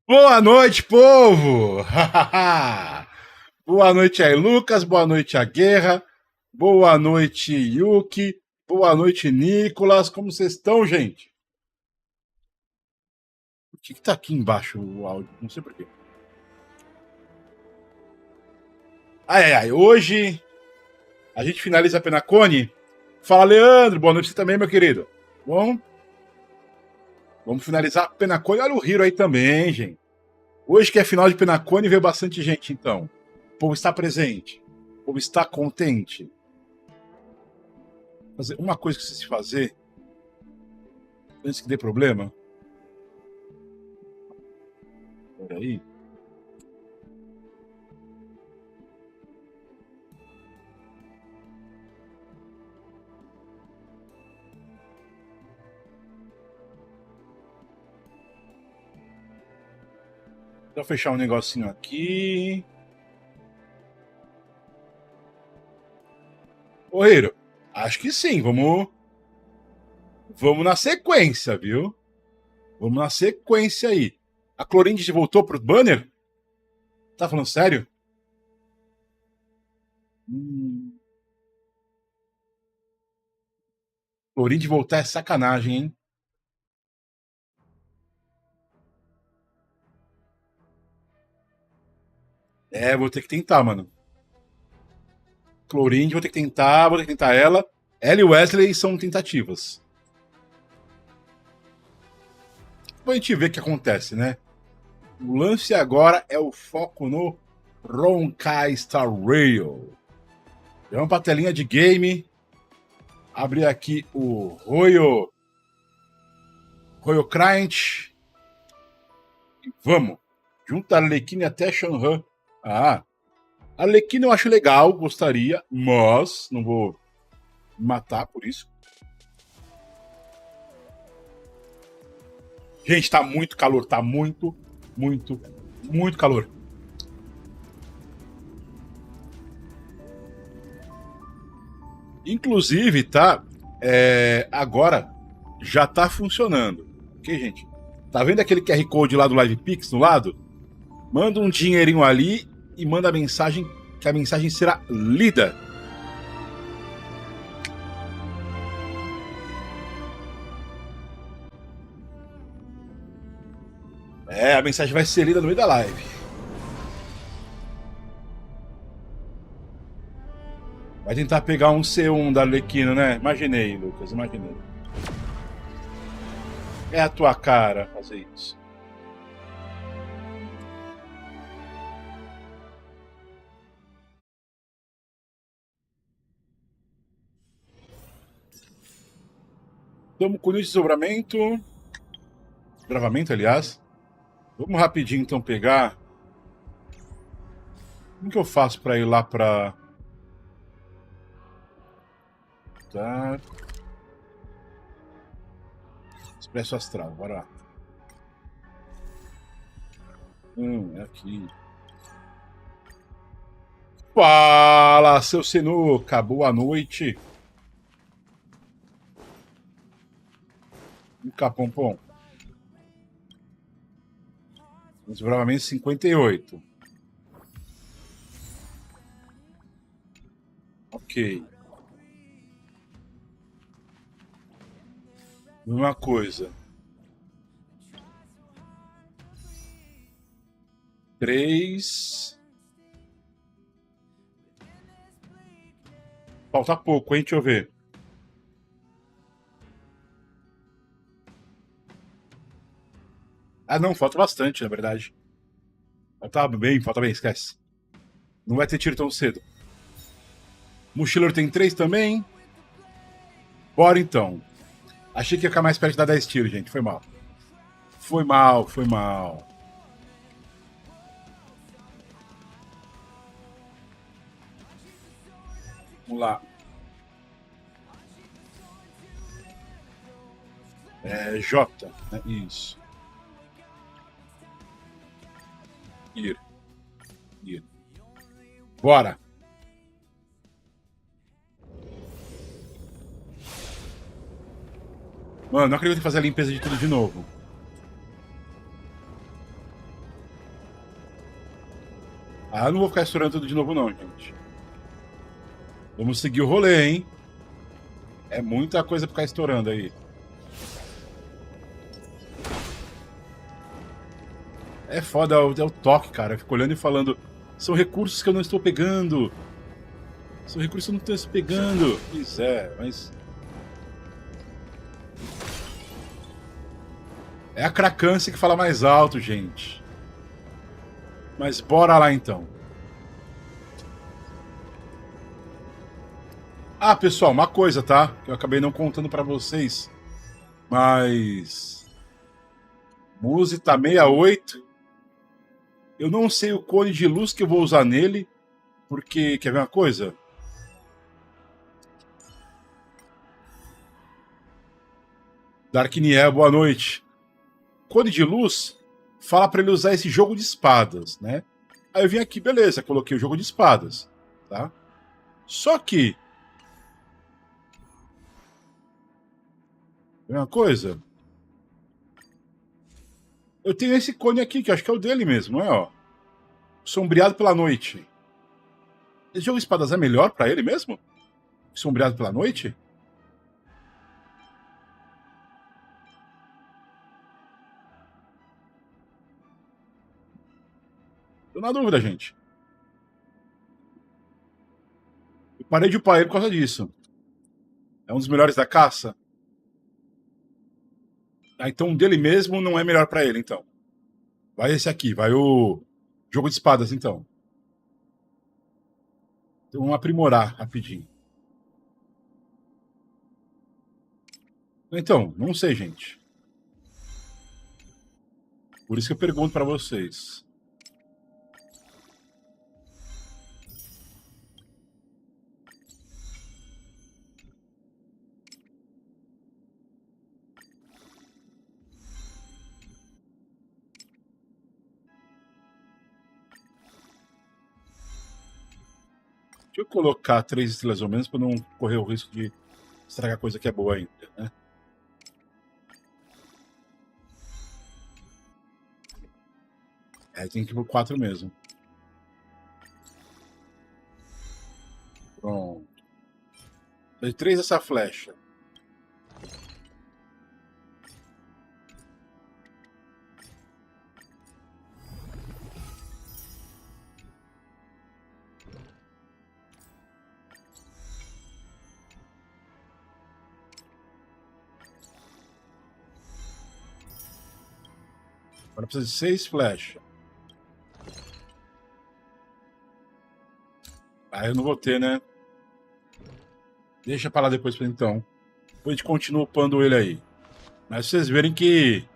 Boa noite, povo! Boa noite aí, Lucas. Boa noite, a Guerra. Boa noite, Yuki. Boa noite, Nicolas. Como vocês estão, gente? Por que tá aqui embaixo o áudio? Não sei porquê. Hoje a gente finaliza a Penacone. Fala, Leandro. Boa noite você também, meu querido. Bom, vamos finalizar a Penacone. Olha o Hiro aí também, gente. Hoje que é final de Penacone, veio bastante gente, então. O povo está presente. O povo está contente. Fazer uma coisa que vocês fazer antes que dê problema. Peraí. Vou fechar um negocinho aqui. Ô, Hiro, acho que sim. Vamos na sequência, viu? Vamos na sequência aí. A Clorinde voltou pro banner? Tá falando sério? Clorinde voltar é sacanagem, hein? É, vou ter que tentar, mano. Clorinde, vou ter que tentar ela. Ela e Wesley são tentativas. Depois a gente vê o que acontece, né? O lance agora é o foco no Ronkai Star Rail. Vamos pra telinha de game. Abrir aqui o Hoyo Client. E vamos. Junta a Arlequina até Shanhan. Ah, a Arlequina eu acho legal, gostaria, mas não vou matar por isso. Gente, tá muito calor, tá muito calor. Inclusive, tá? Agora já tá funcionando. Ok, gente? Tá vendo aquele QR Code lá do Live Pix no lado? Manda um dinheirinho ali e manda a mensagem, que a mensagem será lida. A mensagem vai ser lida no meio da live. Vai tentar pegar um C1 da Arlequina, né? Imaginei, Lucas, imaginei. É a tua cara fazer isso. Estamos com o desdobramento. Gravamento, aliás. Vamos rapidinho então pegar. Como que eu faço para ir lá para. Tá. Expresso Astral, bora lá. É aqui. Fala, seu Sinuca, boa noite. E Capompom. Desbravamento 58. Ok. Uma coisa. 3. Falta pouco, hein? Deixa eu ver. Ah, não, falta bastante, na verdade. Falta bem, esquece. Não vai ter tiro tão cedo. Mochileiro tem 3 também. Bora então. Achei que ia ficar mais perto da 10 tiros, gente. Foi mal. Foi mal, foi mal. Vamos lá. J, né? Isso. Ir. Bora. Mano, não acredito em fazer a limpeza de tudo de novo. Ah, eu não vou ficar estourando tudo de novo não, gente. Vamos seguir o rolê, hein? É muita coisa pra ficar estourando aí. É foda, é o toque, cara. Eu fico olhando e falando, são recursos que eu não estou pegando. São recursos que eu não estou pegando. Pois é, mas... É a cracância que fala mais alto, gente. Mas bora lá então. Ah, pessoal, uma coisa, tá? Que eu acabei não contando pra vocês. Mas... Muse tá 68. Eu não sei o cone de luz que eu vou usar nele. Porque, quer ver uma coisa? Darkniel, boa noite. Cone de luz fala pra ele usar esse jogo de espadas, né? Aí eu vim aqui, beleza, coloquei o jogo de espadas, tá? Só que... Quer ver uma coisa? Eu tenho esse cone aqui, que acho que é o dele mesmo, não é, ó? Sombreado pela noite. Esse jogo de espadas é melhor pra ele mesmo? Sombreado pela noite? Tô na dúvida, gente. Eu parei de upar ele por causa disso. É um dos melhores da caça. Ah, então o dele mesmo não é melhor pra ele, então. Vai esse aqui, vai o jogo de espadas, então. Então vamos aprimorar rapidinho. Então, não sei, gente. Por isso que eu pergunto pra vocês. Deixa eu colocar 3 estrelas ou menos pra não correr o risco de estragar coisa que é boa ainda, né? É, tem que ir por 4 mesmo. Pronto. Dei 3 essa flecha. Agora precisa de 6 flechas. Ah, eu não vou ter, né? Deixa pra lá depois, então. Depois a gente continua upando ele aí. Mas vocês verem que...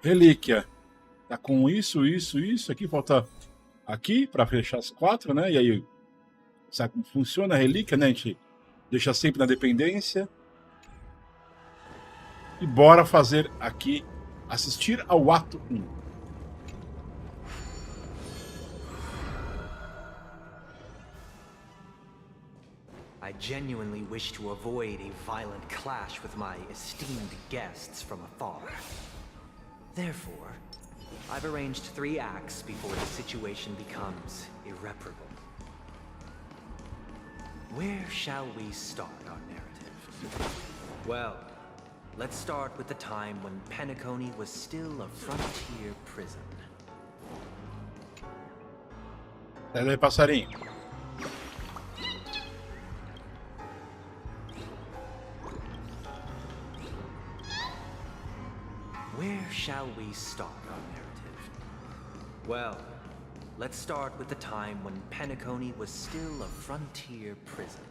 Relíquia. Tá com isso. Aqui falta aqui pra fechar as 4, né? E aí, sabe como funciona a relíquia, né? A gente deixa sempre na dependência. E bora fazer aqui, assistir ao ato 1. I genuinely wish to avoid a violent clash with my esteemed guests from afar. Therefore, I've arranged 3 acts before the situation becomes irreparable. Where shall we start our narrative? Well, let's start with the time when Penacony was still a frontier prison. Sai daí, passarinho. Where shall we start our narrative? Well, let's start with the time when Penacony was still a frontier prison.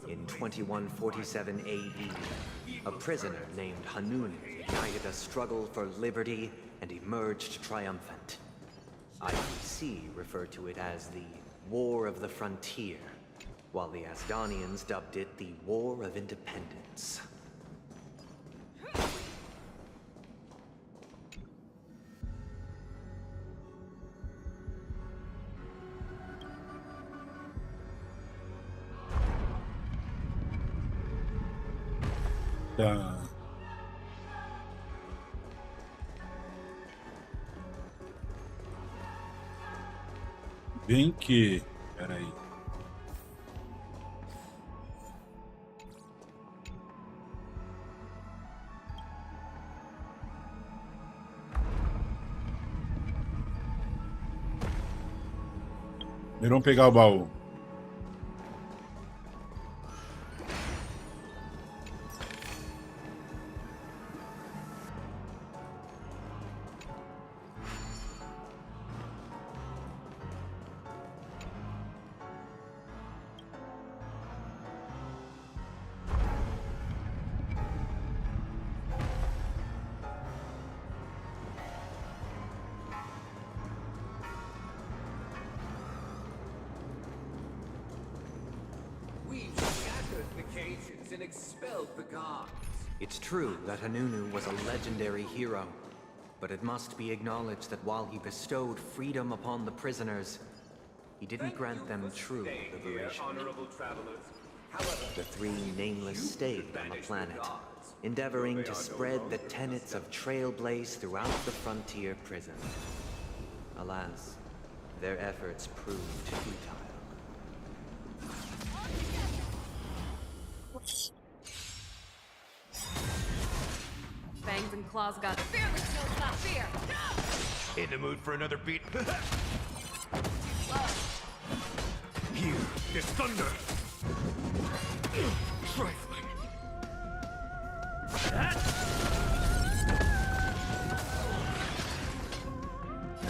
In 2147 AD, a prisoner named Hanun ignited a struggle for liberty and emerged triumphant. IPC referred to it as the War of the Frontier, while the Asdanians dubbed it the War of Independence. Tá. Bem que... Pera aí. Primeiro vamos pegar o baú. And expelled the gods. It's true that Hanunu was a legendary hero, but it must be acknowledged that while he bestowed freedom upon the prisoners, he didn't grant them true liberation. The three nameless stayed on the planet, endeavoring to spread the tenets of Trailblaze throughout the frontier prison. Alas, their efforts proved futile. Fangs and claws got fearless knows not fear. In the mood for another beat? Here, there's thunder! Trifling.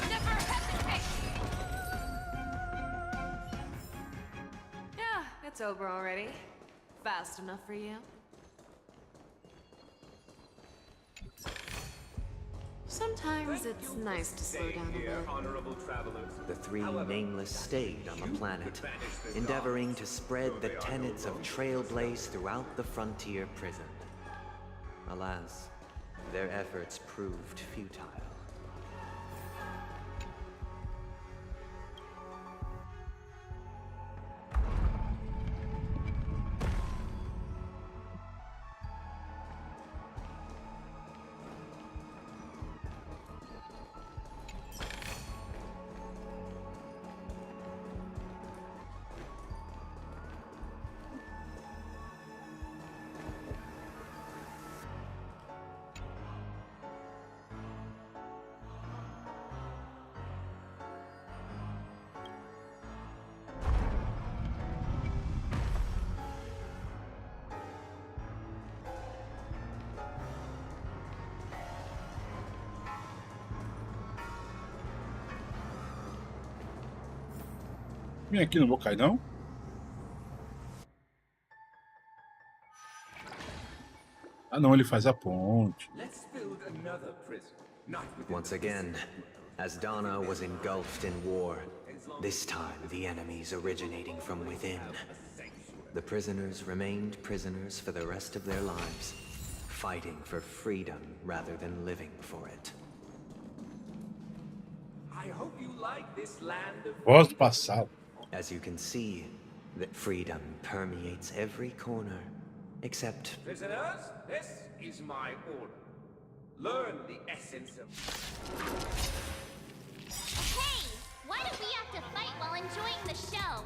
Never hesitate. Yeah, it's over already. Fast enough for you? Sometimes it's nice to slow down a bit. The three nameless stayed on the planet, endeavoring to spread the tenets of Trailblaze throughout the frontier prison. Alas, their efforts proved futile. Vem aqui, não vou cair não? Ah não, ele faz a ponte. Once again, as Donna was engulfed in war, this time the enemies originating from within. The prisoners remained prisoners for the rest of their lives, fighting for freedom rather than living for it. I hope you like this land of... Voz do passado. As you can see, that freedom permeates every corner, except... Prisoners, this is my order. Learn the essence of... Hey! Why do we have to fight while enjoying the show?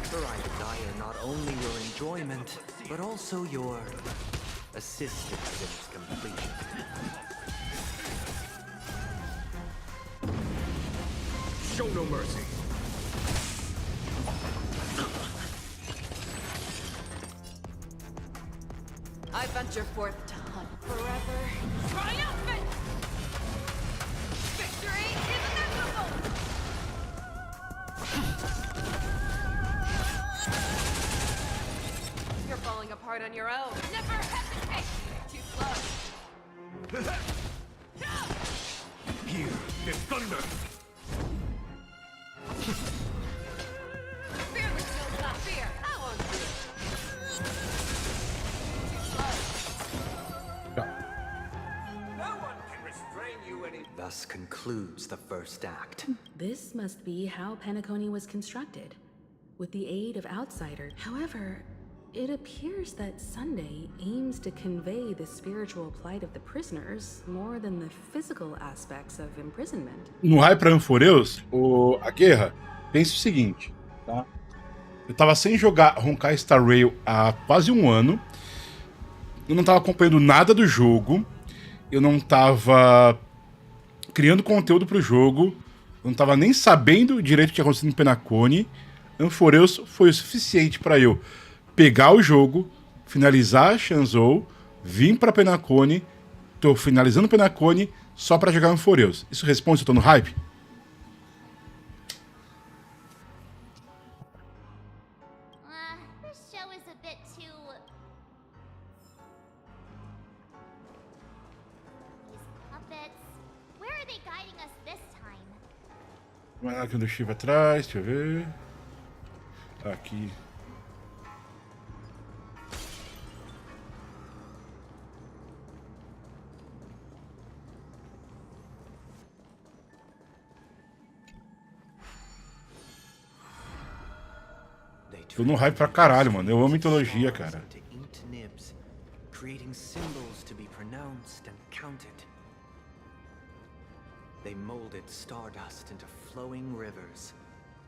For I desire not only your enjoyment, but also your assistance in its completion. Show no mercy. I venture forth to hunt forever. Triumphant! Victory is inevitable! You're falling apart on your own. Never hesitate! Too slow. Here, there's thunder! Fearless knows not fear. I won't do it. No one can restrain you any... Thus concludes the first act. This must be how Penacony was constructed, with the aid of outsiders. However, It appears that Sunday aims to convey the spiritual plight of the prisoners more than the physical aspects of imprisonment. No raio para Anforeus, a guerra, pense o seguinte, tá? Eu tava sem jogar Honkai Star Rail há quase um ano. Eu não tava acompanhando nada do jogo. Eu não tava criando conteúdo pro jogo. Eu não tava nem sabendo direito o que tinha acontecido no Penacone. Anforeus foi o suficiente para eu pegar o jogo, finalizar a Shanzhou, vir pra Penacone, tô finalizando o Penacone só pra jogar Anforeus. Isso responde se eu tô no hype? This show is a bit too... These puppets... Where are they guiding us this time? Vai lá aqui do Shiva atrás, deixa eu ver. Aqui. Tô no hype pra caralho, mano. Eu amo mitologia, cara. Creating symbols to be pronounced and counted. They molded stardust into flowing rivers,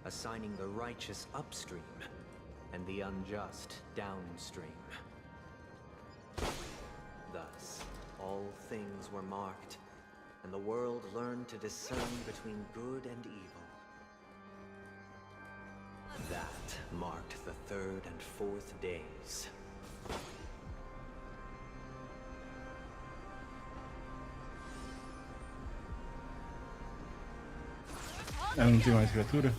assigning the righteous upstream and the unjust downstream. Thus, all things were marked, and the world learned to discern between good and evil. That marked the third and fourth days. Ah, não tem mais criatura?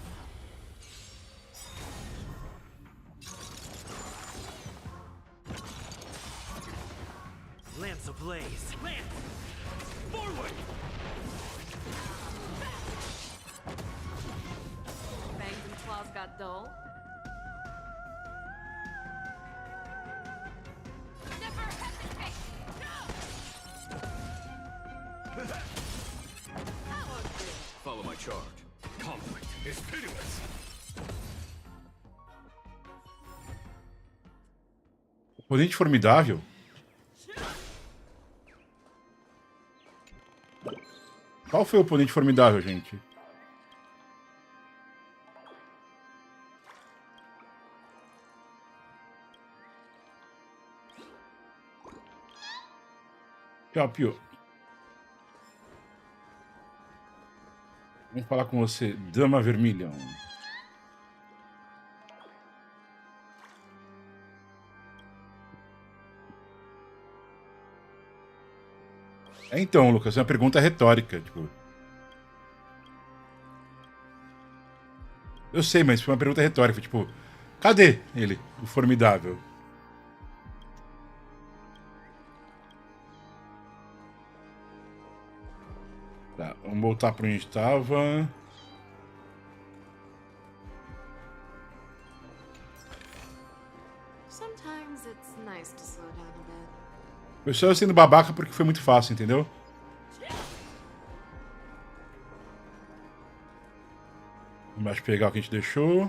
Lance ablaze! Lance! Forward! Bangs and claws got dull. Never hesitate! Follow my charge. Conflict is pitiless. Oponente formidável? Qual foi o oponente formidável, gente? Tchau, Pio. Vamos falar com você, Dama Vermilhão. Então, Lucas, é uma pergunta retórica, tipo... Eu sei, mas foi uma pergunta retórica, tipo... Cadê ele, o formidável? Tá, vamos voltar para onde a gente estava. Sometimes it's nice to slow down a bit. Eu só sendo babaca porque foi muito fácil, entendeu? Vamos pegar o que a gente deixou.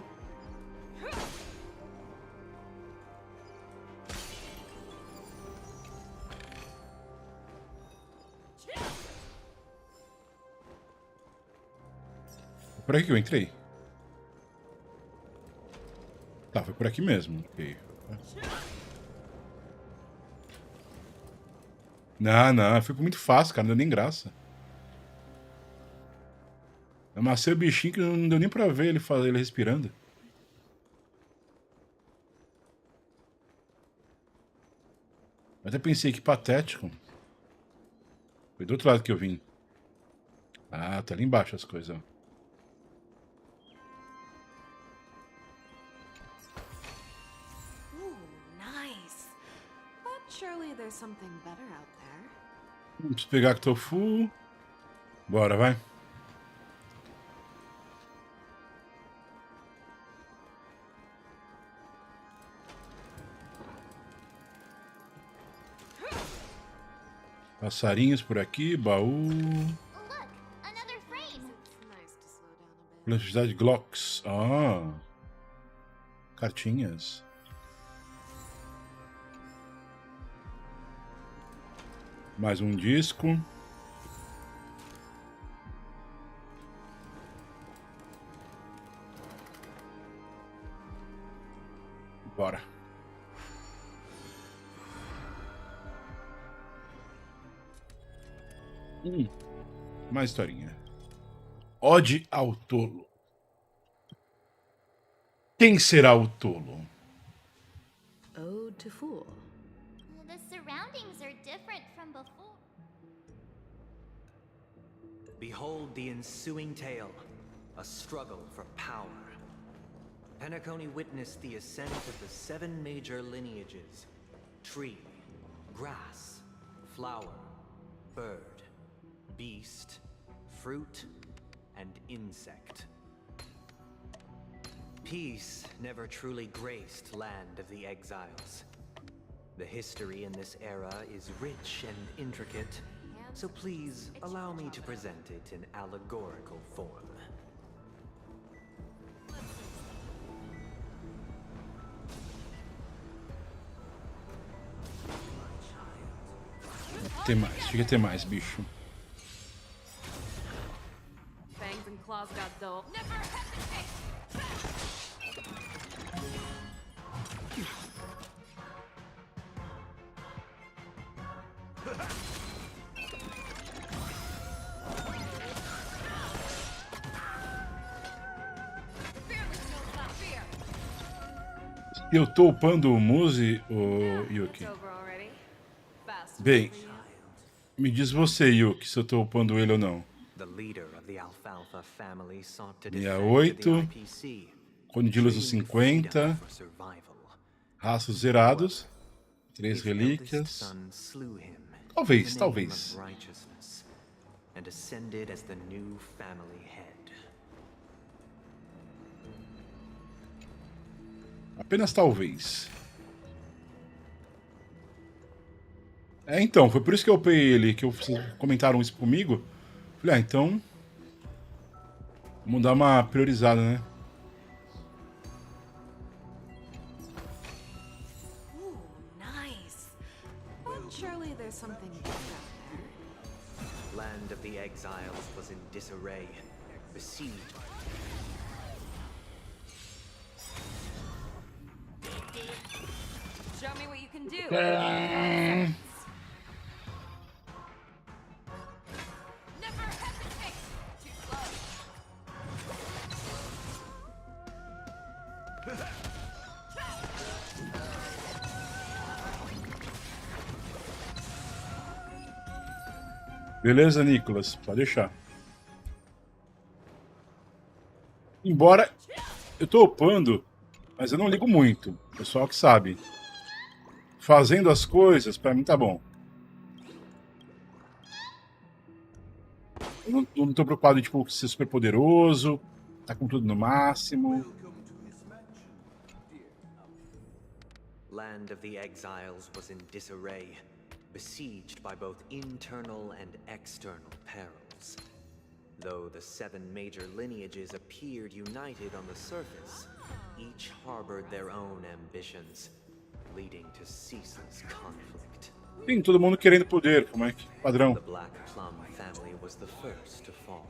Por aqui que eu entrei? Tá, foi por aqui mesmo. Okay. Não, ficou muito fácil, cara. Não deu nem graça. Eu amassei o bichinho que não deu nem pra ver ele respirando. Eu até pensei, que patético. Foi do outro lado que eu vim. Ah, tá ali embaixo as coisas, ó. Surely there's something better out there. Vamos pegar que tô full. Bora, vai. Passarinhos por aqui, baú. Look, another frame. It's nice to slow down a bit. Velocidade Glocks. Ah. Cartinhas. Mais um disco. Bora. Mais historinha. Ode ao tolo. Quem será o tolo? Ode to Fool. The surroundings are different from before. Behold the ensuing tale, a struggle for power. Penacony witnessed the ascent of the 7 major lineages: tree, grass, flower, bird, beast, fruit, and insect. Peace never truly graced Land of the Exiles. The history in this era is rich and intricate, so please allow me to present it in allegorical form. Tem mais, tinha que ter mais, bicho. Fangs and claws got dull. Never hesitate! Fearless knows not fear. Eu tô upando o Muse, o Yuki? It's over already. Fast. Bem, me diz você, Yuki, se eu tô upando ele ou não. The leader of the Alfalfa family sought to Dia defect the 8, IPC, Condilos os trading freedom 50, for survival. raços zerados, 3 His eldest relíquias. son slew him Talvez, in the name talvez. of righteousness, and ascended as the new family head. Apenas talvez. É, então, foi por isso que eu upei ele, que vocês comentaram isso comigo. Falei, ah, então... Vamos dar uma priorizada, né? Ooh, nice. But surely there's something good out there. Land of the Exiles was in disarray, besieged. Show me what you can do. Never hesitate. Too slow. Beleza, Nicolas? Pode deixar. Embora eu tô upando, mas eu não ligo muito. Pessoal que sabe. Fazendo as coisas, pra mim tá bom. Eu não tô preocupado em tipo, ser super poderoso, tá com tudo no máximo. Land of the Exiles was in disarray, besieged by both internal and external perils. Though the 7 major lineages appeared united on the surface, each harbored their own ambitions, leading to ceaseless conflict. Sim, todo mundo querendo poder, como é que padrão. The Black Plum family was the first to fall.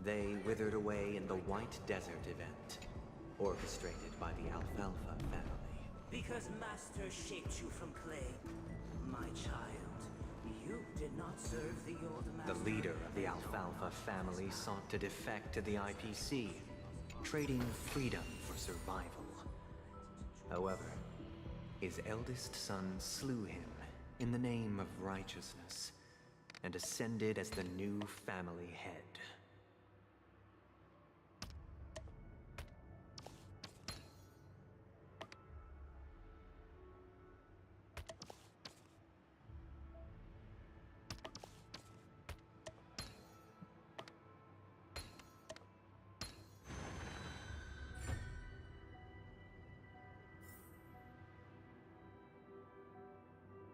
They withered away in the White Desert event, orchestrated by the Alfalfa family. Because Master shaped you from clay, my child, you did not serve the old master. The leader of the Alfalfa family sought to defect to the IPC, trading freedom for survival. However, his eldest son slew him in the name of righteousness, and ascended as the new family head.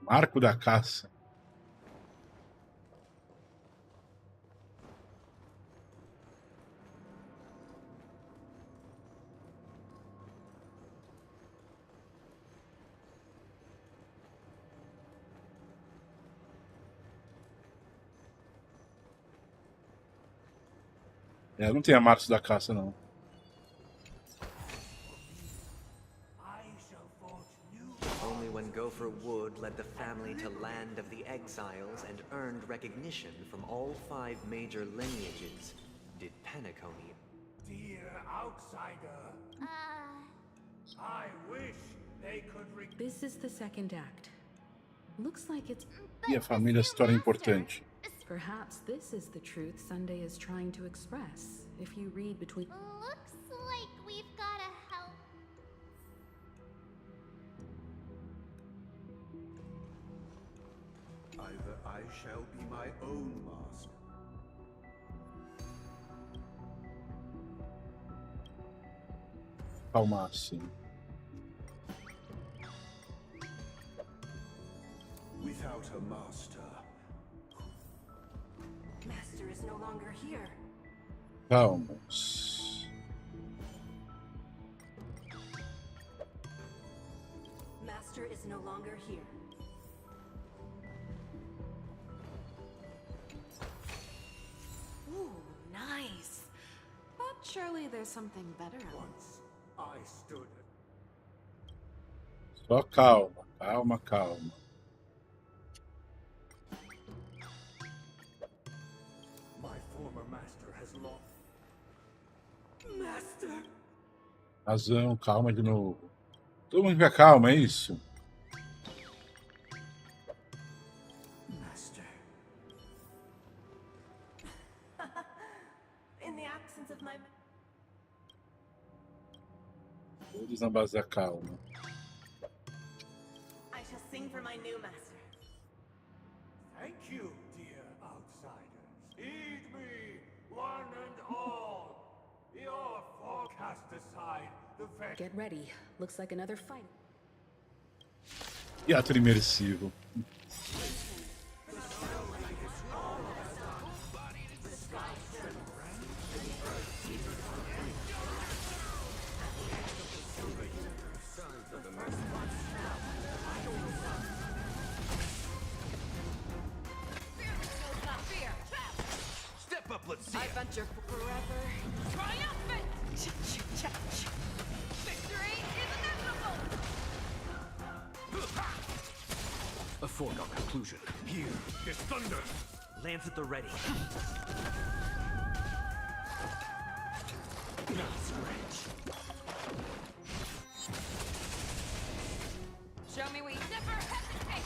Marco da caça. É, não tem a Março da Caça, não. Only when Gopher Wood led the family to Land of the Exiles and earned recognition from all 5 major lineages did Penacony. Dear outsider, I wish they could This is the second act. Looks like it's... E a família se torna importante. Perhaps this is the truth Sunday is trying to express. If you read between... Looks like we've gotta help. Either I shall be my own master. Calma assim. Without a master. Master is no longer here. Calmos. Master is no longer here. Ooh, nice. But surely there's something better out once I stood. Só calma, calma, calma. My former master has lost. Master! Razão, calma de novo. Todo mundo fica calma, é isso? Master. In the absence of my... Todos na base da calma. I shall sing for my new master. Thank you, dear outsiders. Heed me, one and all. Your forecast aside, the vet. Get ready. Looks like another fight. E ato imersivo. Step up, let's see. I venture forever. Triumphant! Victory is inevitable! A foregone conclusion. Here is thunder. Lance at the ready. Show me we never hesitate!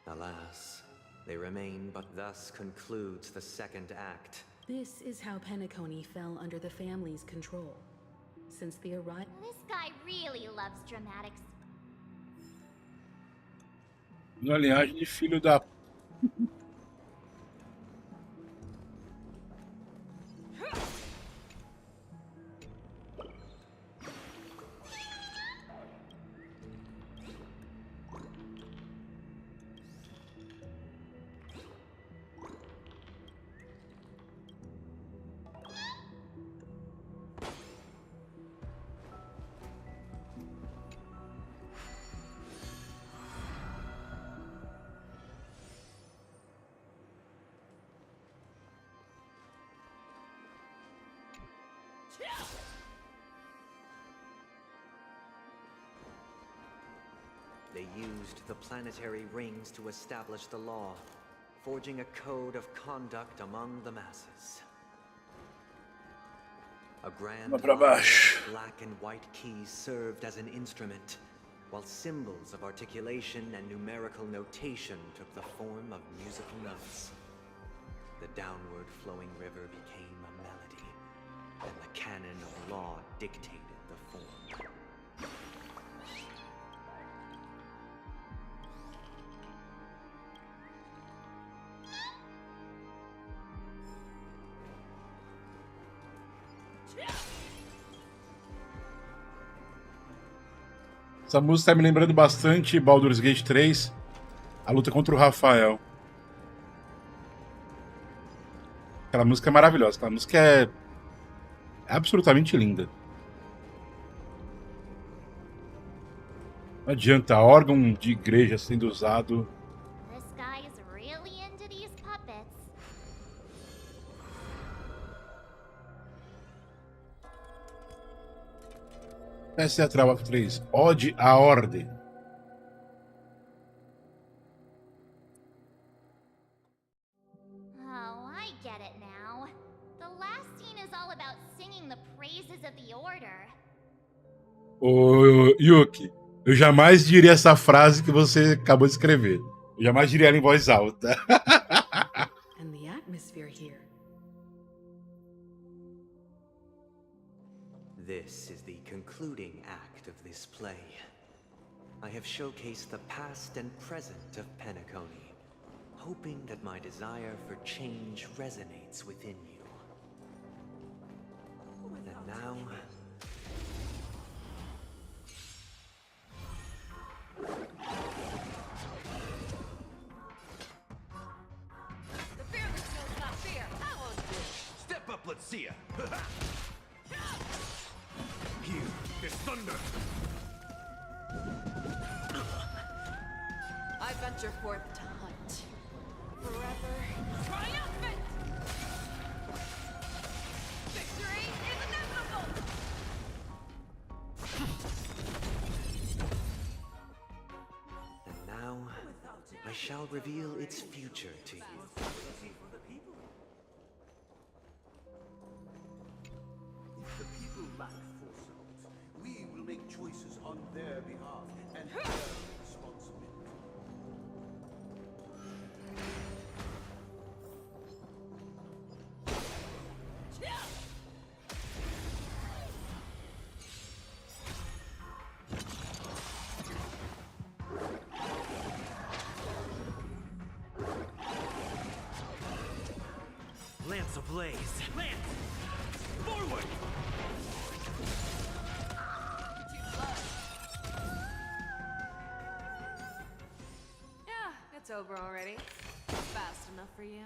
Alas, they remain, but thus concludes the second act. This is how Penacony fell under the family's control. Since the arrival... This guy really loves dramatics. Uma linhagem de filho da... They used the planetary rings to establish the law, forging a code of conduct among the masses. A grand Vamos pra line baixo. of black and white keys served as an instrument, while symbols of articulation and numerical notation took the form of musical notes. The downward flowing river became a melody, and the canon of law dictated the form. Essa música tá me lembrando bastante Baldur's Gate 3, a luta contra o Rafael. Aquela música é maravilhosa, aquela música é absolutamente linda. Não adianta, órgão de igreja sendo usado. This guy is really into these puppets. Essa é a trava 3. Ode à ordem. Oh, I get it now. The last scene is all about singing the praises of the Order. Ô, Yuki, eu jamais diria essa frase que você acabou de escrever. Eu jamais diria ela em voz alta. And the atmosphere here. This is the concluding act of this play. I have showcased the past and present of Penacony, hoping that my desire for change resonates within you. And now... The fearless knows not fear. I won't do. Step up, let's see ya. Here is thunder. I venture forth to hunt. Forever. Triumphant! Victory is inevitable! And now, I shall reveal its future to you. If the people lack foresight, we will make choices on their behalf and their responsibility. Lance ablaze. Lance! Forward! Too slow. Yeah, it's over already. Fast enough for you?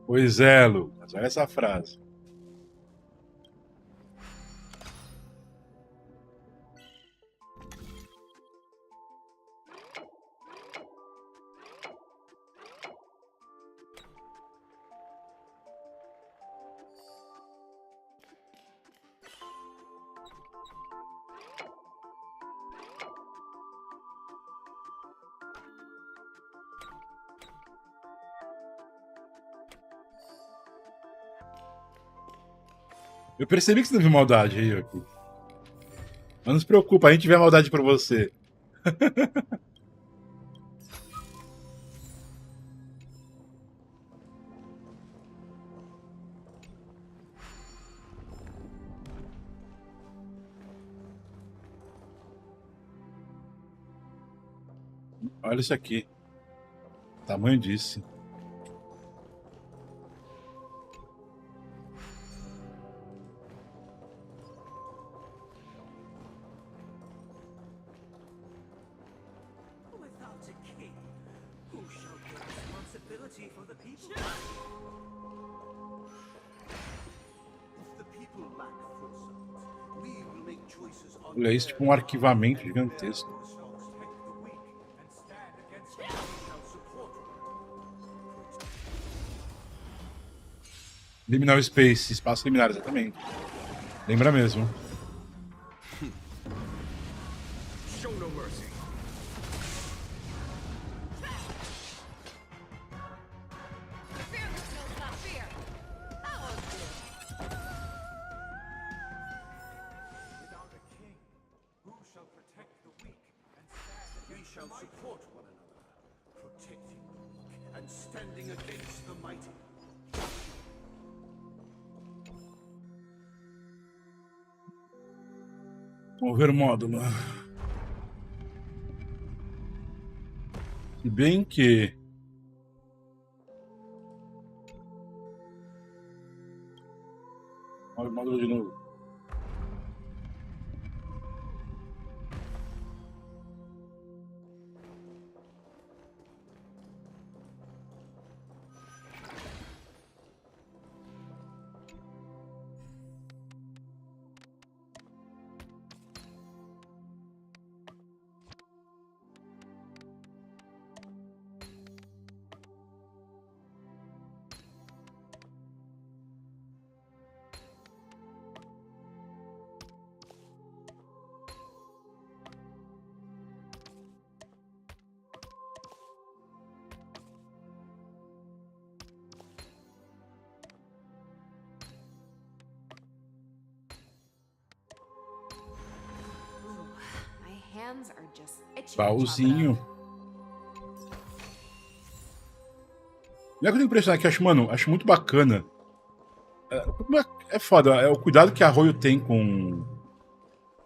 Pois é, Lucas. Olha essa frase. Eu percebi que você teve maldade aí, Yuki. Mas não se preocupa, a gente vê a maldade por você. Olha isso aqui. O tamanho disso. Without a king, who shall take responsibility for the people? If the people lack foresight, we will make choices on Olha isso, tipo um arquivamento gigantesco. Liminal Space, espaço liminar, exatamente. Lembra mesmo. Show no mercy. The fearless knows not fear. I won't do. Without a king, who shall protect the weak and stand We shall support one another, protecting the weak and standing against the mighty. Vamos ver o módulo. Se bem que... Olha o módulo de novo. hands are just itchy to chop it Baúzinho. up. Não é que eu tenho impressionado que eu acho, mano, acho muito bacana. É foda, é o cuidado que a Hoyo tem com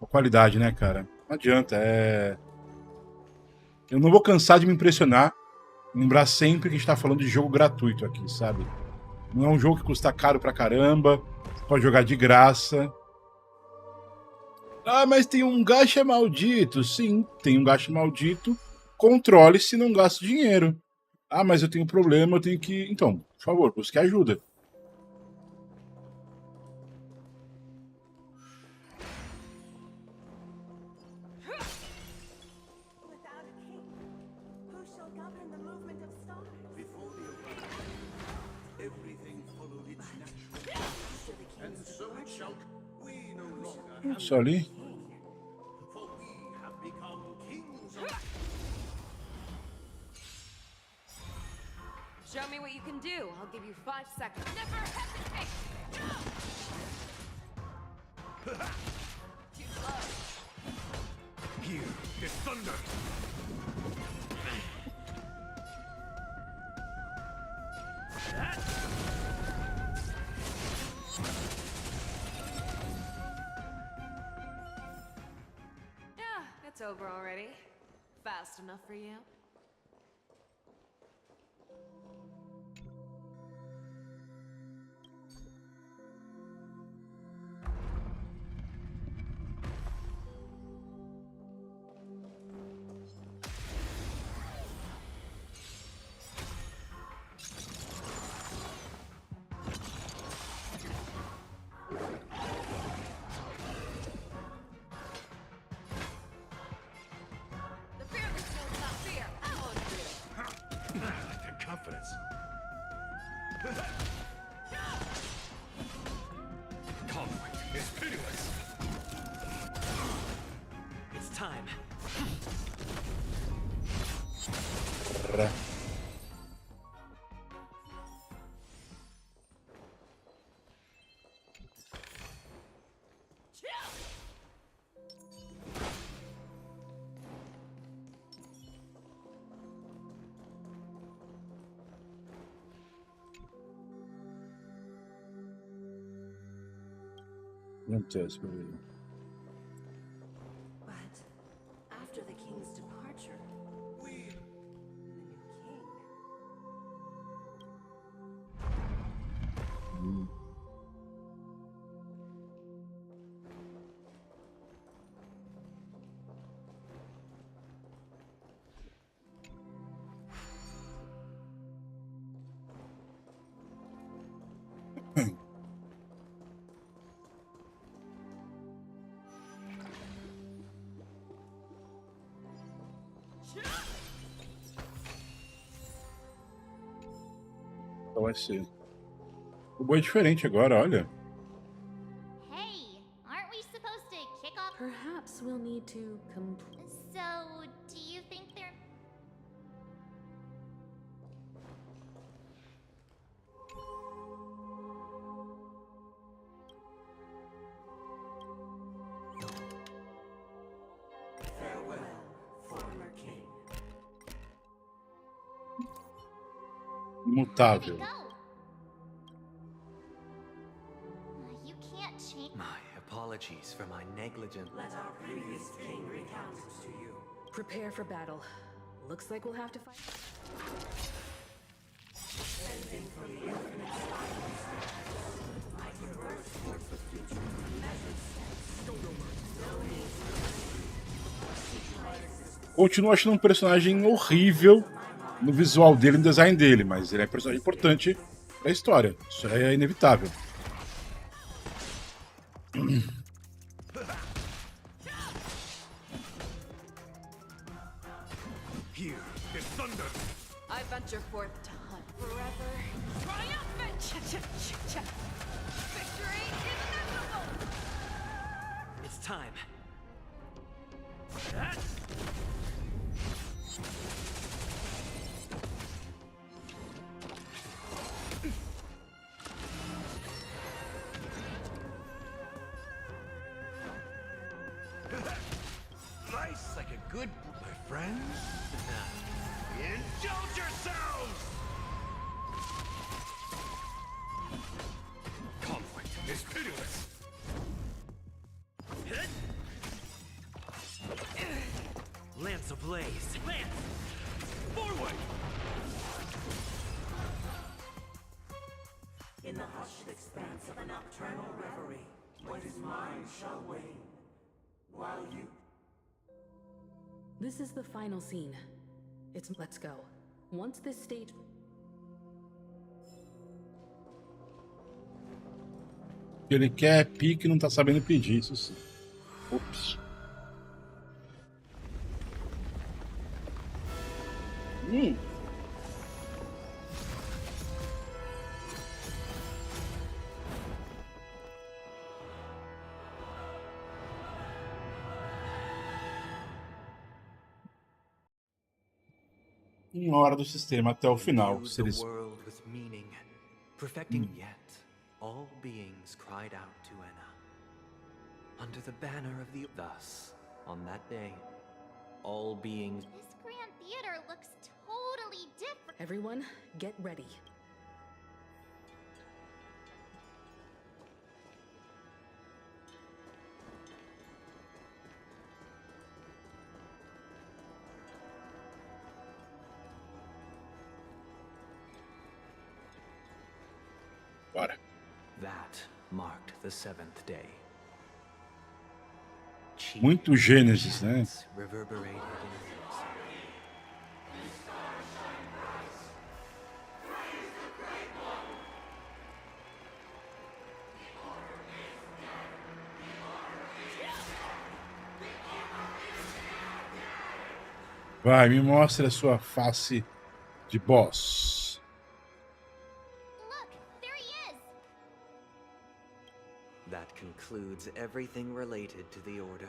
a qualidade, né, cara? Não adianta, Eu não vou cansar de me impressionar, lembrar sempre que a gente tá falando de jogo gratuito aqui, sabe? Não é um jogo que custa caro pra caramba, você pode jogar de graça. Ah, mas tem um gacha maldito. Sim, tem um gacha maldito. Controle se não gasto dinheiro. Ah, mas eu tenho problema, eu tenho que... Então, por favor, busque ajuda. Without a king, who shall govern the movement of stars? Before the arrival, everything followed its natural. And so it shall. We no longer have Só ali. for we have become kings of. Show me what you can do. I'll give you 5 seconds. Never hesitate. Too slow. Here is thunder. Yeah, it's over already. Fast enough for you? The fearless knows not fear. Oh, dear. The confidence. Conflict is pitiless. It's time. Não tem esse problema. But after the king's departure, the new king. Então vai ser. O boi é diferente agora, olha. Hey, aren't we supposed to kick off? Perhaps we'll need to complete. So, do you think they're... Former king. Imutável. Go. You can't change... My apologies for my negligent. Let our previous king recount it to you. Prepare for battle. Looks like we'll have to fight. Continuo achando um personagem horrível no visual dele, no design dele, mas ele é um personagem importante pra história. Isso é inevitável. Here is thunder. I venture forth to hunt forever. Triumphant. Victory is inevitable. It's time. nice like a good my friends. Indulge yourselves! Conflict is pitiless. Lance ablaze. Lance! Forward! In the hushed expanse of a nocturnal reverie, what is mine shall wane, while you... This is the final scene. Let's go. Once this stage... Ele quer pique e não tá sabendo pedir, isso sim. Ops. Uma hora do sistema até o final. Viewed Se the eles... world with meaning, perfecting yet all beings cried out to Enna. Under the banner of the... Thus, on that day, all beings... This Grand Theater looks totally different. Everyone, get ready. Bora. That marked the seventh day. Muito Gênesis, né? Reverberated in unison. Vai, me mostre a sua face de boss. Look, there he is. That concludes everything related to the order.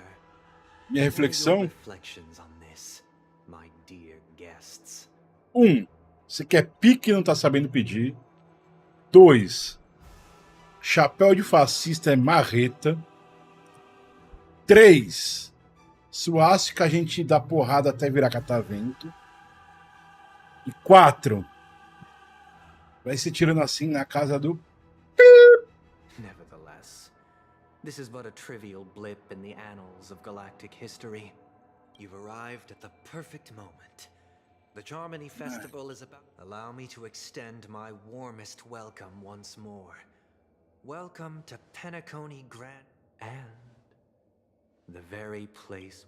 Minha What are your reflexão: reflections on this, my dear guests. 1. Você quer pique e não tá sabendo pedir. 2. Chapéu de fascista é marreta. 3. Suástica a gente dá porrada até virar catavento. E 4. Vai se tirando assim na casa do... Nevertheless, this is but a trivial blip in the annals of galactic history. You've arrived at the perfect moment. The Charmony Festival is about... Allow me to extend my warmest welcome once more. Welcome to Penacony Grand... And... the very place...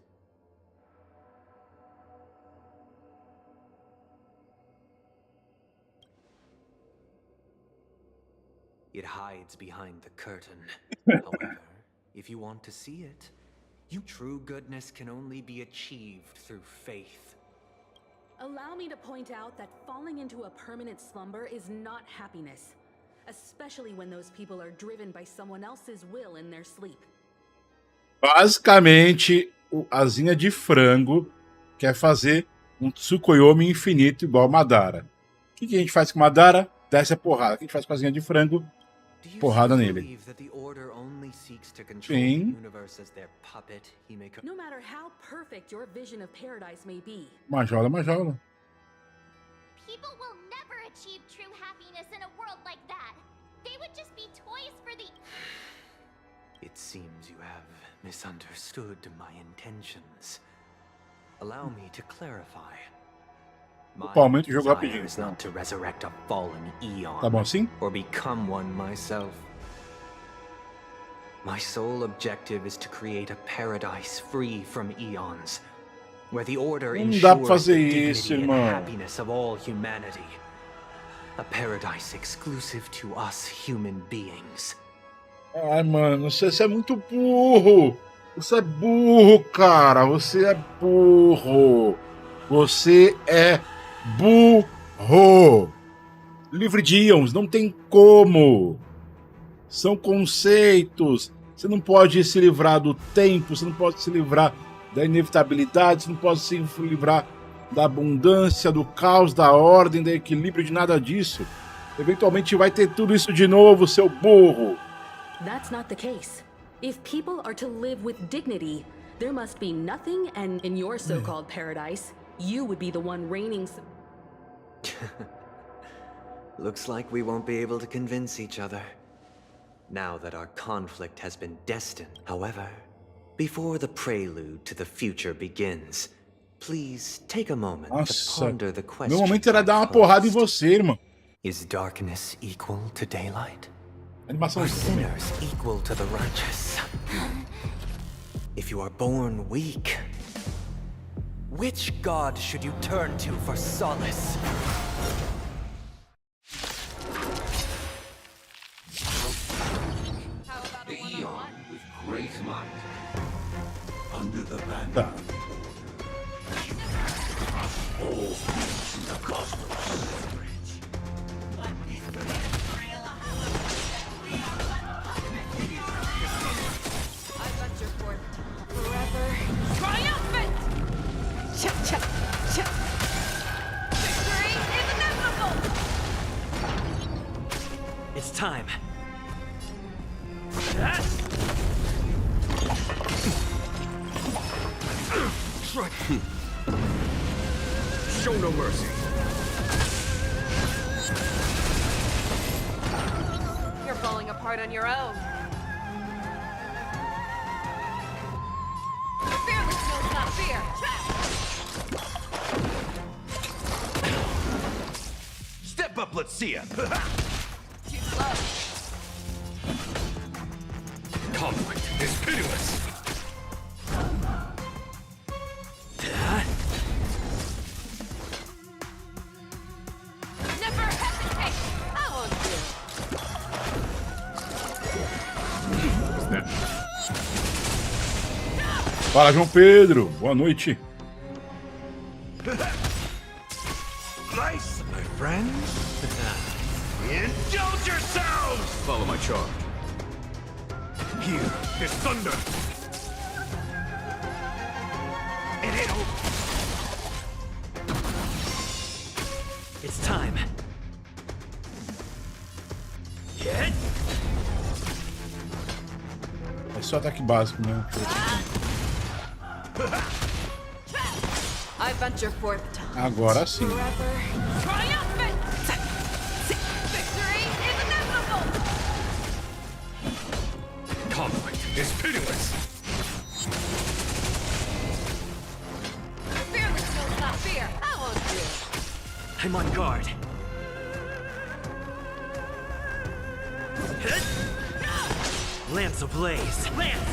It hides behind the curtain. However, if you want to see it, true goodness can only be achieved through faith. Allow me to point out that falling into a permanent slumber is not happiness, especially when those people are driven by someone else's will in their sleep. Basicamente, o Asinha de Frango quer fazer um Tsukuyomi infinito igual Madara. O que a gente faz com Madara? Desce a porrada. O que a gente faz com a Asinha de Frango? Porrada nele. Sim. No matter how perfect your vision of paradise may be. Majola, majola. People will never achieve true happiness in a world like that. They would just be toys for the... It seems you have misunderstood my intentions. Allow me to clarify. Opa, aumenta o jogo rapidinho. Is not to resurrect a fallen eon, Tá bom assim? or become one myself. My sole objective is to create a paradise free from eons, where the order Não dá pra ensures fazer the isso, dignity and irmão. happiness of all humanity. A paradise exclusive to us human beings. Ai, mano, você é muito burro. Você é burro, cara. Você é burro. Você é burro. Livre de íons, não tem como. São conceitos. Você não pode se livrar do tempo, você não pode se livrar da inevitabilidade, você não pode se livrar da abundância, do caos, da ordem, do equilíbrio, de nada disso. Eventualmente vai ter tudo isso de novo, seu burro. That's not the case. If people are to live with dignity, There must be nothing, and in your so-called paradise, you would be the one reigning. Looks like we won't be able to convince each other. Now that our conflict has been destined, however, before the prelude to the future begins, please take a moment to Nossa, ponder the question. meu momento era dar uma porrada em você, irmão. Is darkness equal to daylight? Animação Are sinners equal to the righteous? If you are born weak, which god should you turn to for solace? How about a one-on-one? With great might. Under the banner. Tá. All things in the cosmos. I venture forth forever triumphant! Victory is inevitable! It's time. Show no mercy. You're falling apart on your own. The fearless knows not fear. Step up, let's see ya. Too slow. Conflict is pitiless. Never hesitate. I won't do. Fala, João Pedro. Boa noite. Nice, my friends. Indulge yourselves! Follow my charge. Here is thunder. It ain't over. It's time. É só ataque básico, né? I venture forth to Agora sim. forever triumphant! Victory is inevitable! Conflict is pitiless. The fearless knows not fear. I won't do. I'm on guard. Lance ablaze. Lance!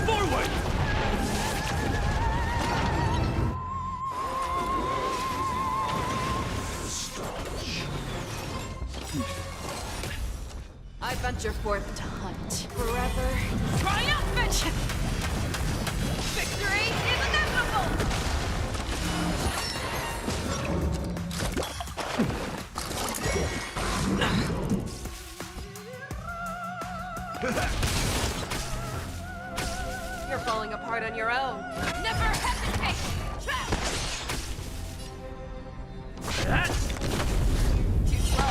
Forward! I venture forth to hunt forever triumphant! Victory is inevitable! You're falling apart on your own. Never hesitate! Too slow.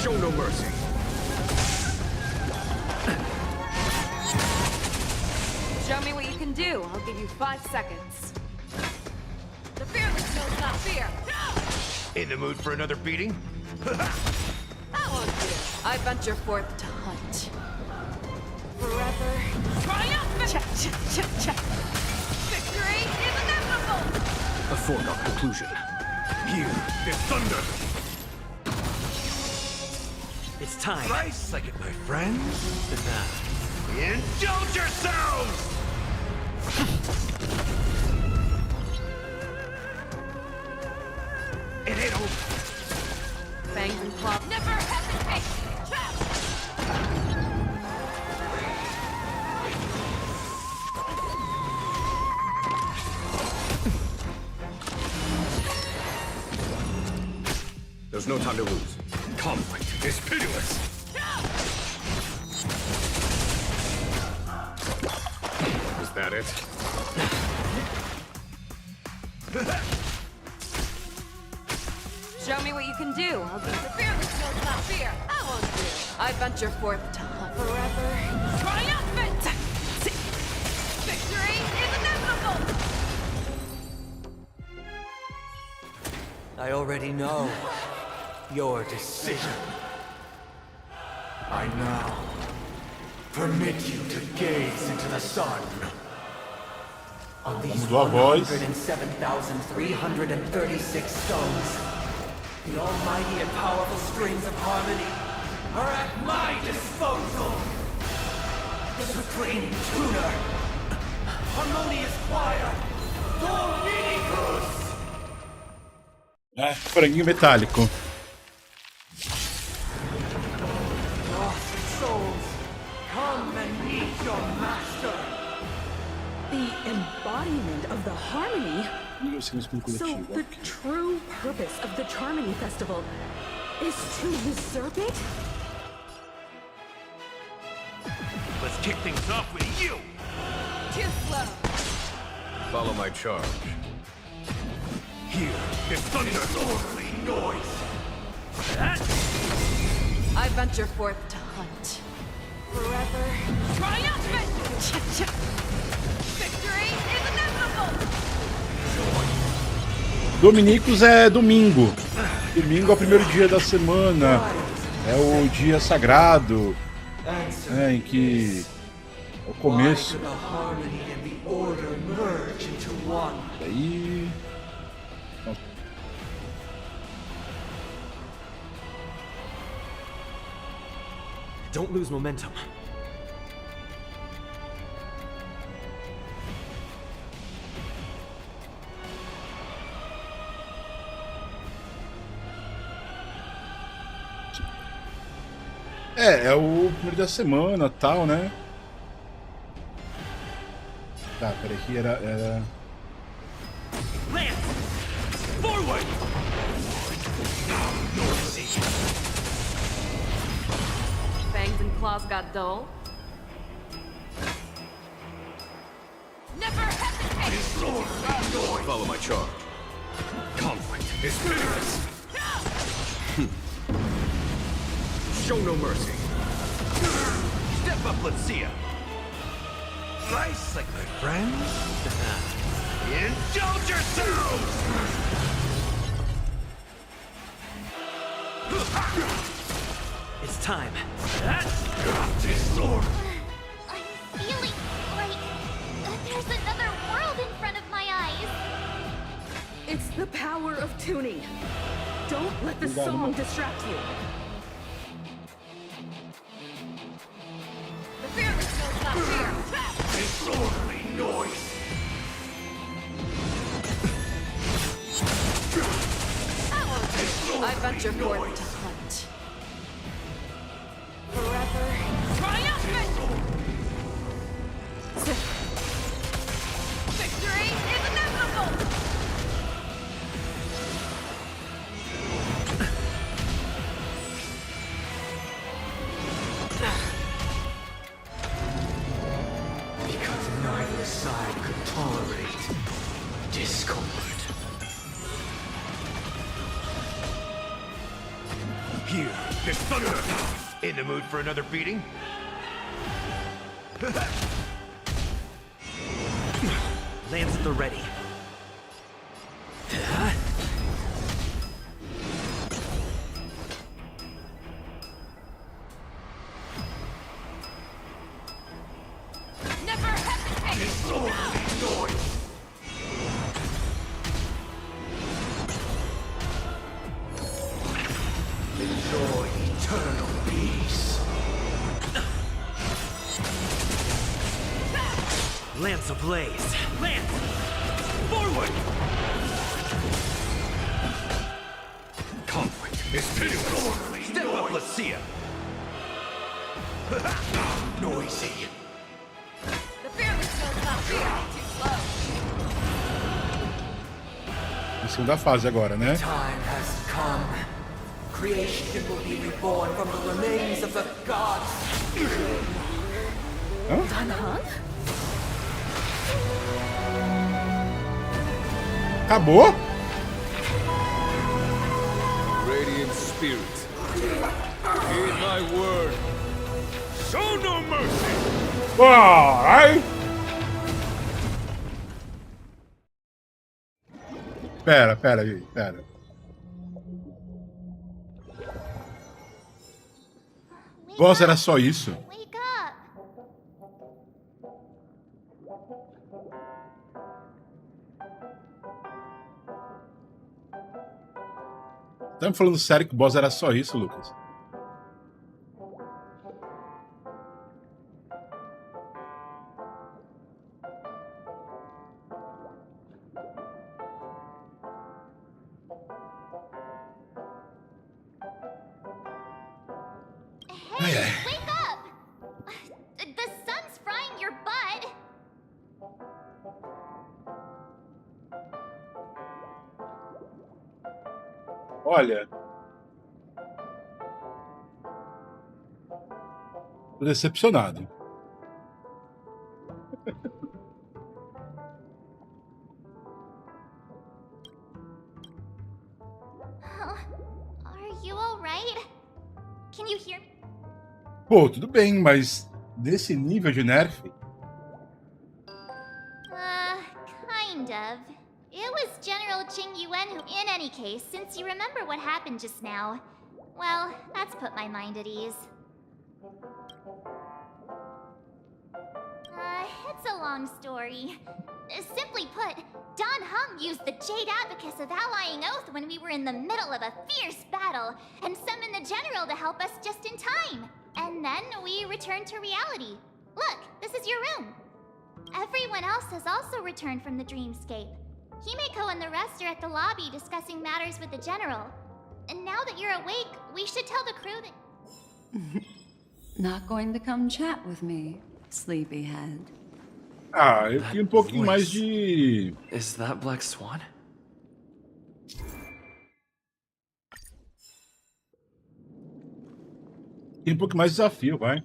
Show no mercy. Show me what you can do. I'll give you 5 seconds. The fearless knows not fear. In the mood for another beating? I won't do. I venture forth to hunt. Forever triumphant! Victory is inevitable! A foregone conclusion. Here is thunder. It's time. Nice, like it, my friends. Indulge yourselves! It ain't over. Fangs and claws. Never hesitate! There's no time to lose. Conflict is pitiless. Is that it? Show me what you can do. I'll give the fearless knows not fear. I won't do. I venture forth to hunt forever. Triumphant! Victory is inevitable! I already know your decision. I now permit you to gaze into the sun. On these Mudou a voz. 107,336 stones, the almighty and powerful strings of harmony are at my disposal. The supreme tuner, harmonious choir, Dominicus. Franguinho metálico. Lost souls, come and meet your master. The embodiment of the harmony. So the true purpose of the Charmony Festival is to usurp it? Let's kick things off with you! Too slow. Follow my charge. Here is thunderlordly noise! I venture forth to hunt forever. Triumphant! Victory is inevitable! Dominicus é domingo. Domingo é o primeiro dia da semana. É o dia sagrado. Em que é o começo. E aí. Don't lose momentum. É o primeiro da semana, tal, né? Tá, peraí, que era... Lance! Forward! Fangs and claws got dull. Never hesitate! Follow my charge. Conflict is vigorous! Show no mercy. Step up, let's see ya. Nice, like my friends. Indulge yourselves! It's time. This sword. I'm feeling like there's another world in front of my eyes. It's the power of tuning. Don't let the song distract you. The fearless knows not fear. Disorderly noise. I venture forth to hunt forever. Triumphant! Victory is inevitable! Because neither side could tolerate discord. Here, there's thunder. In the mood for another beating? Lance at the ready. Never hesitate! Enjoy eternal peace. Lance ablaze. Lance! Forward! Conflict is pitiless. Step up, let's see ya. Noisy. The fearless knows not fear. Too slow. Em segunda fase agora, né? Time has come. Creation will be reborn from the remains of the gods. Acabou? in spirit. Heed my word. Show no mercy! Alright. Pera aí, pera. Boss era só isso? Wake up! Tá me falando sério que o boss era só isso, Lucas? Hey, wake up! The sun's frying your butt. Olha. Tô decepcionado. Are you alright? Can you hear me? Pô, tudo bem, mas desse nível de nerf? Kind of. It was General Qing Yuan who, in any case, since you remember what happened just now, well, that's put my mind at ease. It's a long story. Simply put, Don Hung used the Jade Abacus of Allying Oath when we were in the middle of a fierce battle, and summoned the General to help us just in time. And then we returned to reality. Look, this is your room. Everyone else has also returned from the dreamscape. Himeko and the rest are at the lobby discussing matters with the General. And now that you're awake, we should tell the crew that... Not going to come chat with me, sleepyhead. Ah, eu queria pouquinho mais de... Is that Black Swan? Tem um pouco mais de desafio, vai.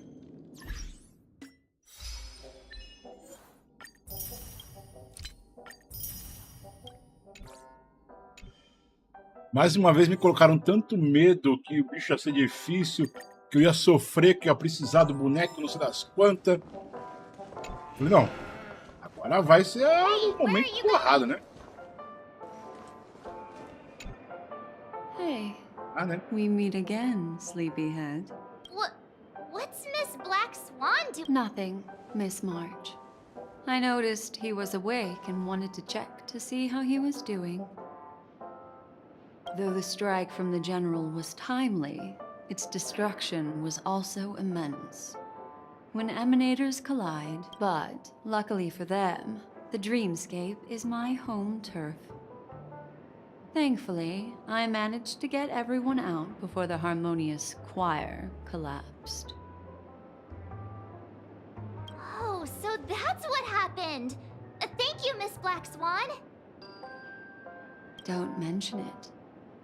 Mais uma vez me colocaram tanto medo que o bicho ia ser difícil, que eu ia sofrer, que eu ia precisar do boneco, não sei das quantas. Falei, não. Agora vai ser um momento porrada, né? Hey, né? We meet again, sleepyhead. What's Miss Black Swan doing? Nothing, Miss March. I noticed he was awake and wanted to check to see how he was doing. Though the strike from the General was timely, its destruction was also immense. When emanators collide, but luckily for them, the dreamscape is my home turf. Thankfully, I managed to get everyone out before the harmonious choir collapsed. Oh, so that's what happened! Thank you, Miss Black Swan! Don't mention it.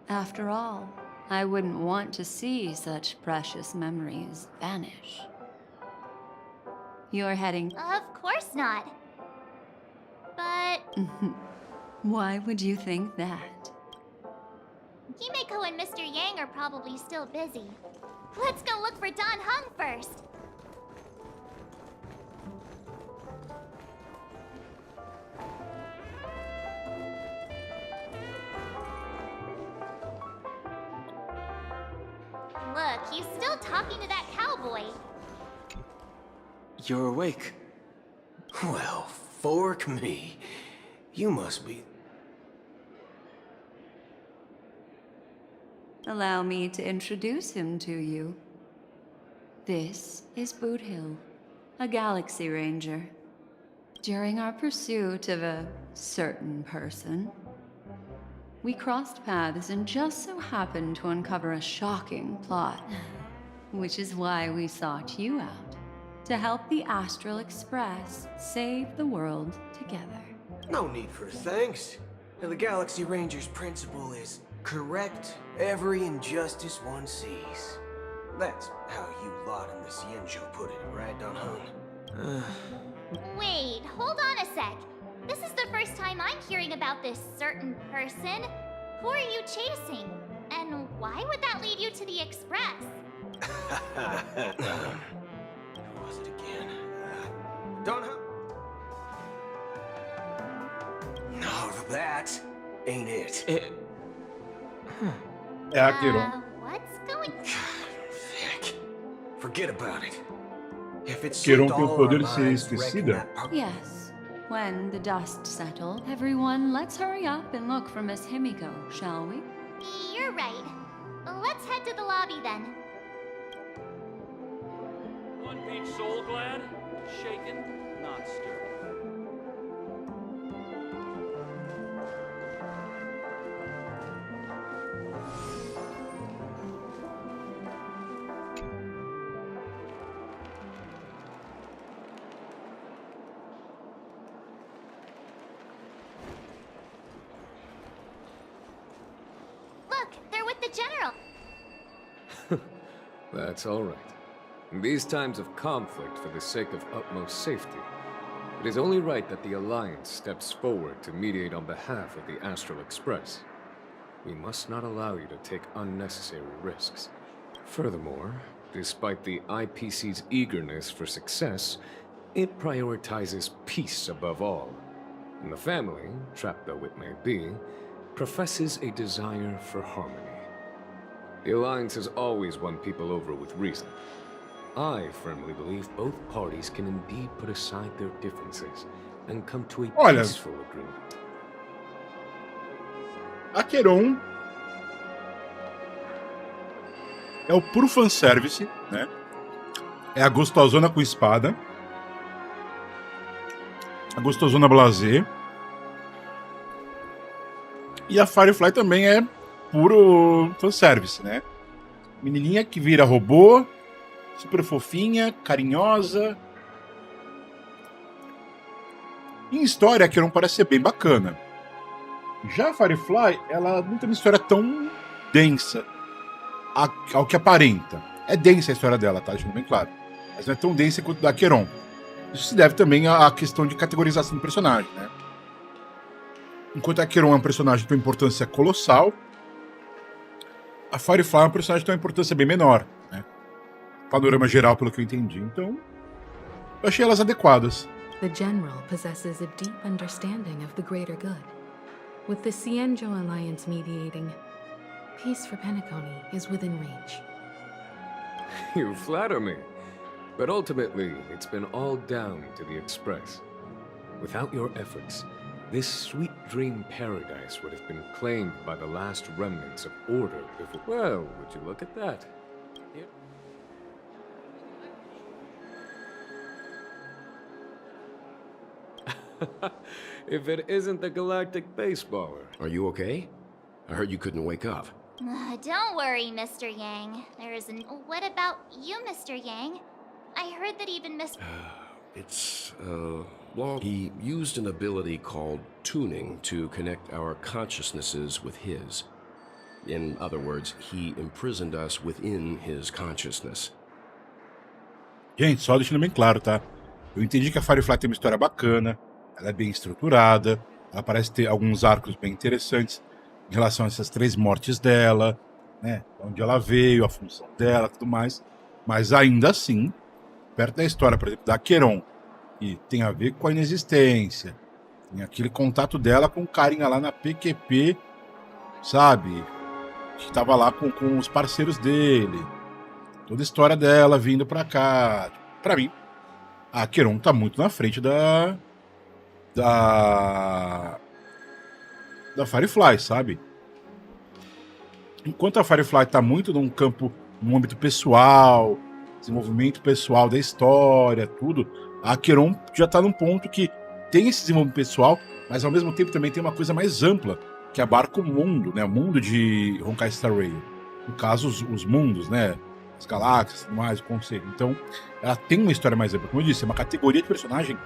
After all, I wouldn't want to see such precious memories vanish. You're heading... Of course not. But... Why would you think that? Himeko and Mr. Yang are probably still busy. Let's go look for Don Hung first. Look, he's still talking to that cowboy. You're awake. Well, fork me. You must be... Allow me to introduce him to you. This is Boot Hill, a Galaxy Ranger. During our pursuit of a certain person, we crossed paths and just so happened to uncover a shocking plot. Which is why we sought you out, to help the Astral Express save the world together. No need for thanks. The Galaxy Ranger's principle is correct every injustice one sees. That's how you lot in the Xianzhou put it, right, Don Hung? Wait, hold on a sec. This is the first time I'm hearing about this certain person. Who are you chasing? And Why would that lead you to the Express? Who was it again? Don Hum? No, that ain't it. É a Queiron. What's going on? Heck. Forget about it. If it's Queiron slipped tem o all poder our de ser minds, wrecking esquecida. that pup- Yes. When the dust settle, everyone, let's hurry up and look for Miss Himiko, shall we? You're right. Let's head to the lobby then. One Piece soul glad, shaken, not stirred. Look, they're with the General. That's all right. In these times of conflict for the sake of utmost safety, it is only right that the Alliance steps forward to mediate on behalf of the Astral Express. We must not allow you to take unnecessary risks. Furthermore, despite the IPC's eagerness for success, it prioritizes peace above all. And the family, trapped though it may be, professes a desire for harmony. The Alliance has always won people over with reason. I firmly believe both parties can indeed put aside their differences and come to a Olha. peaceful agreement. A Queiron é o puro fanservice, né? É a gostosona com espada. A gostosona blasé. E a Firefly também é puro fanservice, né? Menininha que vira robô, super fofinha, carinhosa. Em história, a Queiron parece ser bem bacana. Já a Firefly, ela não tem uma história tão densa ao que aparenta. É densa a história dela, tá? Deixando bem claro. Mas não é tão densa quanto da Queiron. Isso se deve também à questão de categorização do personagem, né? Enquanto a Queiron é um personagem de uma importância colossal, a Firefly é um personagem de uma importância bem menor, né? Panorama geral, pelo que eu entendi. Então, eu achei elas adequadas. The General possesses a deep understanding of the greater good. With the Cienjo Alliance mediating, peace for Penacony is within reach. You flatter me. But ultimately, it's been all down to the Express. Without your efforts, this sweet dream paradise would have been claimed by the last remnants of order before... Well, would you look at that? If it isn't the galactic baseballer. Are you okay? I heard you couldn't wake up. Don't worry, Mr. Yang. There isn't. What about you, Mr. Yang? I heard that even Mr. Well, he used an ability called tuning to connect our consciousnesses with his. In other words, he imprisoned us within his consciousness. Gente, só deixando bem claro, tá? Eu entendi que a Firefly tem uma história bacana, ela é bem estruturada, ela parece ter alguns arcos bem interessantes em relação a essas 3 mortes dela, né? Onde ela veio, a função dela, tudo mais. Mas ainda assim, perto da história, por exemplo, da Queiron, que tem a ver com a inexistência, tem aquele contato dela com o carinha lá na PQP, sabe? Que tava lá com os parceiros dele. Toda a história dela vindo pra cá. Pra mim, a Queiron tá muito na frente da Firefly, sabe? Enquanto a Firefly tá muito num campo, num âmbito pessoal, desenvolvimento pessoal da história, tudo, a Queiron já tá num ponto que tem esse desenvolvimento pessoal, mas ao mesmo tempo também tem uma coisa mais ampla, que abarca o mundo, né? O mundo de Honkai Star Rail. No caso, os mundos, né? As galáxias, tudo mais, o conceito. Então, ela tem uma história mais ampla. Como eu disse, é uma categoria de personagem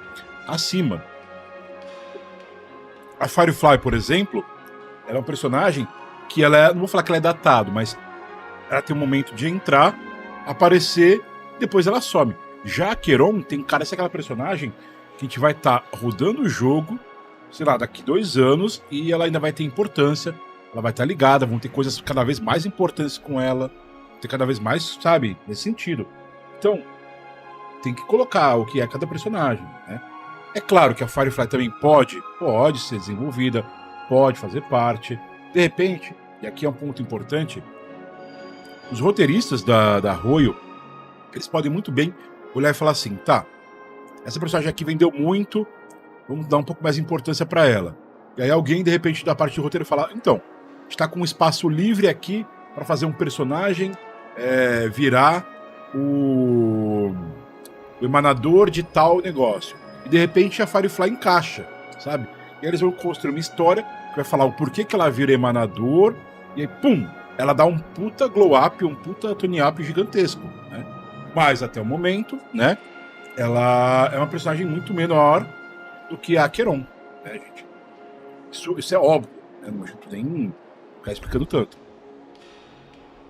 acima. A Firefly, por exemplo, ela é um personagem que ela é, não vou falar que ela é datado, mas ela tem um momento de entrar, aparecer, depois ela some. Já a Queiron tem cara de ser aquela personagem que a gente vai estar rodando o jogo, sei lá, daqui 2 anos, e ela ainda vai ter importância ela vai estar ligada, vão ter coisas cada vez mais importantes com ela, ter cada vez mais, sabe, nesse sentido. Então, tem que colocar o que é cada personagem, né? É claro que a Firefly também pode ser desenvolvida, pode fazer parte. De repente, e aqui é um ponto importante, os roteiristas da hoyo, eles podem muito bem olhar e falar assim, tá, essa personagem aqui vendeu muito, vamos dar um pouco mais de importância para ela. E aí alguém, de repente, da parte do roteiro fala, então, a gente tá com um espaço livre aqui para fazer um personagem virar o emanador de tal negócio. E de repente a Firefly encaixa, sabe? E aí eles vão construir uma história que vai falar o porquê que ela vira emanador, e aí, pum, ela dá um puta glow up, um puta tone up gigantesco, né? Mas até o momento, né, ela é uma personagem muito menor do que a Acheron, né, gente? Isso é óbvio, né? Não acho que nem ficar explicando tanto.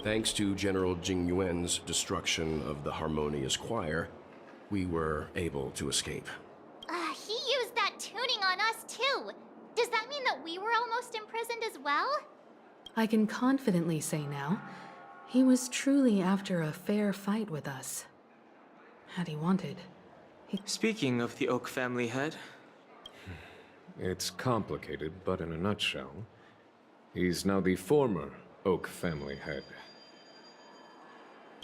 Thanks to General Jing Yuan's destruction of the Harmonious Choir, we were able to escape. He used that tuning on us too. Does that mean that we were almost imprisoned as well? I can confidently say now, he was truly after a fair fight with us. Had he wanted, Speaking of the Oak family head... It's complicated, but in a nutshell, he's now the former Oak family head.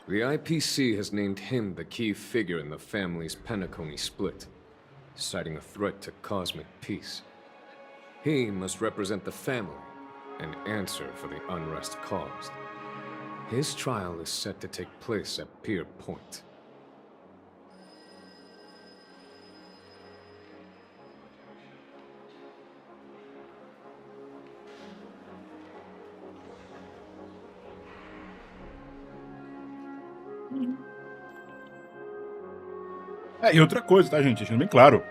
The IPC has named him the key figure in the family's Penacony split, citing a threat to cosmic peace. He must represent the family and answer for the unrest caused. His trial is set to take place at Pier Point. E outra coisa, tá, gente? Deixando bem claro.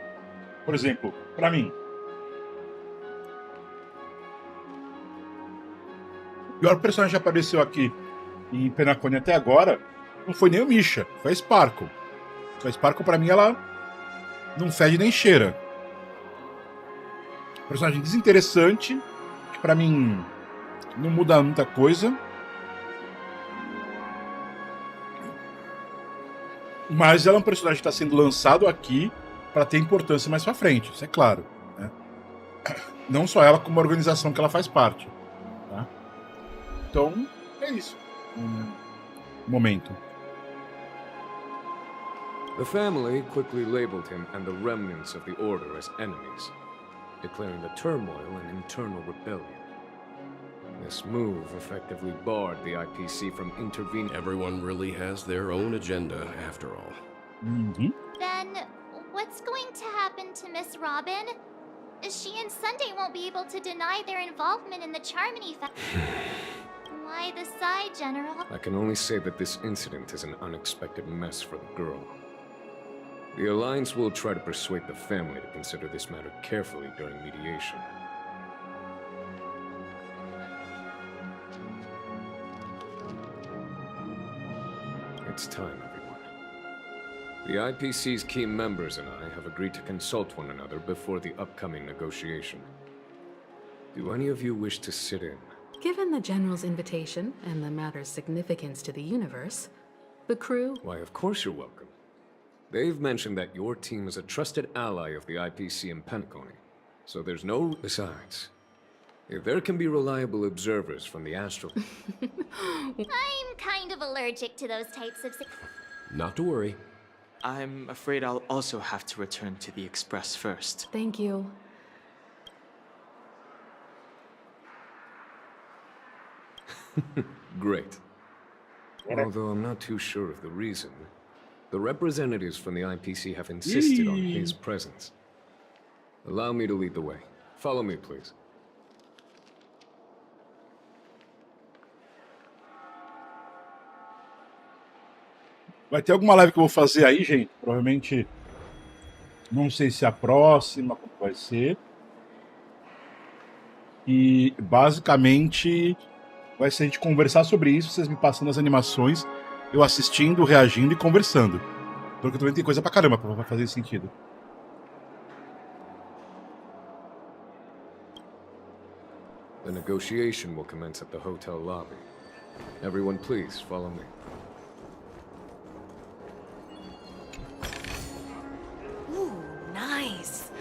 Por exemplo, pra mim, o pior personagem que apareceu aqui em Penacony até agora não foi nem o Misha, foi a Sparkle. A Sparkle, pra mim, ela não fede nem cheira. Personagem desinteressante, que pra mim não muda muita coisa. Mas ela é um personagem que está sendo lançado aqui para ter importância mais pra frente, isso é claro, né? Não só ela, como a organização que ela faz parte, tá? Então, é isso. Momento. The family quickly labeled him and the remnants of the Order as enemies, declaring the turmoil an internal rebellion. This move effectively barred the IPC from intervening. Everyone really has their own agenda, after all. Mm-hmm. Then, what's going to happen to Miss Robin? She and Sunday won't be able to deny their involvement in the Charmony Why the sigh, General? I can only say that this incident is an unexpected mess for the girl. The Alliance will try to persuade the family to consider this matter carefully during mediation. It's time, everyone. The IPC's key members and I have agreed to consult one another before the upcoming negotiation. Do any of you wish to sit in? Given the General's invitation and the matter's significance to the universe, the crew... Why, of course you're welcome. They've mentioned that your team is a trusted ally of the IPC in Penacony, so there's no... Besides, if there can be reliable observers from the astral... I'm kind of allergic to those types of... Not to worry. I'm afraid I'll also have to return to the Express first. Thank you. Great. Although I'm not too sure of the reason, the representatives from the IPC have insisted on his presence. Allow me to lead the way. Follow me, please. Vai ter alguma live que eu vou fazer aí, gente. Provavelmente, não sei se a próxima, como vai ser. E, basicamente, vai ser a gente conversar sobre isso, vocês me passando as animações, eu assistindo, reagindo e conversando. Porque também tem coisa pra caramba pra fazer sentido. The negotiation will commence at the hotel lobby. Everyone, please follow me. Ooh, nice.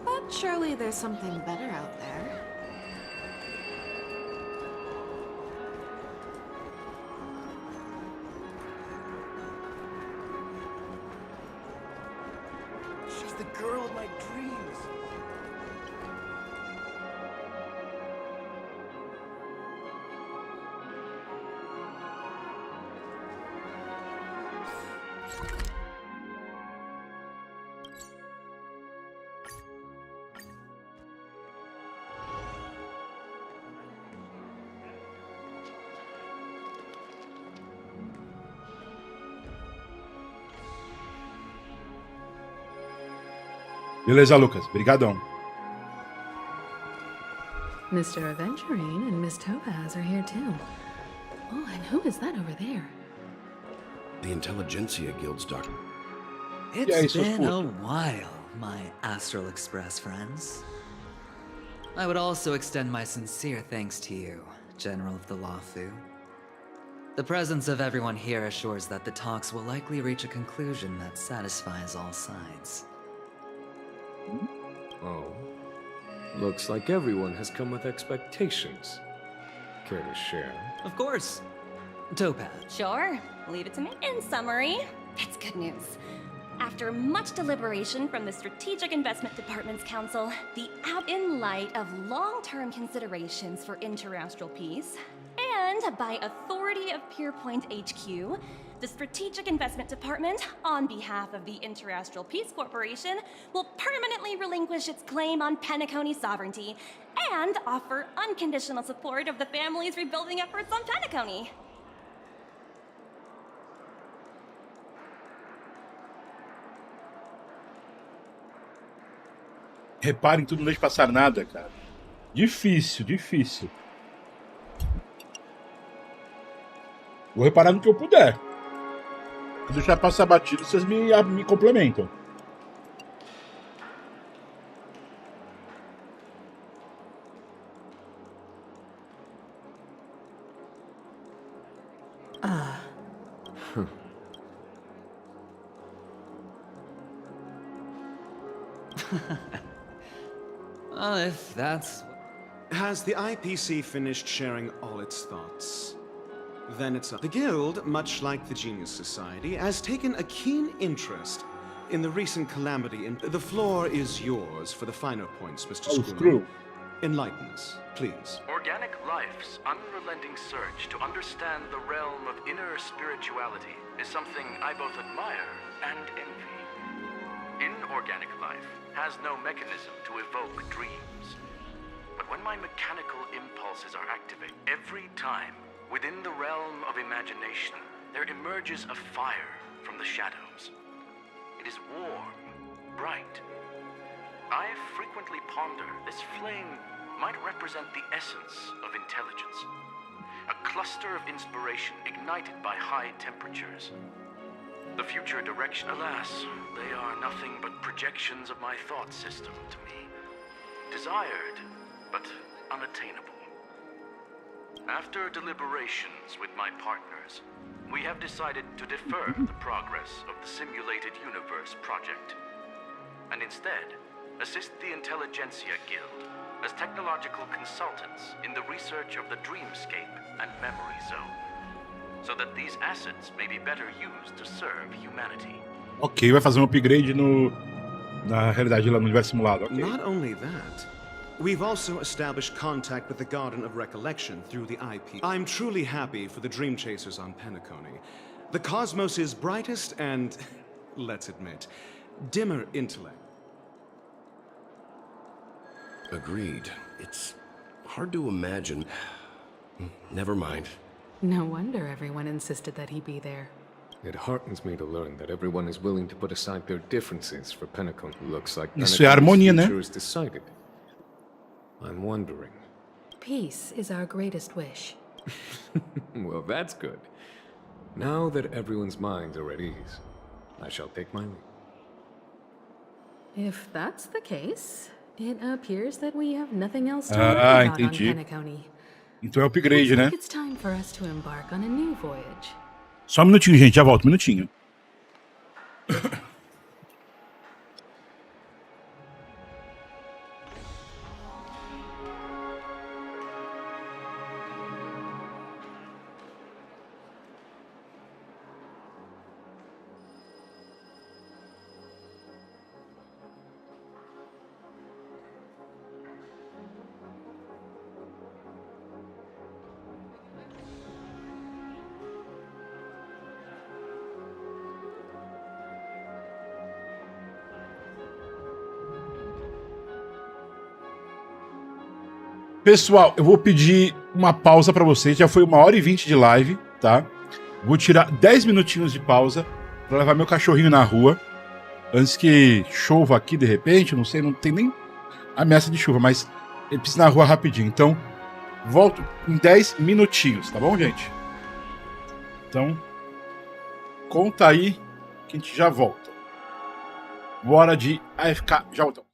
But surely there's something better out there. She's the girl of my dreams. Beleza, Lucas. Brigadão. Mr. Aventurine and Miss Topaz are here too. Oh, and who is that over there? The Intelligentsia Guild's doctor. It's been a while, my Astral Express friends. I would also extend my sincere thanks to you, General of the Lafu. The presence of everyone here assures that the talks will likely reach a conclusion that satisfies all sides. Oh. Looks like everyone has come with expectations. Care to share? Of course. Topaz. Sure. Leave it to me. In summary, it's good news. After much deliberation from the Strategic Investment Department's Council, in light of long-term considerations for interastral peace, and by authority of Pierpoint HQ, the Strategic Investment Department, on behalf of the Interastral Peace Corporation, will permanently relinquish its claim on Penacony sovereignty and offer unconditional support of the family's rebuilding efforts on Penacony. Reparem, tudo não deixa passar nada, cara. Difícil, difícil. Vou reparar no que eu puder. Se deixar passar batido, vocês me complementam. Well, if that's... Has the IPC finished sharing all its thoughts? Then it's up. The Guild, much like the Genius Society, has taken a keen interest in the recent calamity. The floor is yours for the finer points, Mr. Screw. Enlighten us, please. Organic life's unrelenting search to understand the realm of inner spirituality is something I both admire and envy. Inorganic life has no mechanism to evoke dreams. But when my mechanical impulses are activated, every time within the realm of imagination, there emerges a fire from the shadows. It is warm, bright. I frequently ponder this flame might represent the essence of intelligence. A cluster of inspiration ignited by high temperatures. The future direction, alas, they are nothing but projections of my thought system to me. Desired, but unattainable. After deliberations with my partners, we have decided to defer the progress of the Simulated Universe project, and instead assist the Intelligentsia Guild as technological consultants in the research of the Dreamscape and Memory Zone, so that these assets may be better used to serve humanity. Ok, vai fazer upgrade na realidade lá no universo simulado. Okay. Not only that, we've also established contact with the Garden of Recollection through the IP. I'm truly happy for the Dream Chasers on Penacony. The cosmos' brightest and, let's admit, dimmer intellect. Agreed. It's hard to imagine. Never mind. No wonder everyone insisted that he be there. It heartens me to learn that everyone is willing to put aside their differences for Penacony. Looks like Isso é harmonia, né? future is decided. I'm wondering. Peace is our greatest wish. Well, that's good. Now that everyone's minds are at ease, I shall take my leave. If that's the case, It appears that we have nothing else to worry about on entendi. Penacony. Então é upgrade, né? It's time for us to embark on a new voyage. Só um minutinho, gente. Já volto, um minutinho. Pessoal, eu vou pedir uma pausa pra vocês. Já foi 1h20 de live, tá? Vou tirar 10 minutinhos de pausa pra levar meu cachorrinho na rua. Antes que chova aqui de repente, não sei, não tem nem ameaça de chuva, mas ele precisa ir na rua rapidinho. Então, volto em 10 minutinhos, tá bom, gente? Então, conta aí que a gente já volta. Bora de AFK, já voltamos.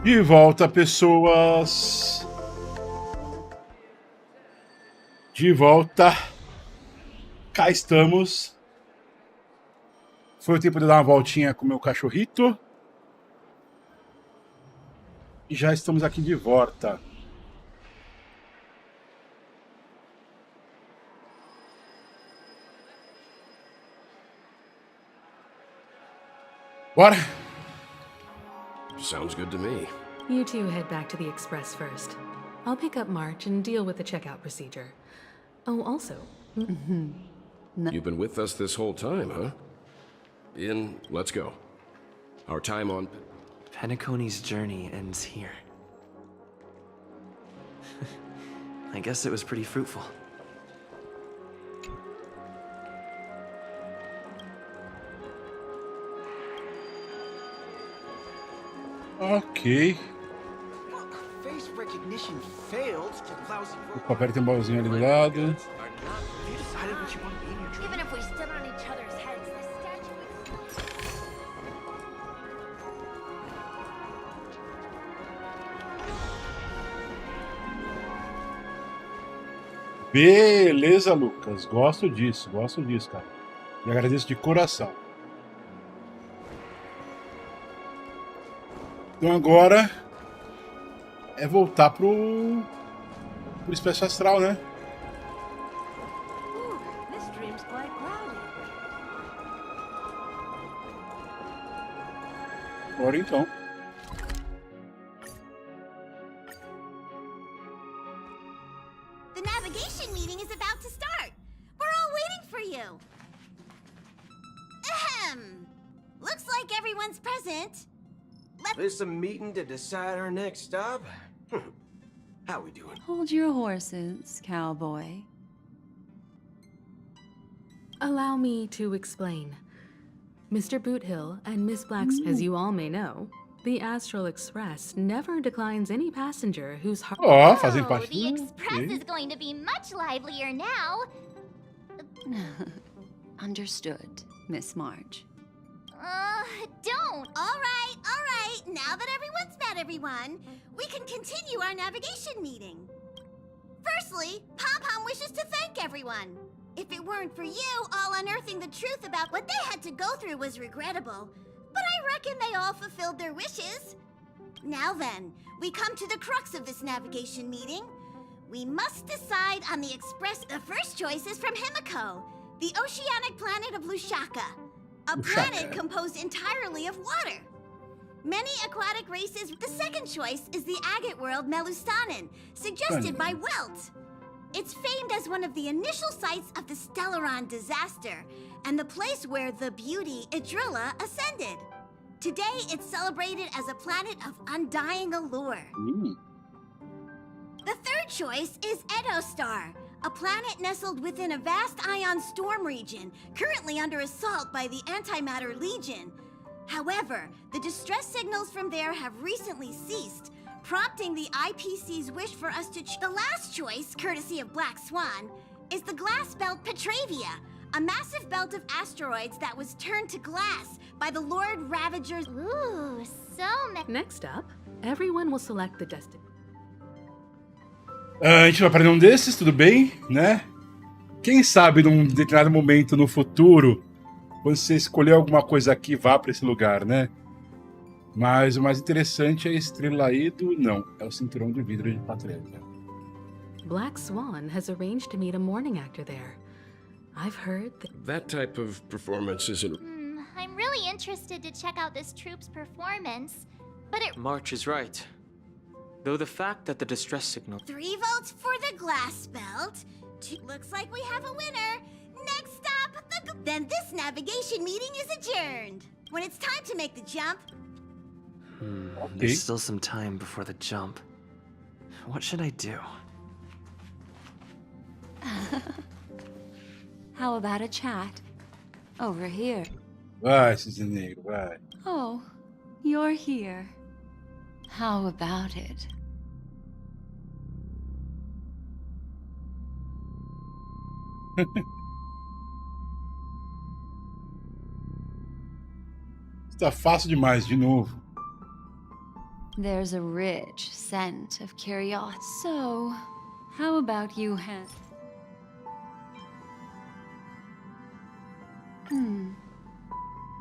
De volta, pessoas. De volta. Cá estamos. Foi o tempo de dar uma voltinha com o meu cachorrito. E já estamos aqui de volta. Bora! Sounds good to me. You two head back to the Express first. I'll pick up March and deal with the checkout procedure. Oh, also... You've been with us this whole time, huh? Let's go. Our time on... Penacony's journey ends here. I guess it was pretty fruitful. Ok. Face recognition failed to lousy O papel tem um baúzinho ali do lado. You decided what you want to be in your dream. Even if we stood on each other's heads, this statue would... Beleza, Lucas. Gosto disso, cara. E agradeço de coração. Então agora é voltar pro espécie astral, né? This dream's quite crowded. Bora então. The navigation meeting is about to start. We're all waiting for you. Ahem. Looks like everyone's present. This a meeting to decide our next stop? How we doing? Hold your horses, cowboy. Allow me to explain. Mr. Boothill and Miss Blacks, as you all may know, the Astral Express never declines any passenger whose heart... Oh, fazem parte The Express is going to be much livelier now. Understood, Miss March. Don't. All right. Now that everyone's met everyone, we can continue our navigation meeting. Firstly, Pom-Pom wishes to thank everyone. If it weren't for you all unearthing the truth about what they had to go through was regrettable, but I reckon they all fulfilled their wishes. Now then, we come to the crux of this navigation meeting. We must decide on the Express. The first choice is from Himiko, the oceanic planet of Lushaka. A planet composed entirely of water. Many aquatic races. The second choice is the agate world Melustanen, suggested by Welt. It's famed as one of the initial sites of the Stellaron disaster, and the place where the beauty Idrilla ascended. Today, it's celebrated as a planet of undying allure. The third choice is Edostar, a planet nestled within a vast ion storm region, currently under assault by the Antimatter Legion. However, the distress signals from there have recently ceased, prompting the IPC's wish for us to The last choice, courtesy of Black Swan, is the glass belt Petravia, a massive belt of asteroids that was turned to glass by the Lord Ravagers. Ooh, Next up, everyone will select the destination. A gente vai para um desses, tudo bem, né? Quem sabe num determinado momento no futuro, quando você escolher alguma coisa aqui, vá para esse lugar, né? Mas o mais interessante é a estrela aí do... Não, é o cinturão de vidro de Patrélia. Black Swan has arranged to meet a morning actor there. I've heard that type of performance isn't... I'm really interested to check out this troupe's performance, but it... March is right. Though the fact that the distress signal... 3 votes for the glass belt. Looks like we have a winner. Next stop, then this navigation meeting is adjourned. When it's time to make the jump... There's still some time before the jump. What should I do? How about a chat? Over here. Vai, Cisne Negro, vai. Oh, you're here. How about it? Está fácil demais, de novo. There's a rich scent of curiosity. So, how about you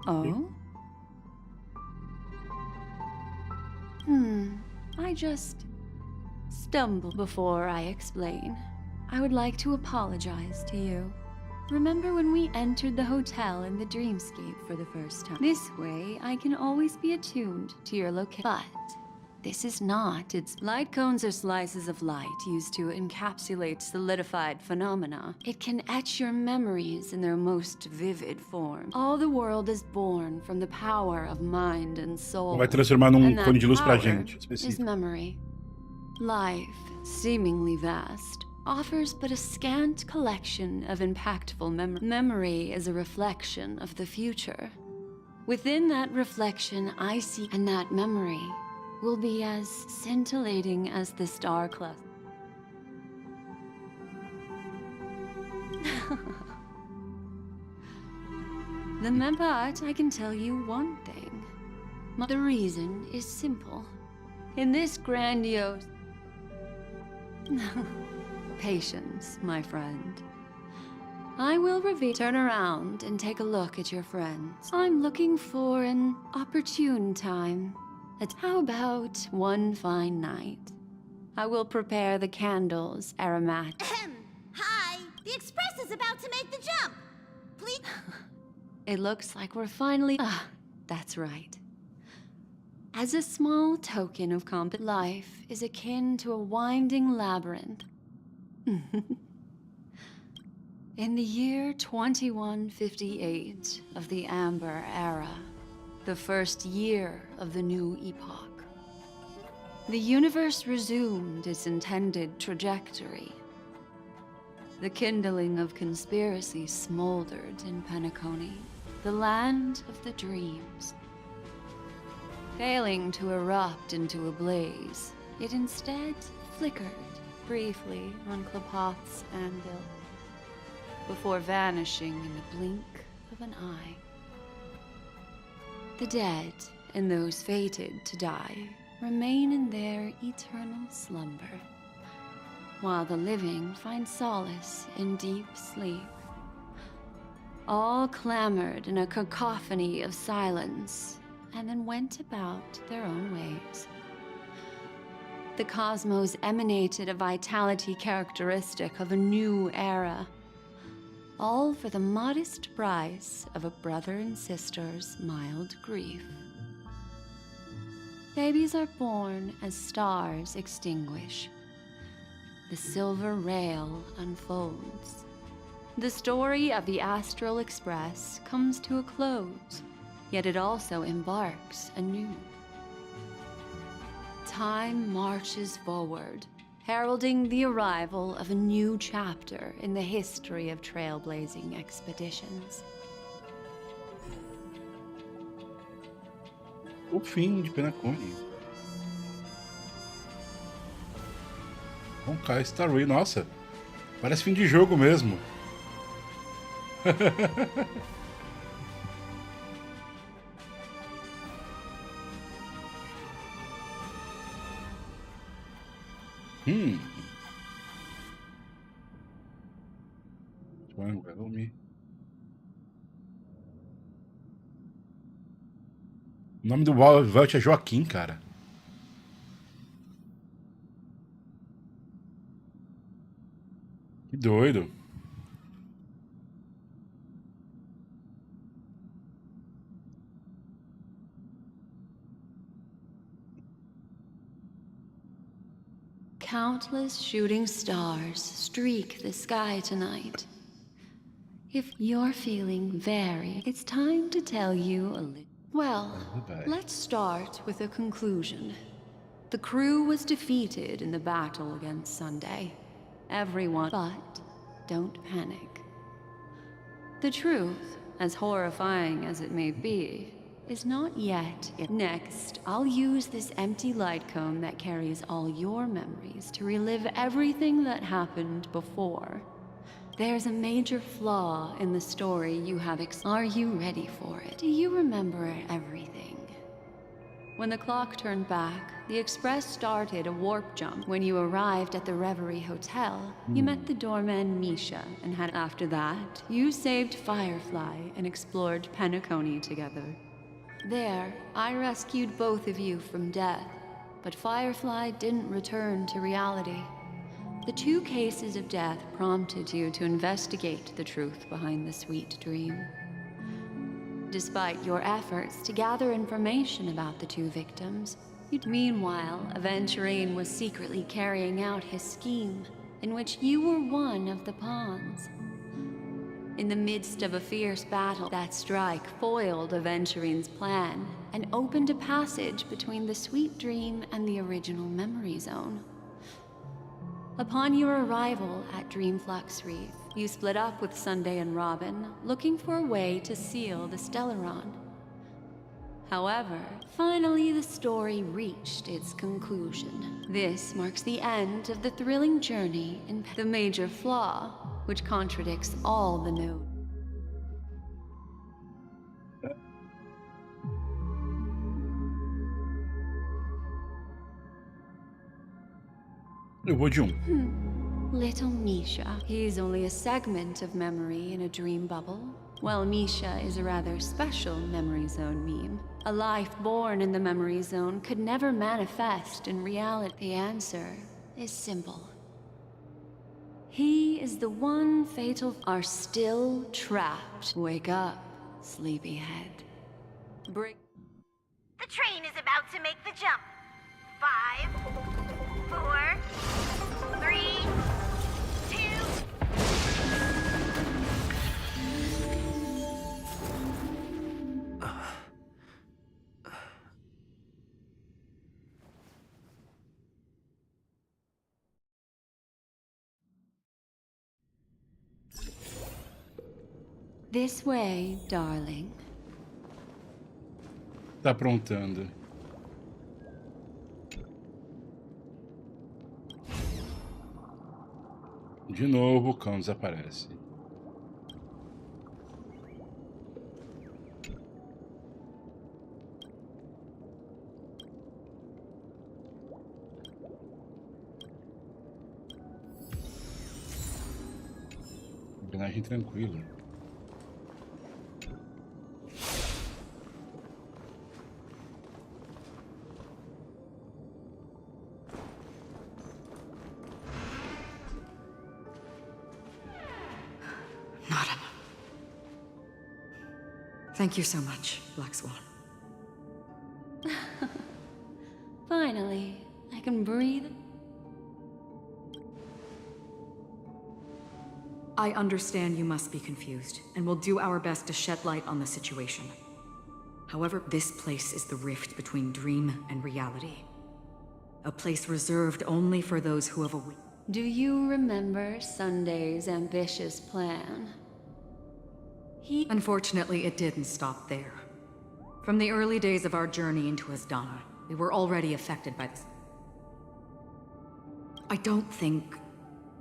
Oh? I just stumbled before I explain. I would like to apologize to you. Remember when we entered the hotel in the dreamscape for the first time? This way, I can always be attuned to your location. But this is not. Light cones are slices of light used to encapsulate solidified phenomena. It can etch your memories in their most vivid form. All the world is born from the power of mind and soul. Vai transformar num And that cone de luz pra power gente, is específico. memory. Life, seemingly vast, offers but a scant collection of impactful memory. Memory is a reflection of the future. Within that reflection, I see, and that memory will be as scintillating as the star cluster. But I can tell you one thing. The reason is simple. In this grandiose... Patience, my friend. I will reveal. Turn around and take a look at your friends. I'm looking for an opportune time. How about one fine night? I will prepare the candles aromatic. Hi, the express is about to make the jump. Please. It looks like we're finally... that's right. As a small token of life is akin to a winding labyrinth. In the year 2158 of the Amber Era, the first year of the new epoch, the universe resumed its intended trajectory. The kindling of conspiracy smoldered in Penacony, the land of the dreams. Failing to erupt into a blaze, it instead flickered briefly on Klapoth's anvil, before vanishing in the blink of an eye. The dead, and those fated to die, remain in their eternal slumber, while the living find solace in deep sleep. All clamored in a cacophony of silence, and then went about their own ways. The cosmos emanated a vitality characteristic of a new era, all for the modest price of a brother and sister's mild grief. Babies are born as stars extinguish. The silver rail unfolds. The story of the Astral Express comes to a close, yet it also embarks anew. Time marches forward, heralding the arrival of a new chapter in the history of trailblazing expeditions. O fim de Penacony. Vamos cá, Star Wars. Nossa, parece fim de jogo mesmo. O nome do Velt é Joaquim, cara. Que doido. Countless shooting stars streak the sky tonight. If you're feeling very, it's time to tell you a little. Well, let's start with a conclusion. The crew was defeated in the battle against Sunday. Everyone, but don't panic. The truth, as horrifying as it may be, is not yet. Next, I'll use this empty light cone that carries all your memories to relive everything that happened before. There's a major flaw in the story you have. Are you ready for it? Do you remember everything? When the clock turned back, the Express started a warp jump. When you arrived at the Reverie Hotel, you met the doorman Misha, and after that, you saved Firefly and explored Penacony together. There, I rescued both of you from death, but Firefly didn't return to reality. The 2 cases of death prompted you to investigate the truth behind the sweet dream. Despite your efforts to gather information about the 2 victims, meanwhile, Aventurine was secretly carrying out his scheme, in which you were one of the pawns. In the midst of a fierce battle, that strike foiled Aventurine's plan and opened a passage between the sweet dream and the original memory zone. Upon your arrival at Dreamflux Reef, you split up with Sunday and Robin, looking for a way to seal the Stellaron. However, finally the story reached its conclusion. This marks the end of the thrilling journey in the major flaw, which contradicts all the notes. Eu vou de Little Misha. He's only a segment of memory in a dream bubble, while Misha is a rather special memory zone meme. A life born in the memory zone could never manifest in reality. The answer is simple. He is the one fatal are still trapped. Wake up, sleepyhead. The train is about to make the jump. 5, 4, 3, 2. This way, darling. Tá aprontando. De novo, o cão desaparece. Engrenagem tranquila. Thank you so much, Black Swan. Finally, I can breathe. I understand you must be confused, and we'll do our best to shed light on the situation. However, this place is the rift between dream and reality. A place reserved only for those who have awakened. Do you remember Sunday's ambitious plan? Unfortunately, it didn't stop there. From the early days of our journey into Asdana, we were already affected by this. I don't think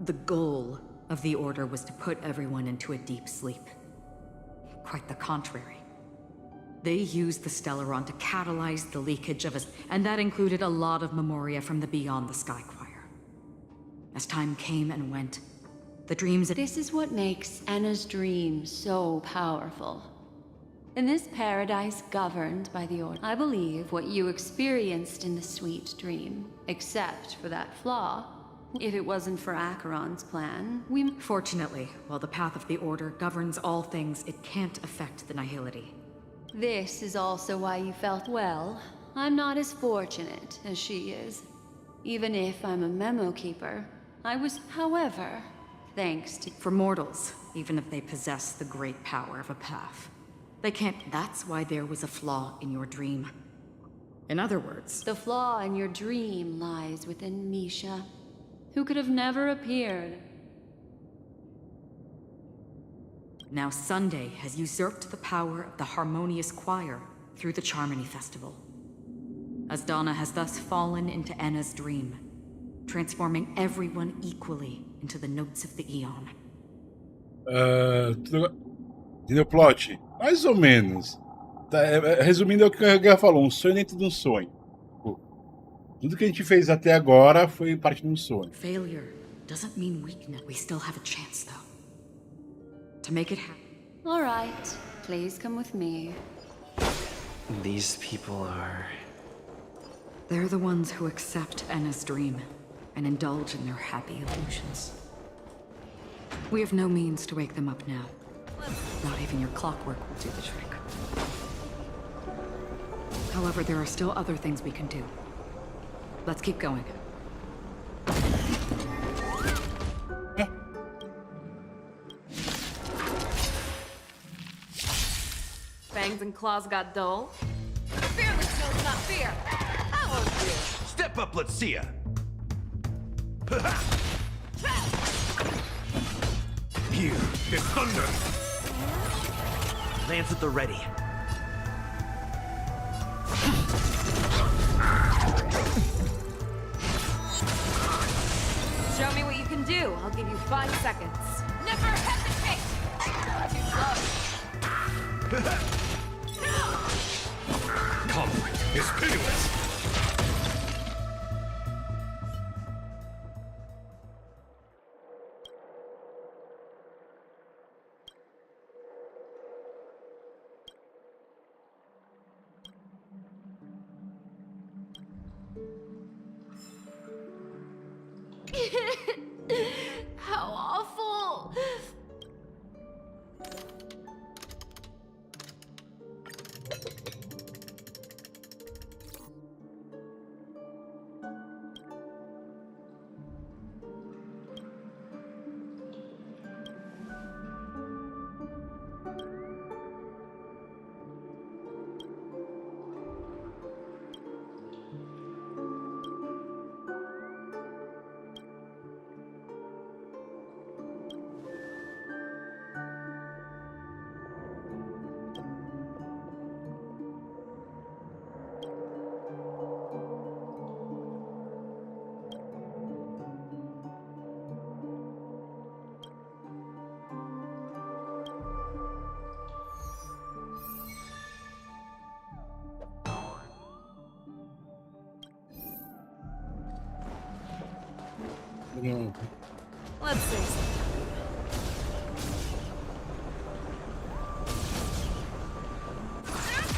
the goal of the Order was to put everyone into a deep sleep. Quite the contrary. They used the Stellaron to catalyze the leakage of us, and that included a lot of memoria from the Beyond the Sky Choir. As time came and went, the dreams... This is what makes Anna's dream so powerful. In this paradise governed by the Order, I believe what you experienced in the sweet dream, except for that flaw, if it wasn't for Acheron's plan, we... Fortunately, while the path of the Order governs all things, it can't affect the Nihility. This is also why you felt well. I'm not as fortunate as she is. Even if I'm a memo keeper, I was, however... Thanks to... For mortals, even if they possess the great power of a path, they can't... That's why there was a flaw in your dream. In other words... The flaw in your dream lies within Misha, who could have never appeared. Now Sunday has usurped the power of the Harmonious Choir through the Charmony Festival. Asdana has thus fallen into Enna's dream, transforming everyone equally into the notes of the Eon. Entendeu o plot? Mais ou menos. Tá, resumindo, é o que a Guerra falou, um sonho dentro de um sonho. Tudo que a gente fez até agora foi parte de um sonho. Failure doesn't mean weakness. We still have a chance, though. To make it happen. All right, please come with me. These people are... They're the ones who accept Enna's dream and indulge in their happy illusions. We have no means to wake them up now. Not even your clockwork will do the trick. However, there are still other things we can do. Let's keep going. Fangs and claws got dull. The fearless knows not fear. I won't do. Step up, let's see ya. Here is thunder. Lance at the ready. Show me what you can do. I'll give you 5 seconds. Never hesitate! Too slow. Conflict is pitiless. How awful! Let's say something.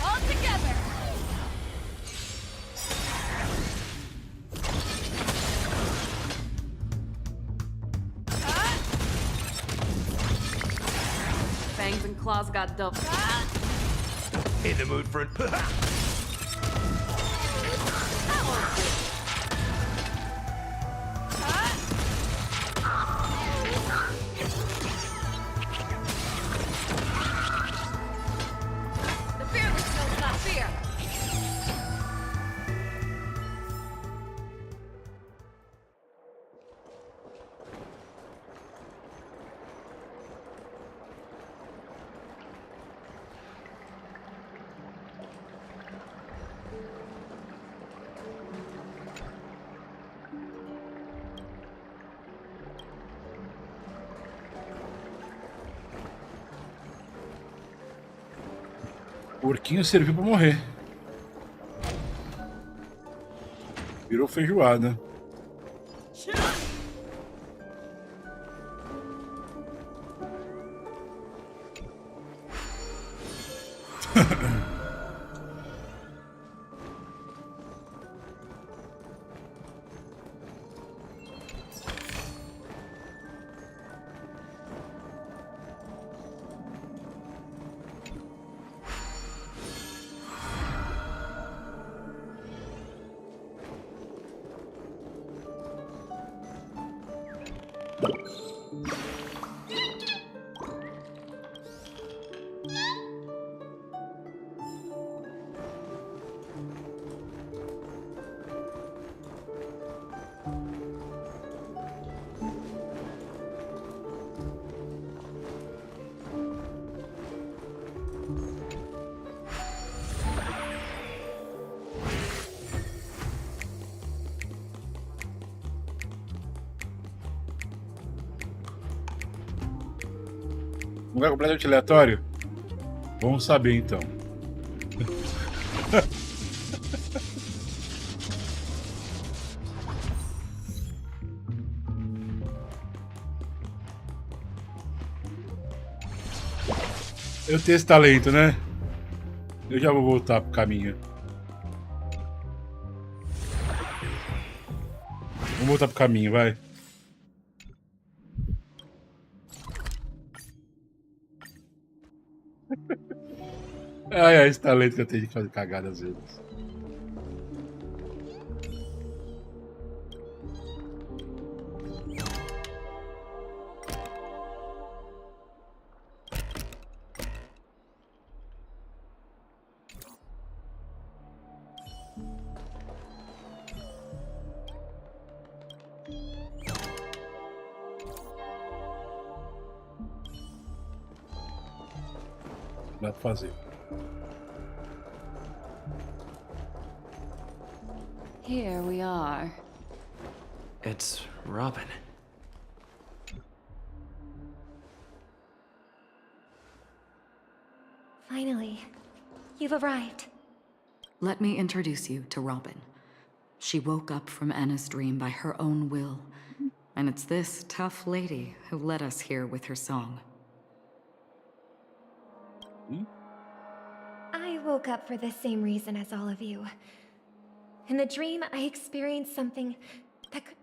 All together! Fangs and claws got dull. In the mood for it. The fearless knows not fear! O porquinho serviu pra morrer. Virou feijoada. Lugar completamente aleatório? Vamos saber então. Eu tenho esse talento, né? Eu já vou voltar pro caminho. Vamos voltar pro caminho, vai. Ai, esse talento que eu tenho de fazer cagada às vezes. Dá pra fazer. Here we are. It's Robin. Finally, you've arrived. Let me introduce you to Robin. She woke up from Anna's dream by her own will. And it's this tough lady who led us here with her song. I woke up for the same reason as all of you. In the dream, I experienced something that could...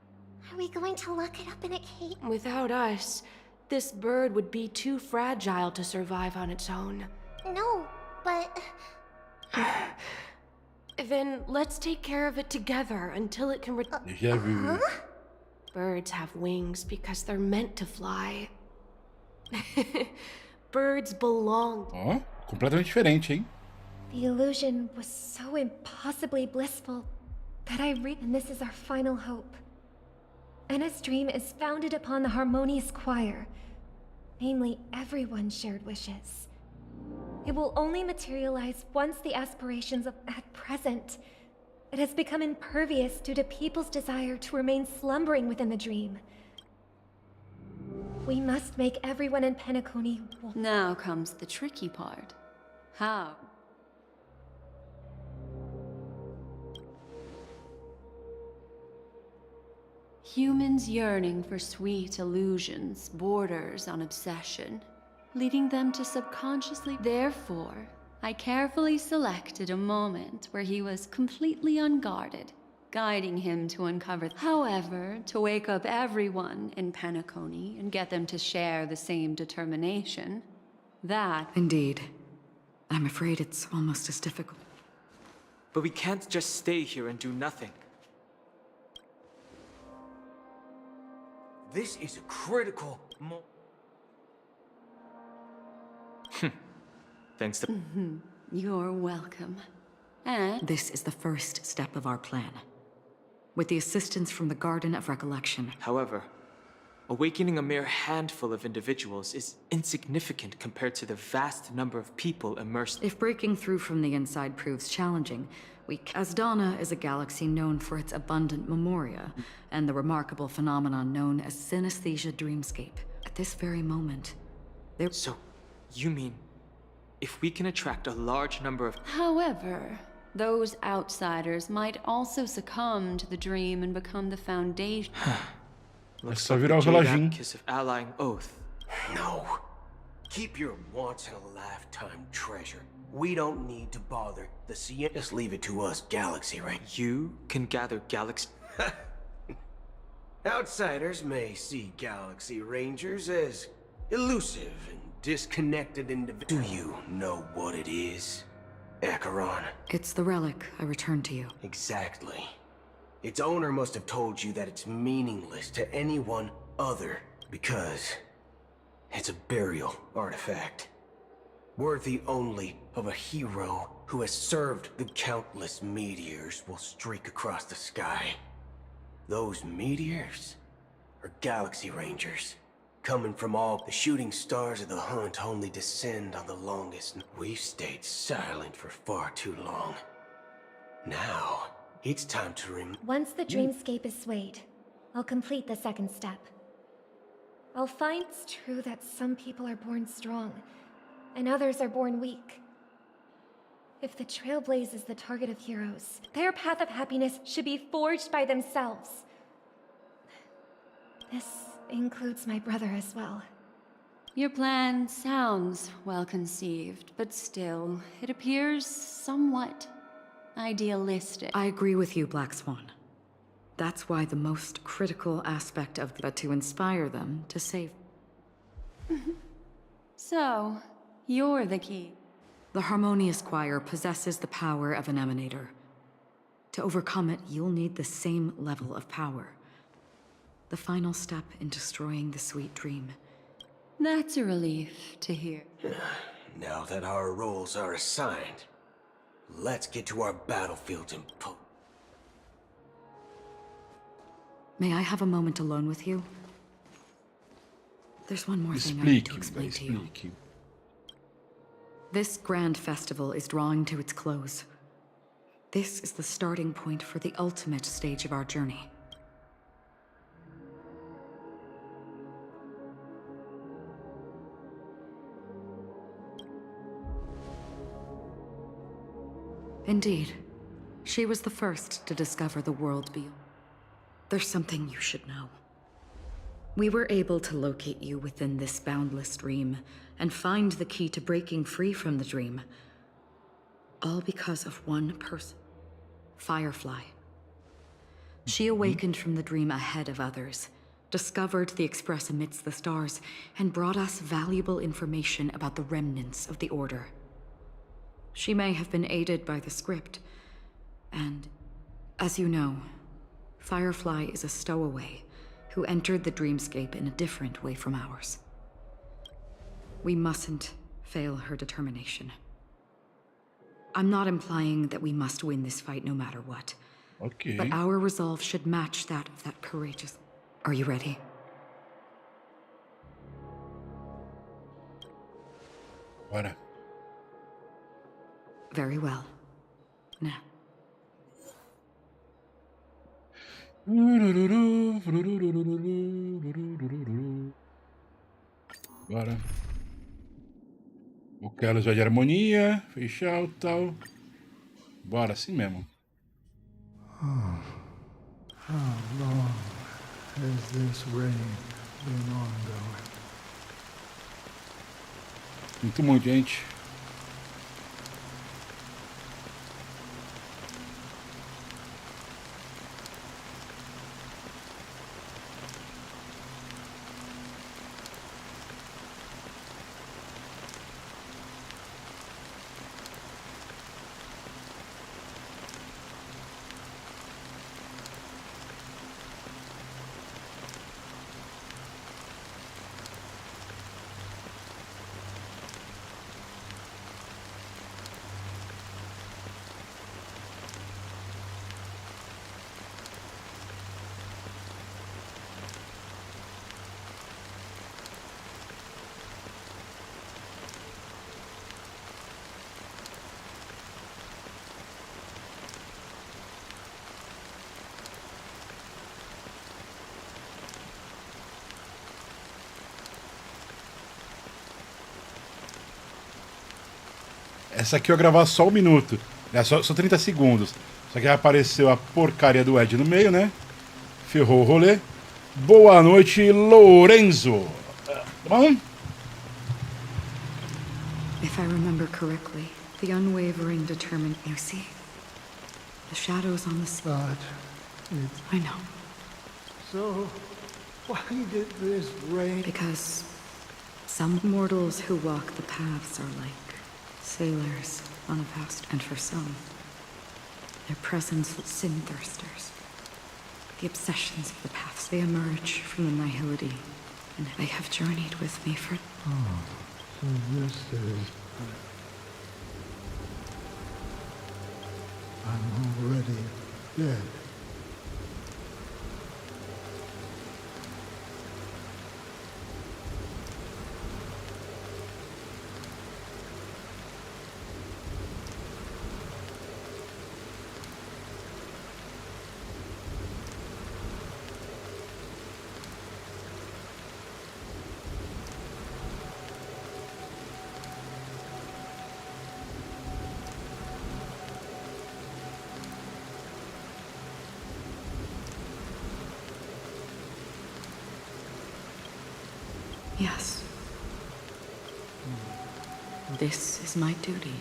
Are we going to lock it up in a cage? Without us, this bird would be too fragile to survive on its own. No, but... Then let's take care of it together until it can Birds have wings because they're meant to fly. Birds belong. Ó, completamente diferente, hein? The illusion was so impossibly blissful that and this is our final hope. Anna's dream is founded upon the harmonious choir. Namely, everyone's shared wishes. It will only materialize once the aspirations of at present. It has become impervious due to people's desire to remain slumbering within the dream. We must make everyone in Penacony... Now comes the tricky part. How? Humans yearning for sweet illusions borders on obsession, leading them to subconsciously... Therefore, I carefully selected a moment where he was completely unguarded, guiding him to uncover... However, to wake up everyone in Penacony and get them to share the same determination, that... Indeed. I'm afraid it's almost as difficult. But we can't just stay here and do nothing. This is a critical Thanks to... You're welcome. And... This is the first step of our plan. With the assistance from the Garden of Recollection. However, awakening a mere handful of individuals is insignificant compared to the vast number of people immersed... If breaking through from the inside proves challenging, as Donna is a galaxy known for its abundant memoria, and the remarkable phenomenon known as synesthesia dreamscape. At this very moment, there... So, you mean, if we can attract a large number of... However, those outsiders might also succumb to the dream and become the foundation... Looks like the Jade Abacus of Allying Oath. No. Keep your once-in-a-lifetime treasure. We don't need to bother the Sienna. Just leave it to us, Galaxy Rangers. You can gather Galaxy... Outsiders may see Galaxy Rangers as elusive and disconnected individuals. Do you know what it is, Acheron? It's the relic I returned to you. Exactly. Its owner must have told you that it's meaningless to anyone other because it's a burial artifact. Worthy only of a hero who has served the countless meteors will streak across the sky. Those meteors are Galaxy Rangers. Coming from all the shooting stars of the hunt only descend on the longest. We've stayed silent for far too long. Now, it's time to Once the dreamscape is swayed, I'll complete the second step. I'll find it's true that some people are born strong, and others are born weak. If the Trailblaze is the target of heroes, their path of happiness should be forged by themselves. This includes my brother as well. Your plan sounds well conceived, but still, it appears somewhat idealistic. I agree with you, Black Swan. That's why the most critical aspect of to inspire them to save. So, you're the key. The Harmonious Choir possesses the power of an emanator. To overcome it, you'll need the same level of power. The final step in destroying the sweet dream. That's a relief to hear. Now that our roles are assigned, let's get to our battlefields and pull. May I have a moment alone with you? There's one more thing I need to explain to you. This grand festival is drawing to its close. This is the starting point for the ultimate stage of our journey. Indeed, she was the first to discover the world beyond. There's something you should know. We were able to locate you within this boundless dream and find the key to breaking free from the dream. All because of one person, Firefly. She awakened from the dream ahead of others, discovered the Express amidst the stars, and brought us valuable information about the remnants of the Order. She may have been aided by the script, and, as you know, Firefly is a stowaway who entered the dreamscape in a different way from ours. We mustn't fail her determination. I'm not implying that we must win this fight no matter what. Okay. But our resolve should match that of that courageous... Are you ready? Bora. Very well. Now. Bora. Vocalo já de harmonia, fechar o tal. Bora, assim mesmo. How long has this rain been ongoing? Sinto muito, gente. Essa aqui eu ia gravar só 1 minuto. É, só 30 segundos. Só que apareceu a porcaria do Ed no meio, né? Ferrou o rolê. Boa noite, Lorenzo. Tá bom? If I remember correctly, the unwavering determined... You see? The shadows on the side. I know. So, why did this rain... Because some mortals who walk the paths are like sailors on a vast, and for some, their presence is sin-thirsters. The obsessions of the paths, they emerge from the nihility, and they have journeyed with me for... Oh, so this is... I'm already dead. Yes. This is my duty.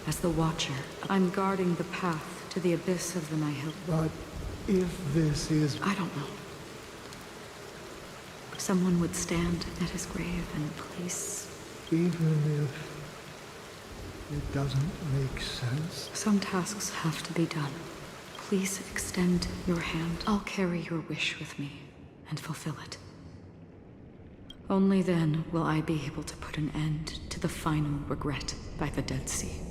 As the Watcher, I'm guarding the path to the abyss of the Nihil. But if this is... I don't know. Someone would stand at his grave and place... Even if it doesn't make sense? Some tasks have to be done. Please extend your hand. I'll carry your wish with me and fulfill it. Only then will I be able to put an end to the final regret by the Dead Sea.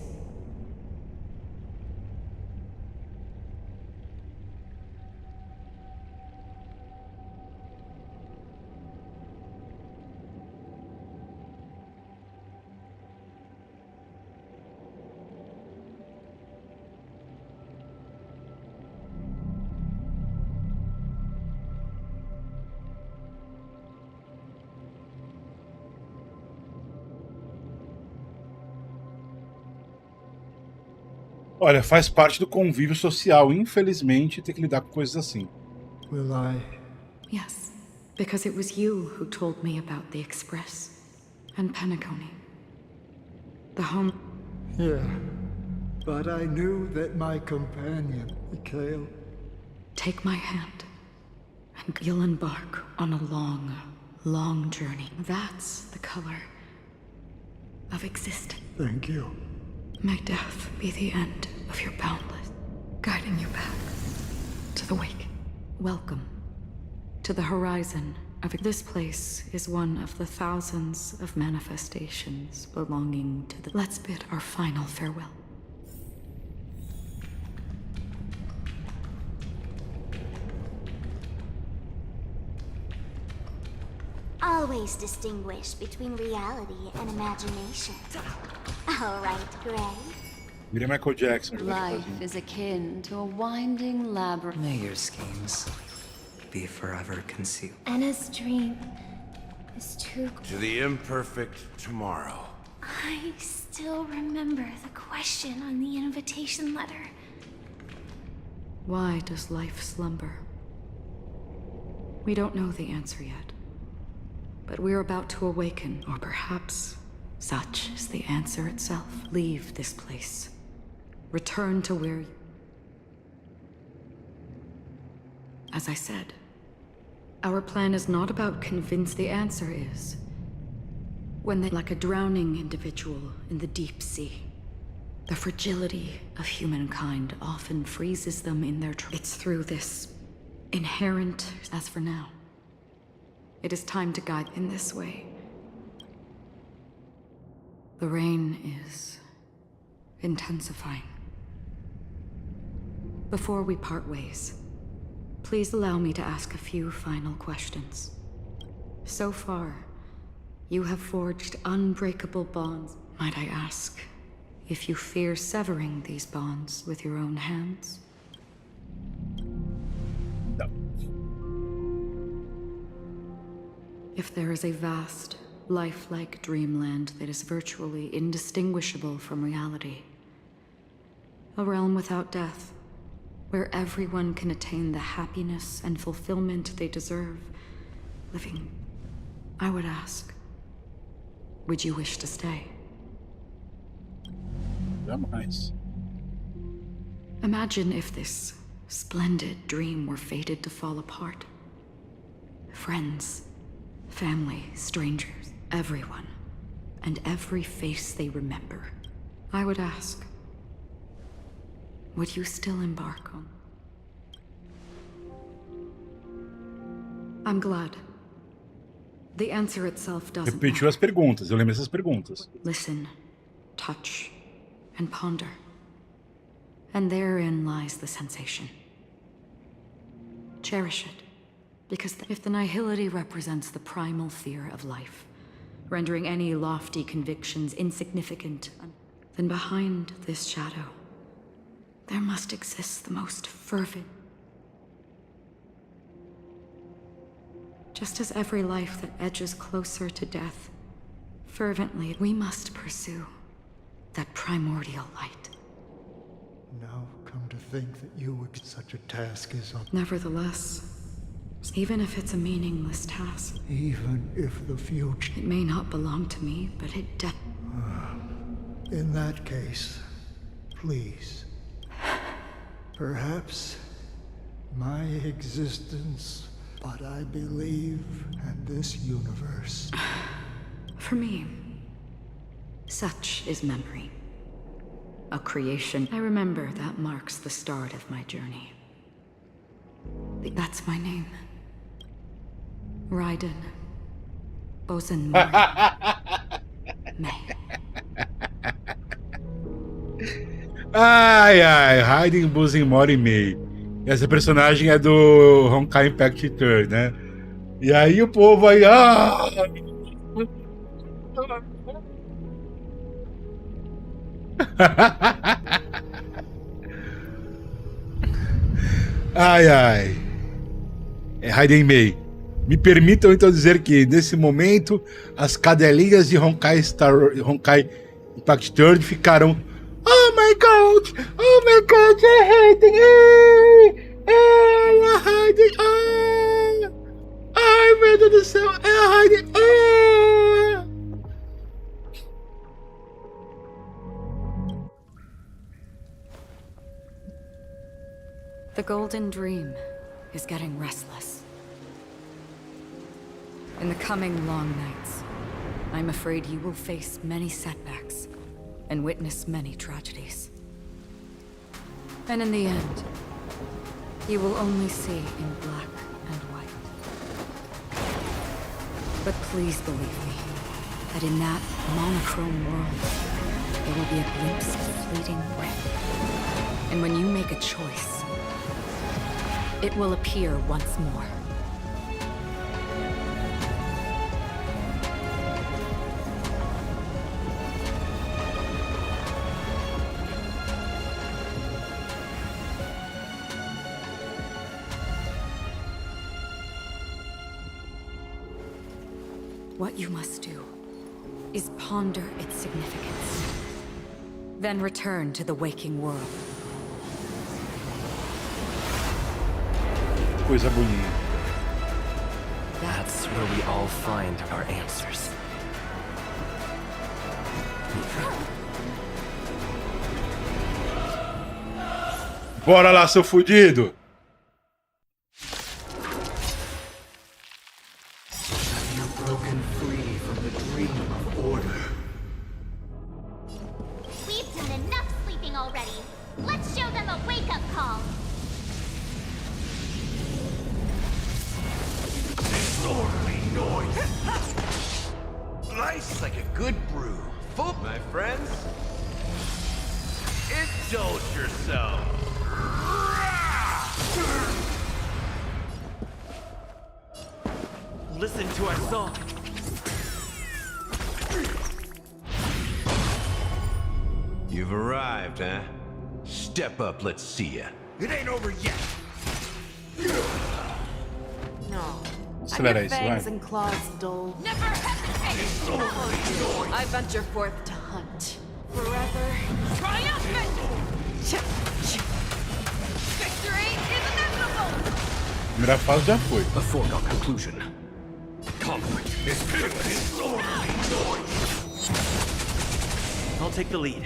Olha, faz parte do convívio social, infelizmente, ter que lidar com coisas assim. Will I? Yes, because it was you who told me about the Express and Penacony. The home... Yeah, but I knew that my companion, Mikhail... Take my hand, and you'll embark on a long, long journey. That's the color of existence. Thank you. May death be the end of your boundless, guiding you back to the wake. Welcome to the horizon of this place is one of the thousands of manifestations belonging to the... Let's bid our final farewell. Always distinguish between reality and imagination. All right, Gray. Virei Michael Jackson. Life is akin to a winding labyrinth. May your schemes be forever concealed. Anna's dream is too... To the imperfect tomorrow. I still remember the question on the invitation letter. Why does life slumber? We don't know the answer yet. But we're about to awaken, or perhaps such is the answer itself. Leave this place. Return to where you... As I said, our plan is not about convince. The answer is when they, like a drowning individual in the deep sea, the fragility of humankind often freezes them in their... It's through this inherent... As for now, it is time to guide in this way. The rain is intensifying. Before we part ways, please allow me to ask a few final questions. So far, you have forged unbreakable bonds. Might I ask if you fear severing these bonds with your own hands? No. If there is a vast, lifelike dreamland that is virtually indistinguishable from reality, a realm without death, where everyone can attain the happiness and fulfillment they deserve, living, I would ask, would you wish to stay? Jamais. Imagine if this splendid dream were fated to fall apart. Friends, family, strangers, everyone, and every face they remember. I would ask, would you still embark on? I'm glad. The answer itself doesn't Repetiu as perguntas, eu lembro essas perguntas. Listen, touch, and ponder. And therein lies the sensation. Cherish it, because if the nihility represents the primal fear of life, rendering any lofty convictions insignificant, then behind this shadow, there must exist the most fervent. Just as every life that edges closer to death, fervently we must pursue that primordial light. Now come to think that you would... Such a task is on... Nevertheless, Even if it's a meaningless task. Even if the future... It may not belong to me, but it In that case, please. Perhaps my existence, what I believe, and this universe. For me, such is memory. A creation I remember that marks the start of my journey. That's my name. Raiden. Bozen May. Ai, ai, Raiden Bozenmori May. Essa personagem é do Honkai Impact Third, né? E aí o povo aí... Ai, ai. É Raiden May. Me permitam então dizer que nesse momento as cadelinhas de Honkai Impact Third ficaram: oh my god, é Raiden, é Raiden, ai meu Deus do céu, é a Raiden, The Golden Dream is getting restless. In the coming long nights, I'm afraid you will face many setbacks and witness many tragedies. And in the end, you will only see in black and white. But please believe me, that in that monochrome world, there will be a glimpse of fleeting red. And when you make a choice, it will appear once more. What you must do is ponder its significance, then return to the waking world. Coisa bonita. That's where we all find our answers. Bora lá, seu fudido! Broken free from the dream of order. We've done enough sleeping already. Let's show them a wake-up call. Disorderly noise. Nice like a good brew. Full, my friends. Indulge yourself. Listen to our song. You've arrived, huh? Step up, let's see ya. It ain't over yet. No. Acelera isso, vai. Fangs and claws dull. Never hesitate! I venture forth to hunt. Forever. Triumphant! Victory is inevitable! Primeira fase já foi. A foregone conclusion. Conflict is pitiless. I'll take the lead.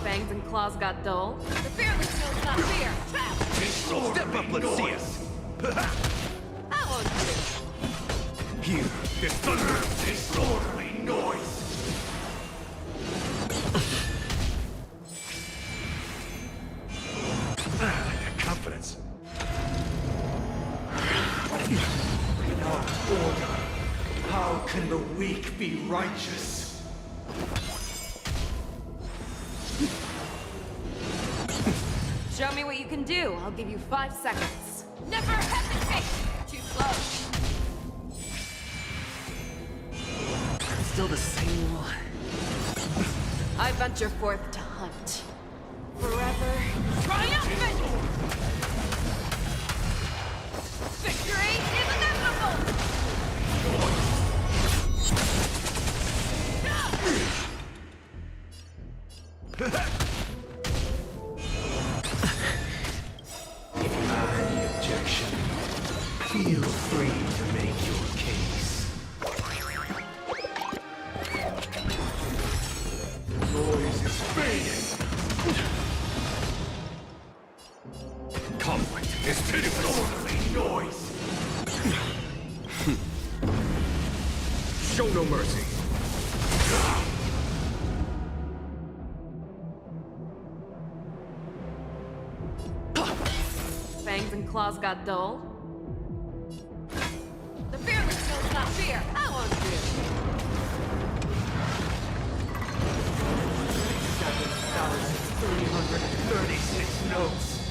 Fangs and claws got dull. The fearless knows not fear. Step up, let's see us. I won't do. Here is thunder. Disorderly noise. Confidence. Without order, how can the weak be righteous? Show me what you can do. I'll give you 5 seconds. Never hesitate! Too slow. Still the same one. I venture forth to hunt. Forever. Triumphant! Victory is inevitable! Show no mercy. Fangs and claws got dull. The fearless knows not fear. I won't fear. 7,336 notes.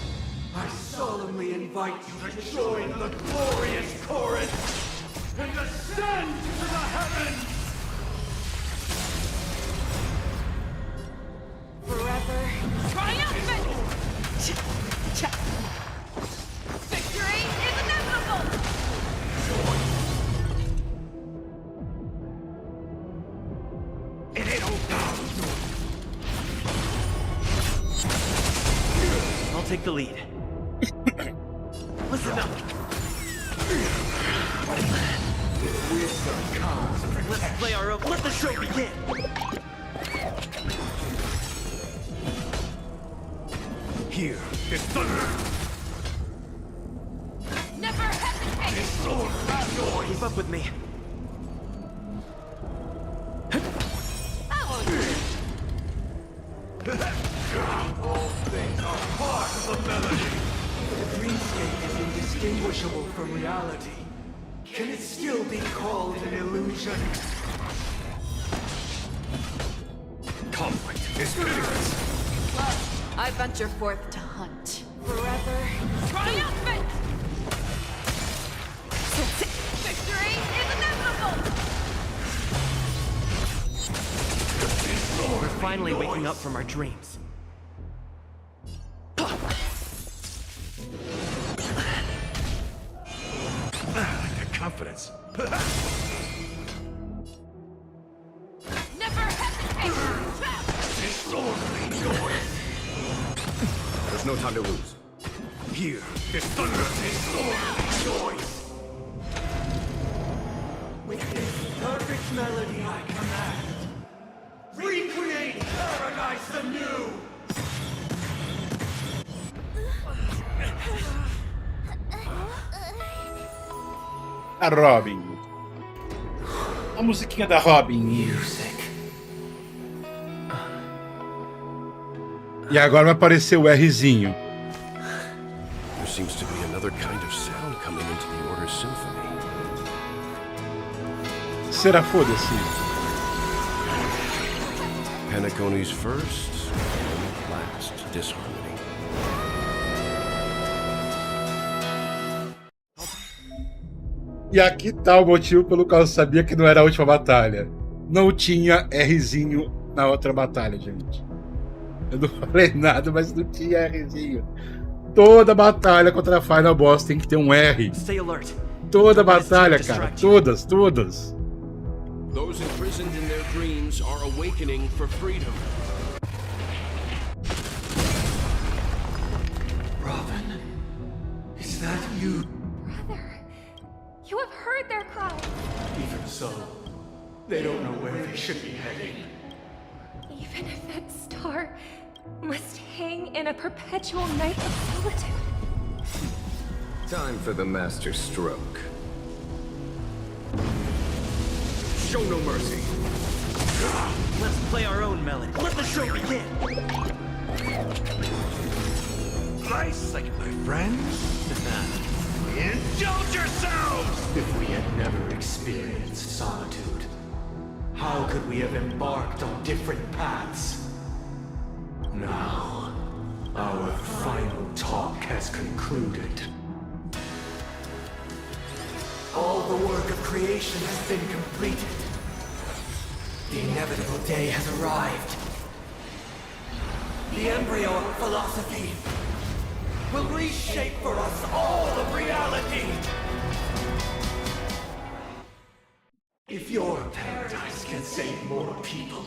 I solemnly invite you to join the glorious chorus and ascend to the heavens! Forever triumphant! Victory is inevitable! It ain't all down. I'll take the lead. Listen up. We're some cons of Let's play our own. Let the show begin. Here is thunder. Never hesitate! This sword has yours. Keep up with me. I won't fear. All things are part of the melody. The dreamscape is indistinguishable from reality. Can it still be called an illusion? Conflict is pitiless. I venture forth to hunt. Forever triumphant! Victory is inevitable! We're finally waking up from our dreams. The confidence. Never hesitate! This sword means yours. There's no time to lose. Here is thunder. This sword means yours. With this perfect melody I command, recreate paradise anew! A Robin. A musiquinha da Robin. E agora vai aparecer o Rzinho. There seems to be another kind of sound coming into the Order's symphony. Será foda-se. Penacony's first and last disharmony. E aqui tá o motivo pelo qual eu sabia que não era a última batalha. Não tinha Rzinho na outra batalha, gente. Eu não falei nada, mas não tinha Rzinho. Toda batalha contra a Final Boss tem que ter um R. Stay alert. Toda batalha, cara. Todas, todas. Those imprisoned in their dreams are awakening for freedom. Robin, is that you? Brother, you have heard their cry. Even so, they don't know where they should be heading. Even if that star must hang in a perpetual night of solitude. Time for the master stroke. Show no mercy. Let's play our own melody. Let the show begin. Nice, like my friends. Indulge yourselves! If we had never experienced solitude, how could we have embarked on different paths? Now, our final talk has concluded. All the work of creation has been completed. The inevitable day has arrived. The embryo of philosophy will reshape for us all of reality. If your paradise can save more people,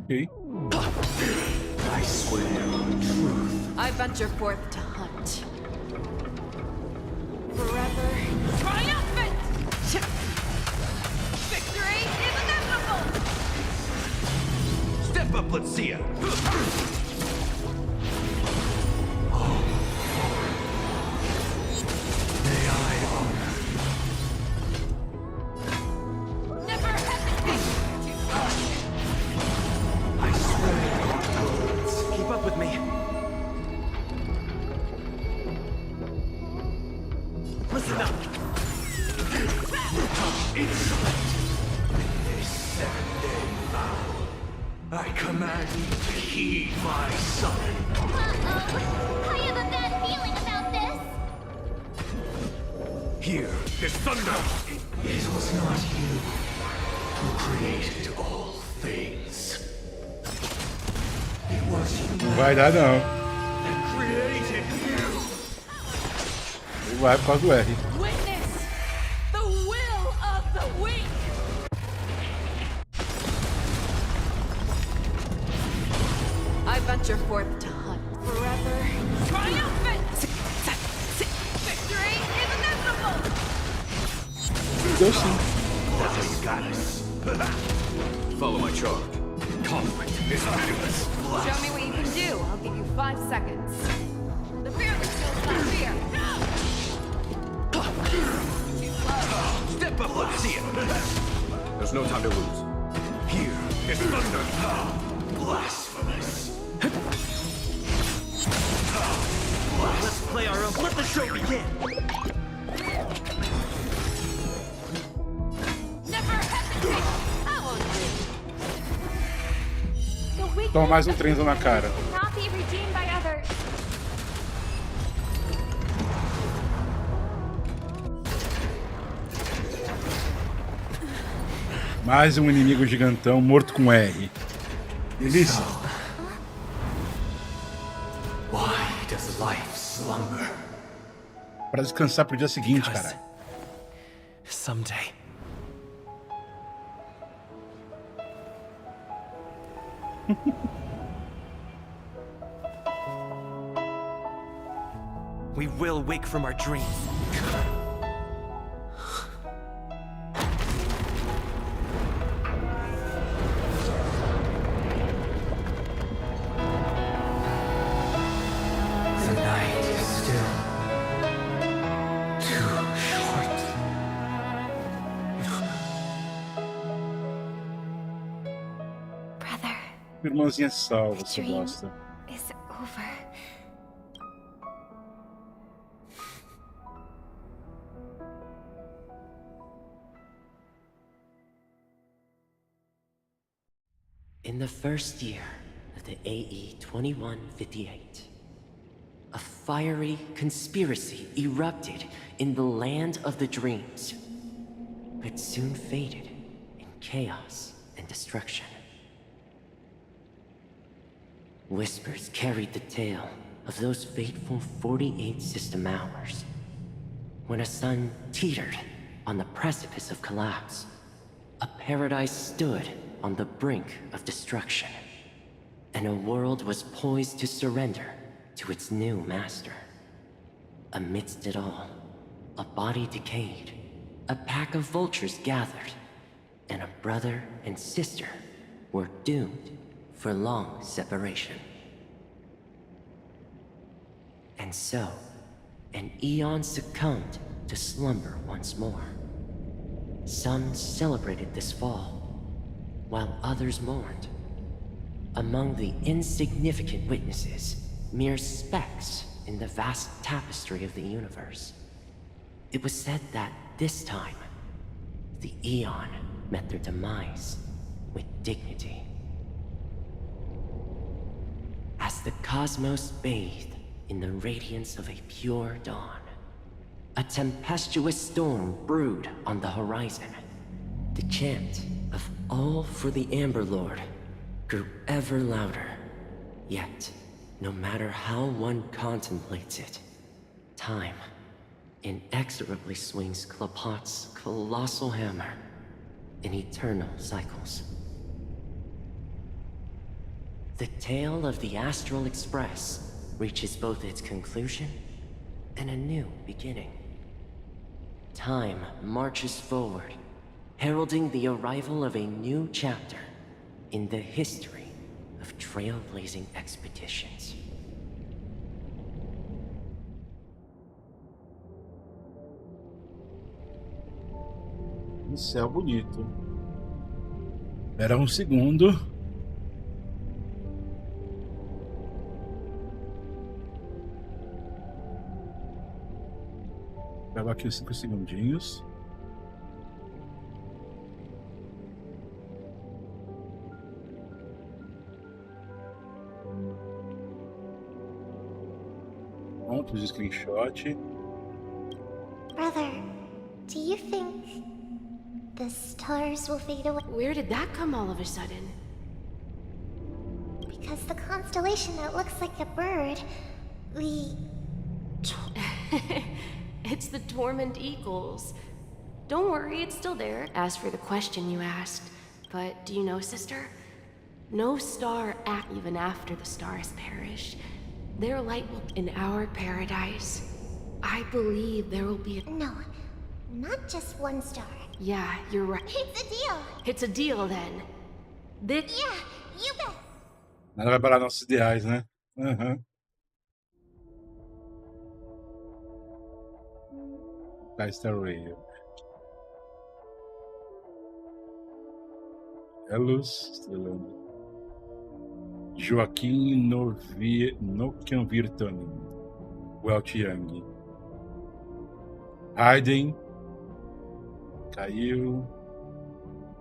Okay. I swear on truth. I venture forth to hunt. Forever triumphant! Victory is inevitable! Step up, let's see ya. I command you to heed my summon. Uh-oh. I have a bad feeling about this. Here is thunder. It was not you who created all things. It was you Não vai dar, não. that created you. Não vai por causa do R. Witness the will of the weak. I venture forth to hunt forever. Triumphant! Victory is inevitable! Deu sim. Now you got us. Follow my charge. Conflict is meaningless. Show me what you can do. I'll give you 5 seconds. The fearless knows not fear. Too slow. Step up, let's see it. There's no time to lose. Here is thunder. Blasphemous. Let's play our own. Let the show begin. Never hesitate. I won't do. The weak Toma mais um trenzo na cara. Not be redeemed by others. Mais um inimigo gigantão morto com R. Delícia. Why does life slumber? Pra descansar pro dia seguinte, cara. Someday. We will wake from our dreams. The night is still too short. Brother, Irmãzinha salva, você dream gosta. is over. In the first year of the AE 2158, a fiery conspiracy erupted in the land of the dreams, but soon faded in chaos and destruction. Whispers carried the tale of those fateful 48 system hours, when a sun teetered on the precipice of collapse. A paradise stood on the brink of destruction, and a world was poised to surrender to its new master. Amidst it all, a body decayed, a pack of vultures gathered, and a brother and sister were doomed for long separation. And so, an eon succumbed to slumber once more. Some celebrated this fall, while others mourned. Among the insignificant witnesses, mere specks in the vast tapestry of the universe. It was said that this time, the Eon met their demise with dignity. As the cosmos bathed in the radiance of a pure dawn, a tempestuous storm brewed on the horizon. The chant of all for the Amber Lord grew ever louder. Yet, no matter how one contemplates it, time inexorably swings Klapot's colossal hammer in eternal cycles. The tale of the Astral Express reaches both its conclusion and a new beginning. Time marches forward, heralding the arrival of a new chapter in the history of trailblazing expeditions. Um céu bonito. Espera um segundo. Pego aqui os 5 segundinhos. Pronto, os screenshot. Brother, do you think the stars will fade away? Where did that come all of a sudden? Because the constellation that looks like a bird, It's the Dormant Eagles. Don't worry, it's still there. As for the question you asked, but do you know, sister? No star even after the stars perish. Their light will in our paradise. I believe there will be a... No, not just one star. Yeah, you're right. It's a deal. It's a deal then. This... Yeah, you bet. Nada vai parar nossos ideais, né? Aham. Star Rail. Elos, estrelando. Joaquim Nokian-Virtanen. Welt Young. Hayden. Caiu.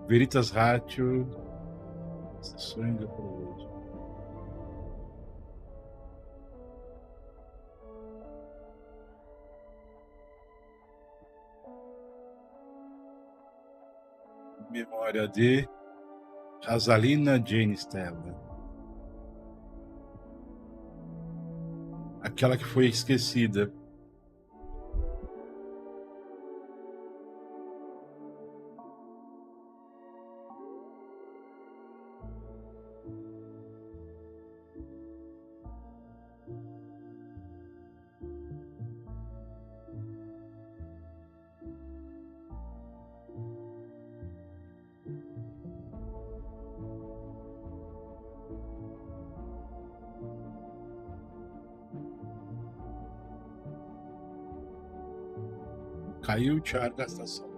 Veritas Ratio. Sessões de upload. Memória de Rosalina Jane Stella. Aquela que foi esquecida. Caiu o char da estação.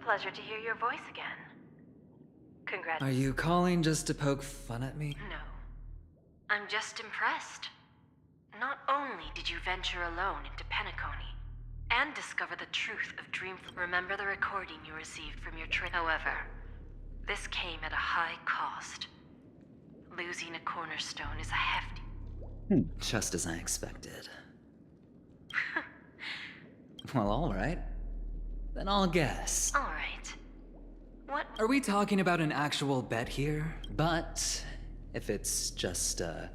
Pleasure to hear your voice again. Congrats. Are you calling just to poke fun at me? No. I'm just impressed. Not only did you venture alone into Penacony and discover the truth of remember the recording you received from your trip. However, this came at a high cost. Losing a cornerstone is a hefty... Just as I expected. Well, alright. Then I'll guess. All right. What? Are we talking about an actual bet here? But if it's just a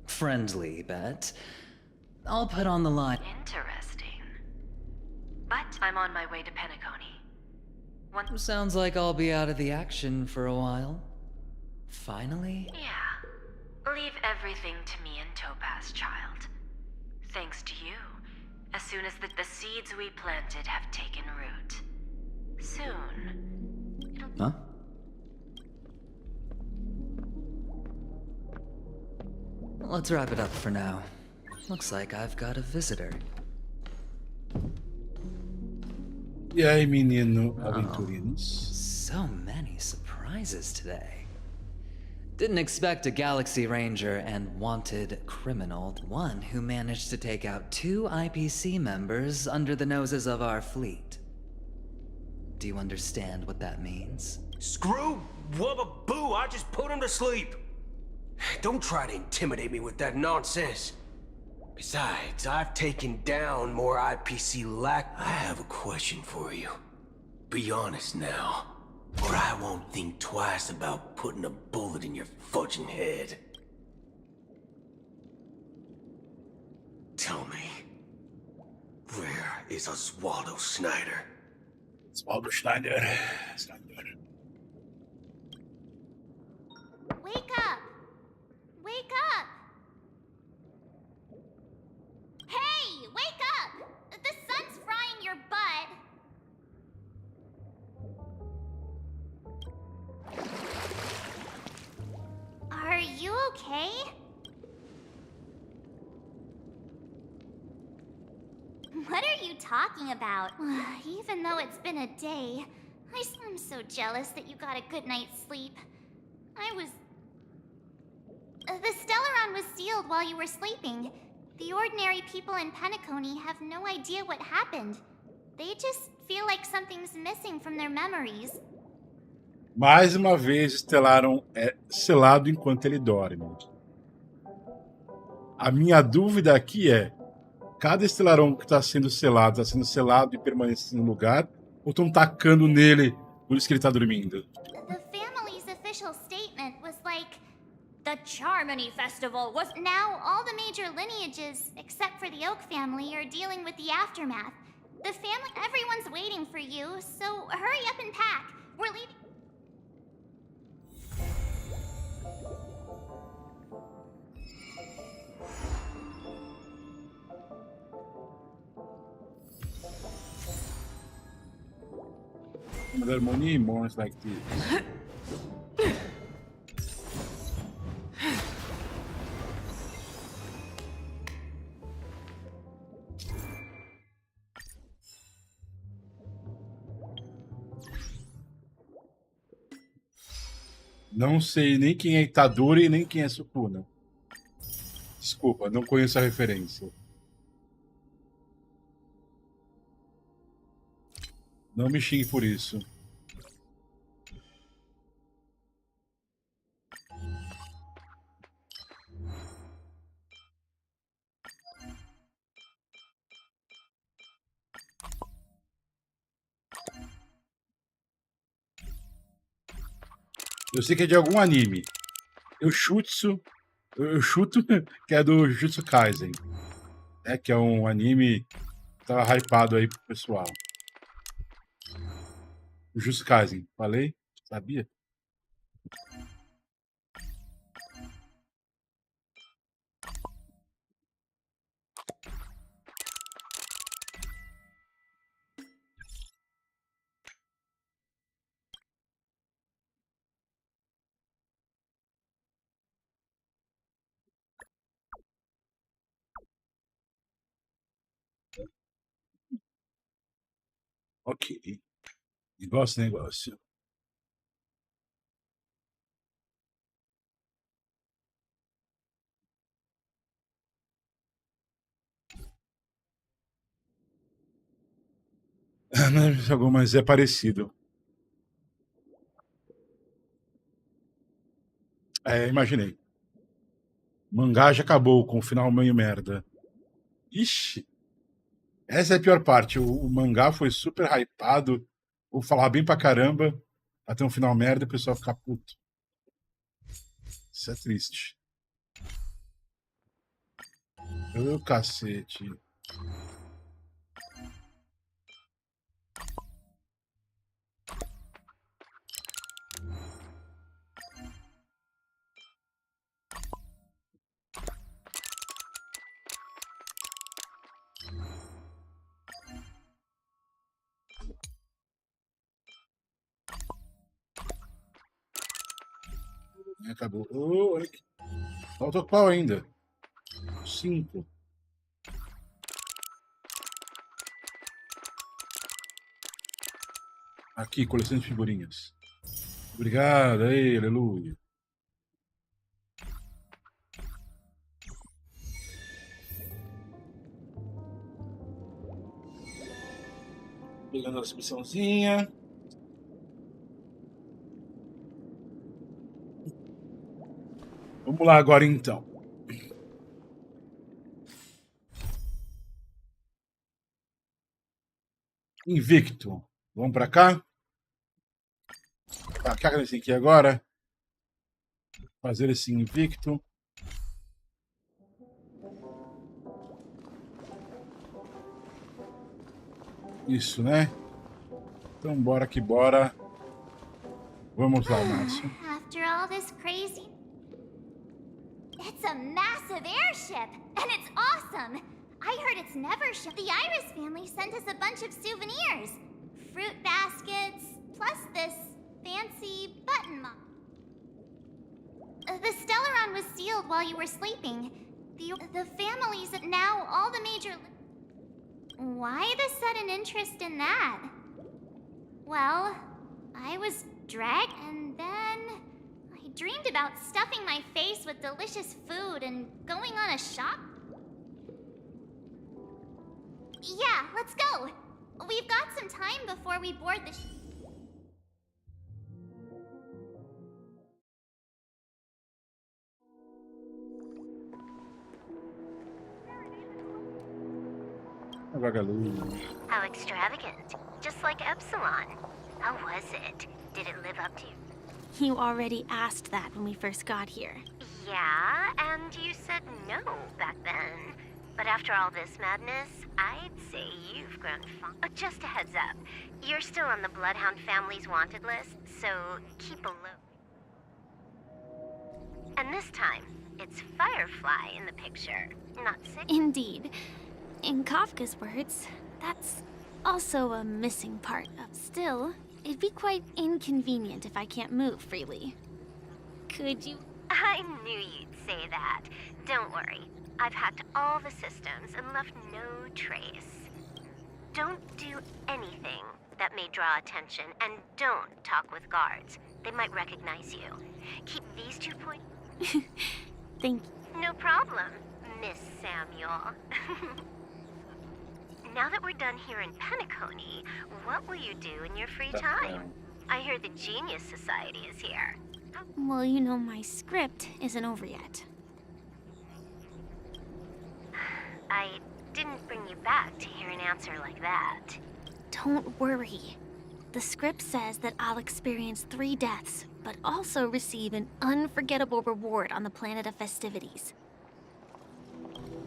friendly bet, I'll put on the line. Interesting. But I'm on my way to Penacony. Sounds like I'll be out of the action for a while. Finally? Yeah. Leave everything to me and Topaz, child. Thanks to you. As soon as the seeds we planted have taken root. Soon. Huh? Let's wrap it up for now. Looks like I've got a visitor. E aí, menino aventurinos? So many surprises today. Didn't expect a Galaxy Ranger and wanted criminal, one who managed to take out 2 IPC members under the noses of our fleet. Do you understand what that means? Screw wubba boo, I just put him to sleep. Don't try to intimidate me with that nonsense. Besides, I've taken down more IPC lack. I have a question for you. Be honest now. Or I won't think twice about putting a bullet in your fudging head. Tell me, is Oswaldo Schneider. Oswaldo Schneider. Wake up! Wake up! Hey, wake up! The sun's frying your butt. Are you okay? What are you talking about? Even though it's been a day, I'm so jealous that you got a good night's sleep. The Stellaron was sealed while you were sleeping. The ordinary people in Penacony have no idea what happened. They just feel like something's missing from their memories. Mais uma vez, Stellaron é selado enquanto ele dorme. A minha dúvida aqui é: cada Stellaron que está sendo selado e permanecendo no lugar, ou estão tacando nele por isso que ele está dormindo? The family's official statement was like, the Charmony Festival was... Now all the major lineages, except for the Oak family, are dealing with the aftermath. The family... Everyone's waiting for you, so hurry up and pack. We're leaving... There are many monsters like this. Não sei nem quem é Itadori nem quem é Sukuna. Desculpa, não conheço a referência. Não me xingue por isso. Eu sei que é de algum anime. Eu chuto que é do Jujutsu Kaisen. Que é um anime que tava hypado aí pro pessoal. Jujutsu Kaisen, falei? Sabia? Ok. Negócio. Mas é parecido. Imaginei. O mangá já acabou com o final meio merda. Ixi. Essa é a pior parte. O mangá foi super hypado. Vou falar bem pra caramba. Até um final merda e o pessoal ficar puto. Isso é triste. Ô, cacete. Acabou. Oh, falta qual ainda? 5. Aqui, coleção de figurinhas. Obrigado, aí, aleluia. Pegando a submissãozinha. Vamos lá agora, então. Invicto. Vamos pra cá. Pra cá, esse aqui agora. Fazer esse invicto. Isso, né? Então bora que bora. Vamos lá, Márcio. After all this crazy... It's a massive airship, and it's awesome! I heard it's never shipped. The Iris family sent us a bunch of souvenirs. Fruit baskets, plus this fancy button mop. The Stellaron was sealed while you were sleeping. The families now all the major... Why the sudden interest in that? Well, I was dragged, and then I dreamed about stuffing my face with delicious food and going on a shop. Yeah, let's go. We've got some time before we board the ship. How extravagant. Just like Epsilon. How was it? Did it live up to you? You already asked that when we first got here. Yeah, and you said no back then. But after all this madness, I'd say you've grown fond. But just a heads up, you're still on the Bloodhound family's wanted list, so keep a look. And this time, it's Firefly in the picture, not Sig. Indeed. In Kafka's words, that's also a missing part of... Still, it'd be quite inconvenient if I can't move freely. Could you... I knew you'd say that. Don't worry. I've hacked all the systems and left no trace. Don't do anything that may draw attention, and don't talk with guards. They might recognize you. Keep these 2 points... Thank you. No problem, Miss Samuel. Now that we're done here in Penacony, what will you do in your free time? I hear the Genius Society is here. Well, you know, my script isn't over yet. I didn't bring you back to hear an answer like that. Don't worry. The script says that I'll experience 3 deaths, but also receive an unforgettable reward on the planet of festivities.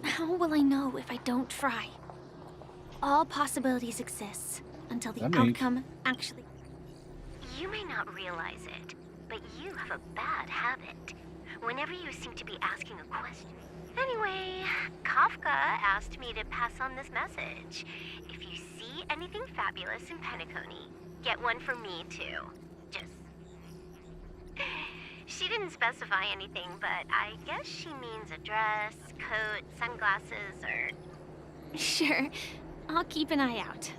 How will I know if I don't try? All possibilities exist until the outcome actually... You may not realize it, but you have a bad habit. Whenever you seem to be asking a question... Anyway, Kafka asked me to pass on this message. If you see anything fabulous in Penacony, get one for me too. Just... She didn't specify anything, but I guess she means a dress, coat, sunglasses, or... Sure. I'll keep an eye out.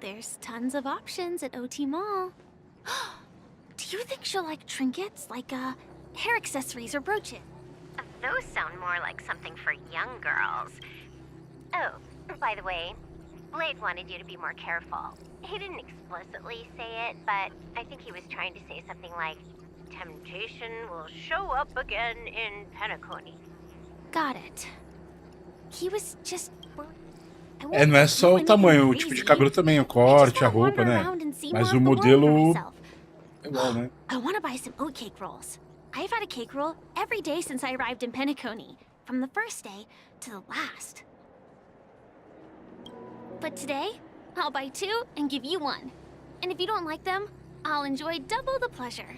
There's tons of options at OT Mall. Do you think she'll like trinkets, like hair accessories or brooches? Those sound more like something for young girls. Oh, by the way, Blade wanted you to be more careful. He didn't explicitly say it, but I think he was trying to say something like, temptation will show up again in Penacony. Got it. He was just... É, não é só o tamanho, o tipo de cabelo também, o corte, a roupa, né? Mas o modelo é igual, né? I want to buy some oatcake rolls. I've had a cake roll every day since I arrived in Penacony, from the first day to the last. But today, I'll buy 2 and give you 1. And if you don't like them, I'll enjoy double the pleasure.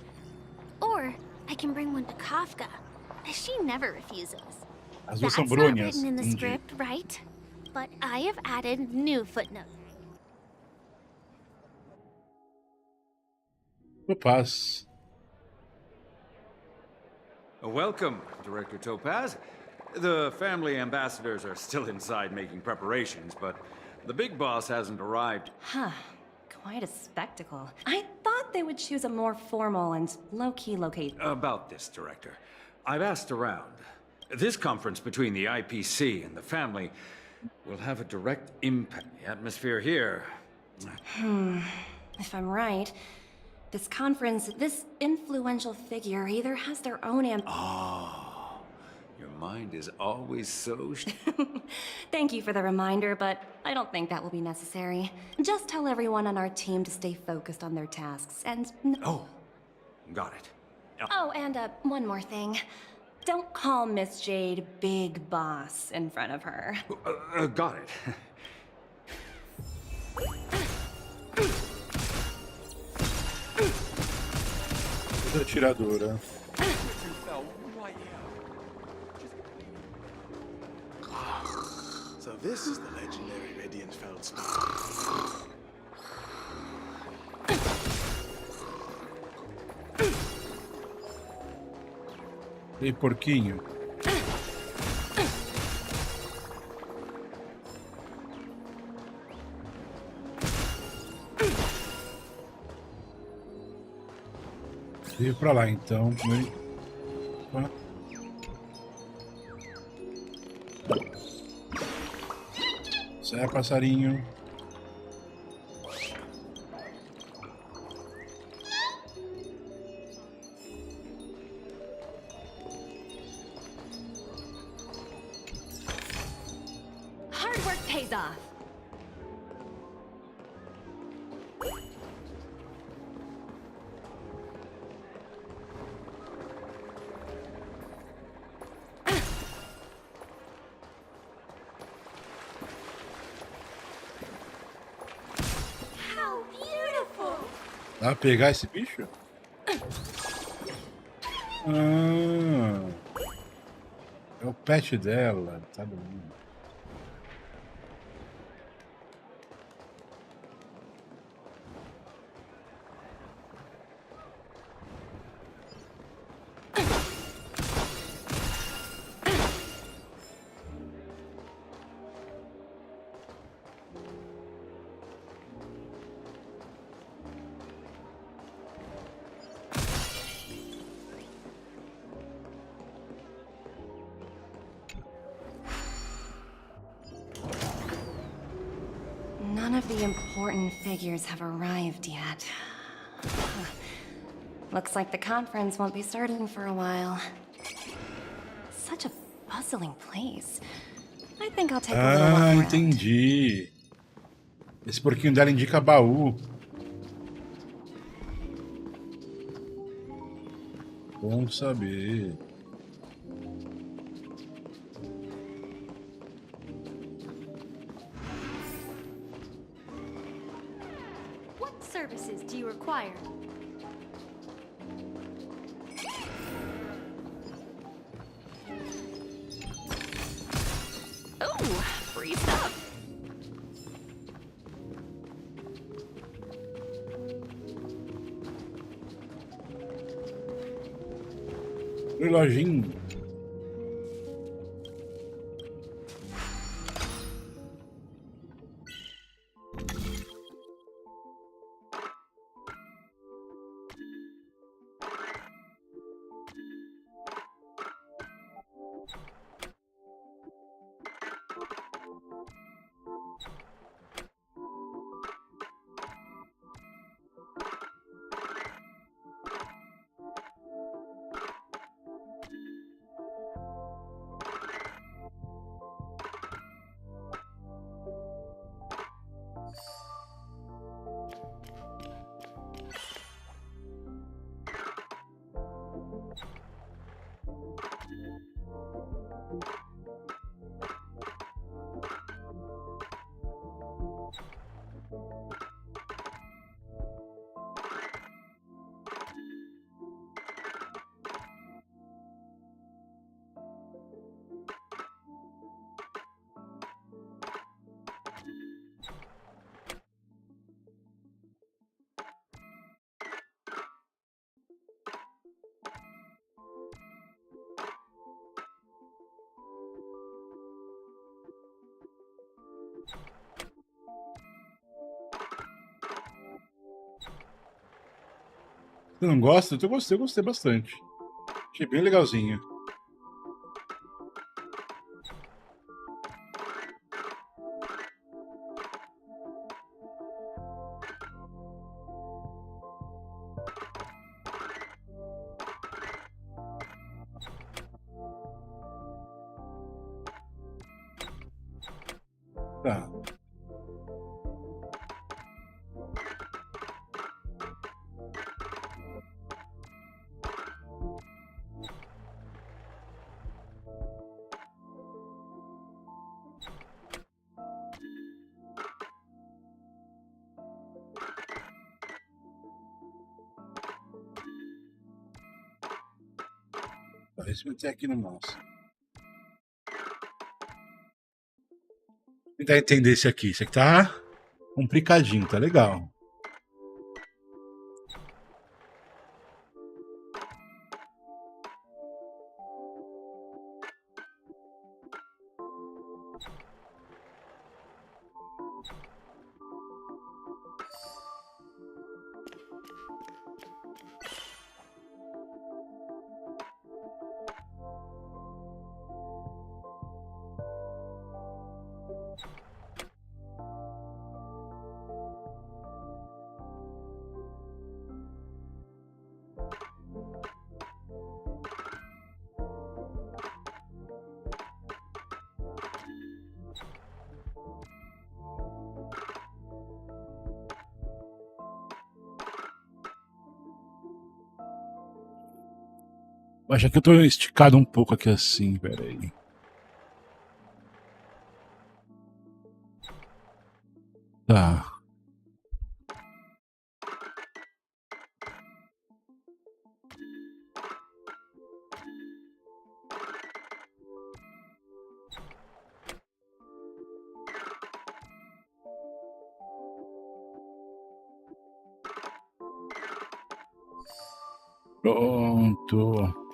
Or I can bring one to Kafka, as she never refuses. As duas são That's not brônias. written in the script, right? But I have added new footnotes. Paz. Welcome, Director Topaz. The family ambassadors are still inside making preparations, but the big boss hasn't arrived. Huh. Quite a spectacle. I thought they would choose a more formal and low-key location. About this, Director. I've asked around. This conference between the IPC and the family will have a direct impact. The atmosphere here... If I'm right, this conference, this influential figure either has their own Oh, your mind is always so... Thank you for the reminder, but I don't think that will be necessary. Just tell everyone on our team to stay focused on their tasks, and... Oh, got it. Oh, and one more thing. Don't call Miss Jade Big Boss in front of her. Got it. Outra atiradora. So this is the legendary Radiant Feldspar. Ei, porquinho. Veio pra lá então. Opa. Sai, passarinho. Hard work pays off. How beautiful! Dá pra pegar esse bicho? Ah, é o pet dela, tá bom. None of the important figures have arrived yet. Looks like the conference won't be starting for a while. Such a bustling place. I think I'll take a little Ah, look around. entendi. Esse porquinho dela indica baú. Bom saber. What services do you require? Oh, free stuff. Reloginho. Você não gosta? Eu gostei bastante. Achei bem legalzinho. Tá. Esse vai ter aqui no mouse. Tentar entender esse aqui. Esse aqui tá complicadinho, tá legal. Acho que eu tô esticado um pouco aqui assim, peraí. Tá. Pronto.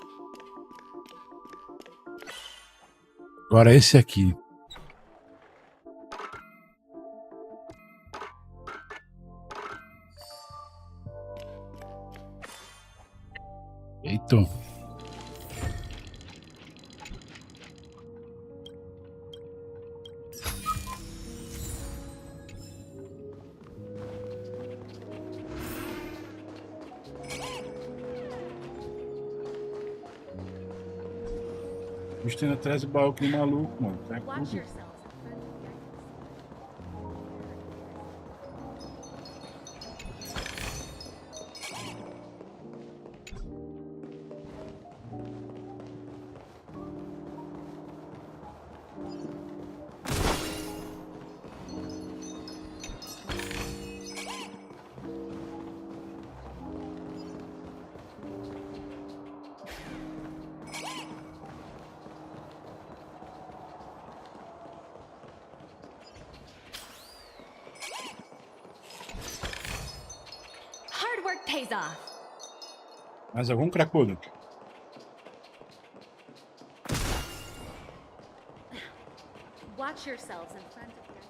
Agora esse aqui. Eita. A gente tem atrás do baú que maluco, mano. Tá tudo. Hard work pays off. Mais algum cracudo? Watch yourselves in front of your...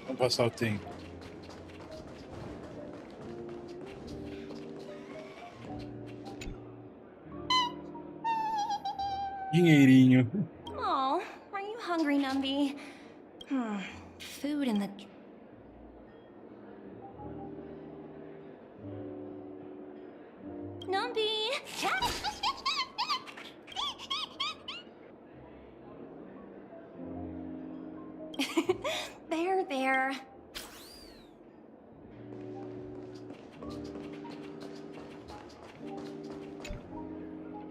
Vamos passar o tempo. Dinheirinho. Oh, are you hungry, Numby? Food in the... Numby! There.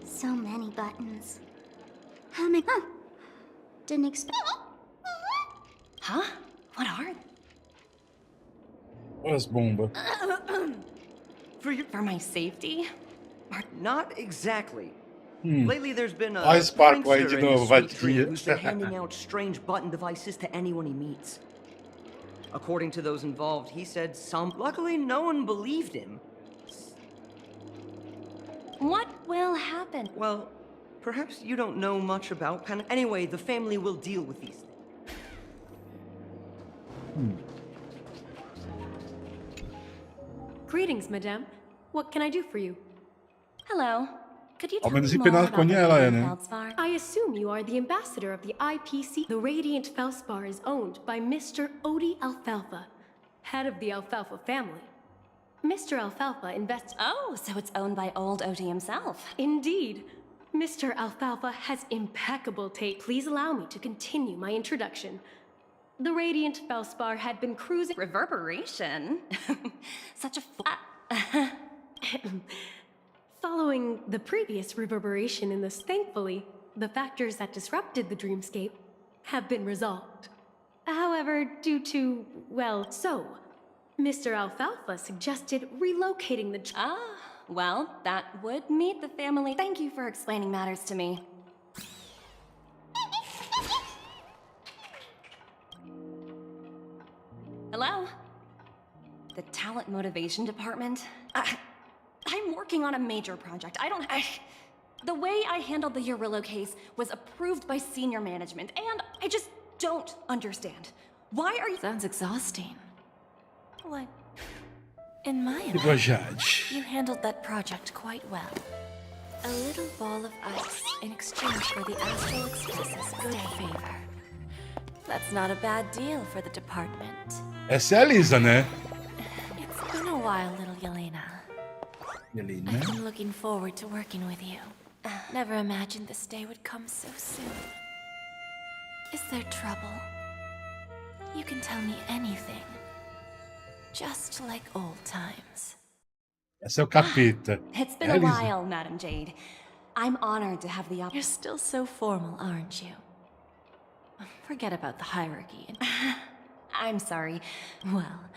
So many buttons. How many? Didn't expect. Huh? What are Olha as bombas. For my safety? Not exactly. Lately, there's been a Olha Sparkle aí de prankster in the novo, sweet tree vadia. who's been handing out strange button devices to anyone he meets. According to those involved, he said some. Luckily, no one believed him. What will happen? Well, perhaps you don't know much about Pen. Anyway, the family will deal with these things. Greetings, madame. What can I do for you? Hello. Could you Ao tell menos me em more about the ela é, Radiant né? Feldspar? I assume you are the ambassador of the IPC. The Radiant Feldspar is owned by Mr. Odie Alfalfa, head of the Alfalfa family. Mr. Alfalfa invests... Oh, so it's owned by old Odie himself. Indeed. Mr. Alfalfa has impeccable taste. Please allow me to continue my introduction. The radiant Felspar had been cruising... Reverberation? Such a Following the previous reverberation in this, thankfully, the factors that disrupted the dreamscape have been resolved. However, due to, well, Mr. Alfalfa suggested relocating the... Well, that would meet the family. Thank you for explaining matters to me. Hello? The talent motivation department? I'm working on a major project. The way I handled the Urillo case was approved by senior management, and I just don't understand. Why are you— Sounds exhausting. What? In my Tipo opinion, Jade. you handled that project quite well. A little ball of ice in exchange for the Astral Express's good favor. That's not a bad deal for the department. Essa é a Lisa, né? It's been a while, little Yelena. Yelena? I've been looking forward to working with you. Never imagined this day would come so soon. Is there trouble? You can tell me anything. Just like old times. Esse é o capeta. It's been a while, Madam Jade. I'm honored to have the opportunity. You're still so formal, aren't you? Forget about the hierarchy. I'm sorry. Well,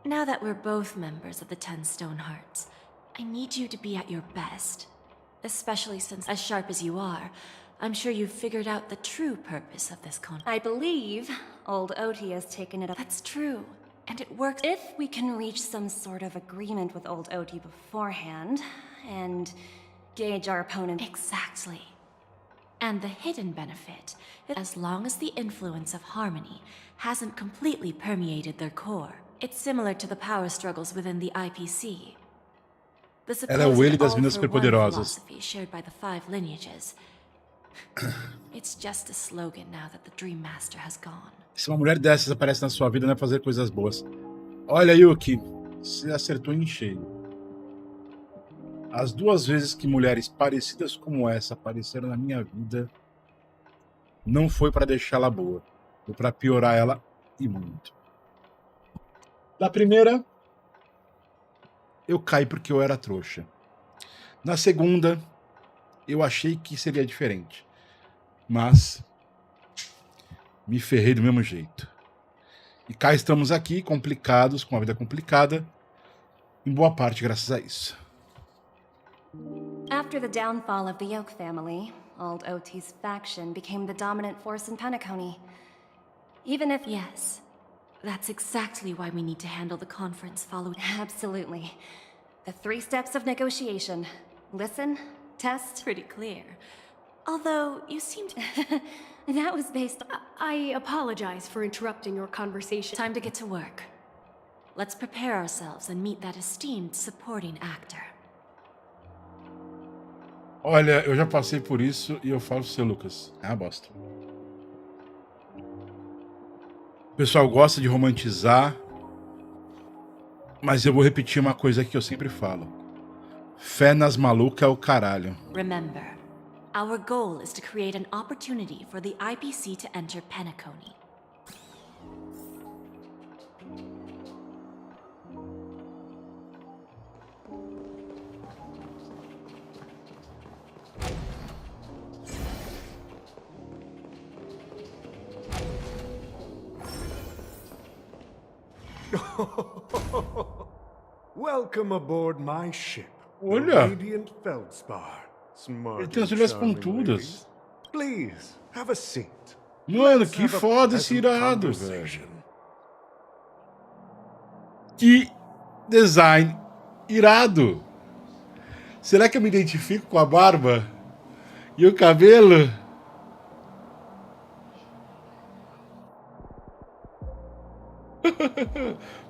now that we're both members of the 10 Stone Hearts, I need you to be at your best. Especially since, as sharp as you are, I'm sure you've figured out the true purpose of this con— I believe old Oti has taken it up. That's true, and it works. If we can reach some sort of agreement with old Oti beforehand, and gauge our opponent— Exactly. And the hidden benefit is as long as the influence of harmony hasn't completely permeated their core. It's similar to the power struggles within the IPC. The Ela é o ele das supposed meninas all-for-one superpoderosas. philosophy shared by the 5 lineages. It's just a slogan now that the Dream Master has gone. Se uma mulher dessas aparece na sua vida, não é fazer coisas boas. Olha, Yuki, você acertou em cheio. As 2 vezes que mulheres parecidas como essa apareceram na minha vida, não foi para deixá-la boa, foi para piorar ela e muito. Na primeira, eu caí porque eu era trouxa. Na segunda, eu achei que seria diferente. Mas me ferrei do mesmo jeito. E cá estamos aqui, complicados, com uma vida complicada, em boa parte graças a isso. After the downfall of the Yoke family, old Oti's faction became the dominant force in Penacony. Even if— Yes. That's exactly why we need to handle the conference following. Absolutely. The 3 steps of negotiation. Listen, test— Pretty clear. Although, you seemed— That was based on— I apologize for interrupting your conversation. Time to get to work. Let's prepare ourselves and meet that esteemed supporting actor. Olha, eu já passei por isso e eu falo pro seu Lucas. É uma bosta. O pessoal gosta de romantizar, mas eu vou repetir uma coisa que eu sempre falo. Fé nas malucas é o caralho. Remember, our goal is to create an opportunity for the IPC to enter Penacony. Welcome aboard my ship. Olha. Radiant Feldspar. Smart Ele tem as and orelhas charming pontudas. ladies. Please, have a seat. Mano, Let's que have a foda esse pleasant irado, conversation. velho. Que design irado. Será que eu me identifico com a barba? E o cabelo?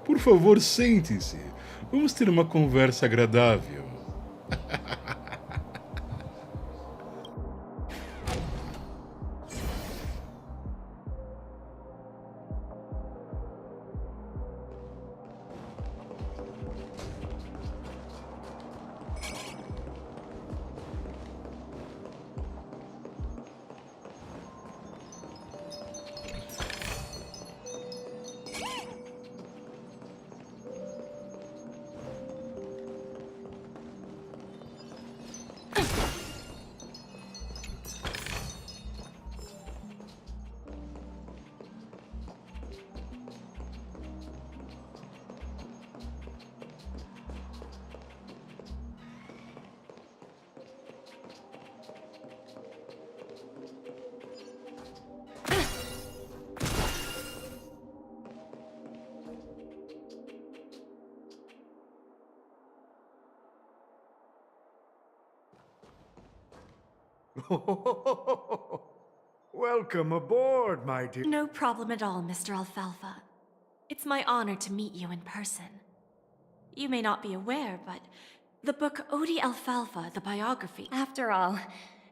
Por favor, sente-se. Vamos ter uma conversa agradável. Welcome aboard, my dear. No problem at all, Mr. Alfalfa. It's my honor to meet you in person. You may not be aware, but the book Odi Alfalfa, the biography. After all,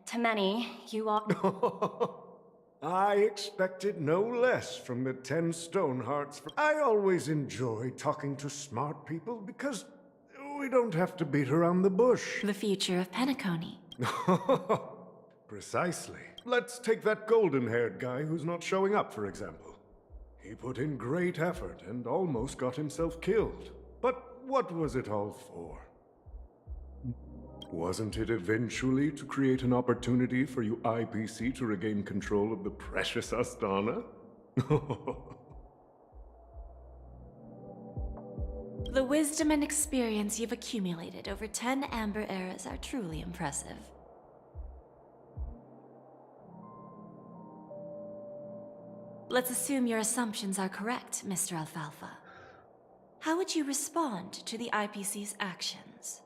to many, you all. I expected no less from the 10 Stonehearts. I always enjoy talking to smart people because we don't have to beat around the bush. The future of Penacony. Precisely. Let's take that golden-haired guy who's not showing up, for example. He put in great effort and almost got himself killed. But what was it all for? Wasn't it eventually to create an opportunity for you IPC to regain control of the precious Astana? The wisdom and experience you've accumulated over 10 Amber Eras are truly impressive. Let's assume your assumptions are correct, Mr. Alfalfa. How would you respond to the IPC's actions?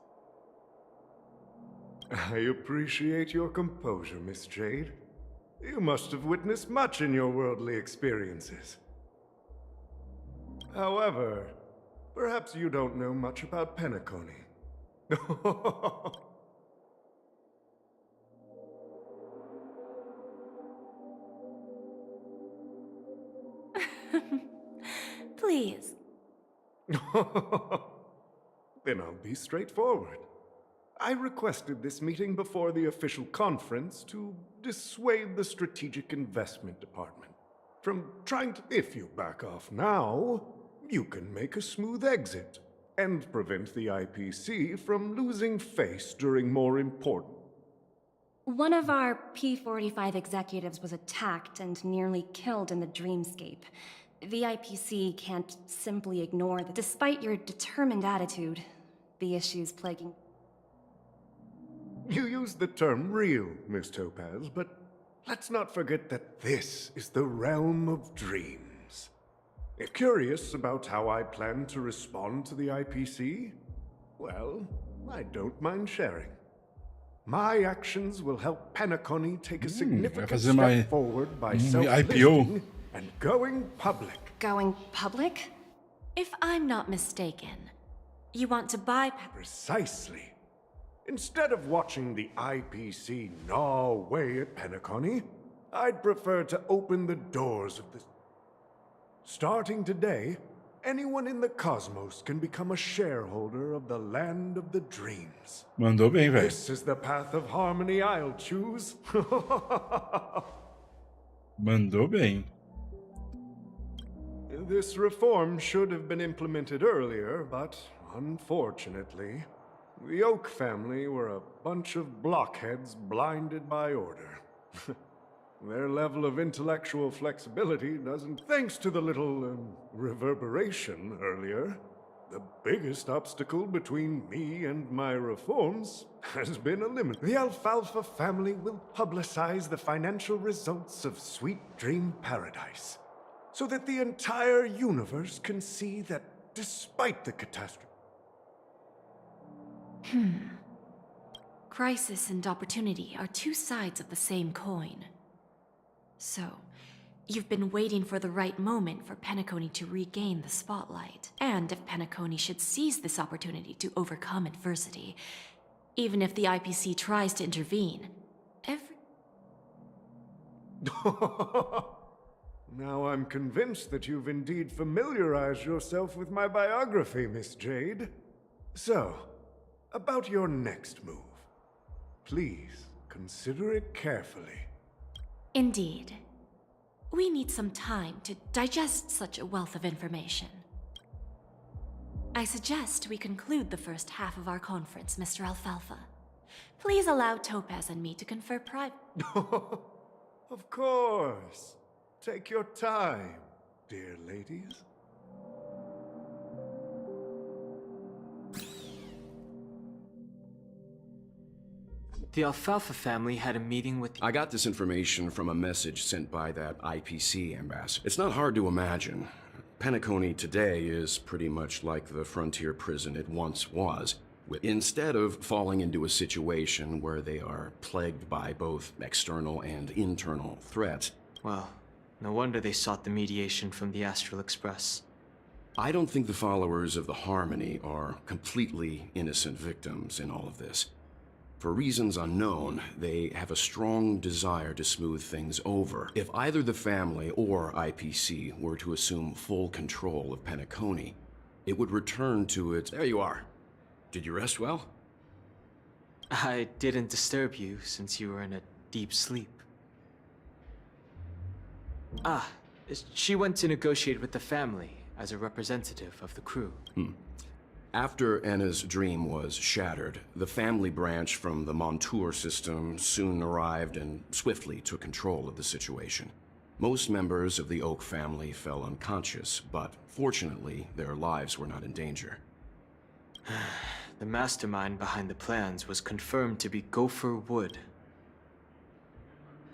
I appreciate your composure, Miss Jade. You must have witnessed much in your worldly experiences. However, perhaps you don't know much about Penacony. Please. Then I'll be straightforward. I requested this meeting before the official conference to dissuade the Strategic Investment Department from trying to... If you back off now, you can make a smooth exit and prevent the IPC from losing face during more important... One of our P-45 executives was attacked and nearly killed in the dreamscape. The IPC can't simply ignore that. Despite your determined attitude, the issues plaguing... You used the term real, Miss Topaz, but let's not forget that this is the realm of dreams. If curious about how I plan to respond to the IPC, well, I don't mind sharing. My actions will help Penacony take a significant step forward by self-listing and going public. Going public? If I'm not mistaken, you want to buy... Precisely. Instead of watching the IPC gnaw away at Penacony, I'd prefer to open the doors of the... Starting today, anyone in the cosmos can become a shareholder of the land of the dreams. Mandou bem, velho. This is the path of harmony I'll choose. Mandou bem. This reform should have been implemented earlier, but unfortunately, the Oak family were a bunch of blockheads blinded by order. Their level of intellectual flexibility doesn't... Thanks to the little reverberation earlier, the biggest obstacle between me and my reforms has been eliminated. The Alfalfa family will publicize the financial results of Sweet Dream Paradise, so that the entire universe can see that despite the catastrophe... Crisis and opportunity are two sides of the same coin. So, you've been waiting for the right moment for Penacony to regain the spotlight. And if Penacony should seize this opportunity to overcome adversity, even if the IPC tries to intervene, Now I'm convinced that you've indeed familiarized yourself with my biography, Miss Jade. So, about your next move. Please, consider it carefully. Indeed. We need some time to digest such a wealth of information. I suggest we conclude the first half of our conference, Mr. Alfalfa. Please allow Topaz and me to confer private... Of course. Take your time, dear ladies. The Alfalfa family had a meeting with... I got this information from a message sent by that IPC ambassador. It's not hard to imagine. Penacony today is pretty much like the frontier prison it once was, instead of falling into a situation where they are plagued by both external and internal threats. Well, no wonder they sought the mediation from the Astral Express. I don't think the followers of the Harmony are completely innocent victims in all of this. For reasons unknown, they have a strong desire to smooth things over. If either the family or IPC were to assume full control of Penacony, it would return to its... There you are. Did you rest well? I didn't disturb you since you were in a deep sleep. Ah, she went to negotiate with the family as a representative of the crew. After Enna's dream was shattered, the family branch from the Montour system soon arrived and swiftly took control of the situation. Most members of the Oak family fell unconscious, but fortunately, their lives were not in danger. The mastermind behind the plans was confirmed to be Gopher Wood.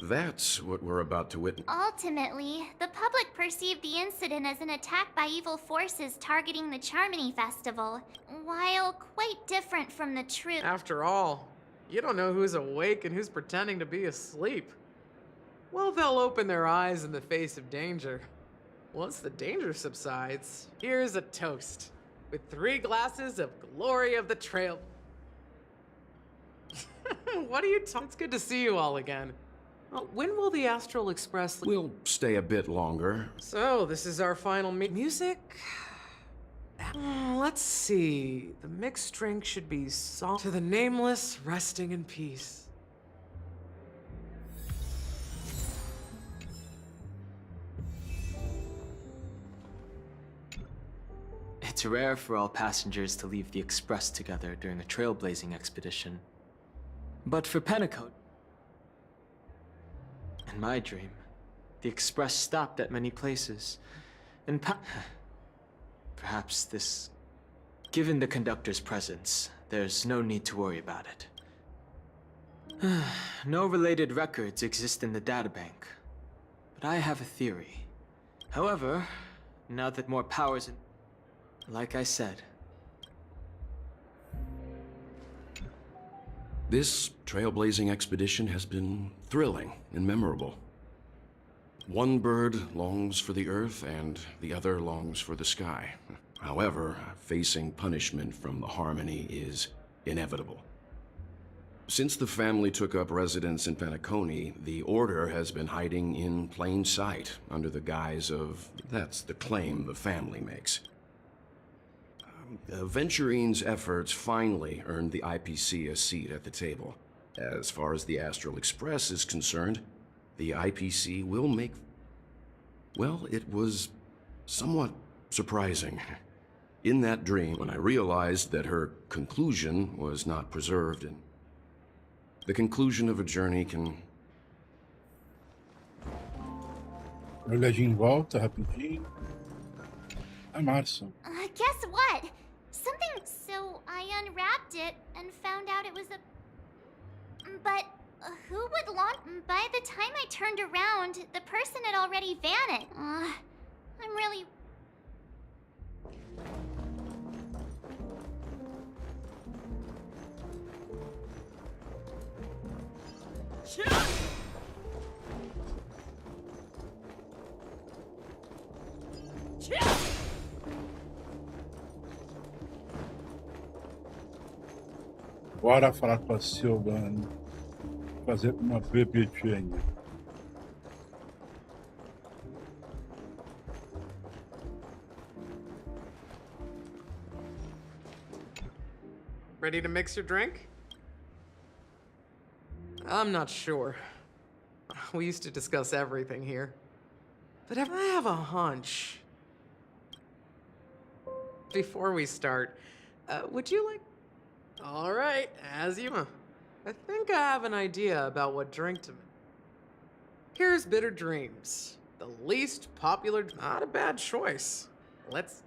That's what we're about to witness. Ultimately, the public perceived the incident as an attack by evil forces targeting the Charmony Festival, while quite different from the truth. After all, you don't know who's awake and who's pretending to be asleep. Well, they'll open their eyes in the face of danger. Once the danger subsides, here's a toast, with 3 glasses of Glory of the Trail. What are you talking? It's good to see you all again. Well, when will the Astral Express... We'll stay a bit longer. So, this is our final music? Let's see. The mixed drink should be salt to the nameless, resting in peace. It's rare for all passengers to leave the Express together during a trailblazing expedition. But for Penacony, in my dream, the Express stopped at many places. And perhaps this... Given the conductor's presence, there's no need to worry about it. No related records exist in the databank. But I have a theory. However, now that more powers in... Like I said... This trailblazing expedition has been thrilling and memorable. One bird longs for the earth and the other longs for the sky. However, facing punishment from the Harmony is inevitable. Since the family took up residence in Penacony, the Order has been hiding in plain sight under the guise of... That's the claim the family makes. Venturine's efforts finally earned the IPC a seat at the table. As far as the Astral Express is concerned, the IPC will make... Well, it was somewhat surprising. In that dream, when I realized that her conclusion was not preserved, and the conclusion of a journey can... Olhadinho em volta, rapidinho. É março. Guess what? Something... So I unwrapped it and found out it was a... But who would launch... By the time I turned around, the person had already vanished. I'm really... Bora falar com a Silvana. Fazer uma bebidinha. Ready to mix your drink? I'm not sure. We used to discuss everything here. But I have a hunch. Before we start, would you like... All right, as you... I think I have an idea about what drink to make. Here's Bitter Dreams. The least popular... Not a bad choice. Let's...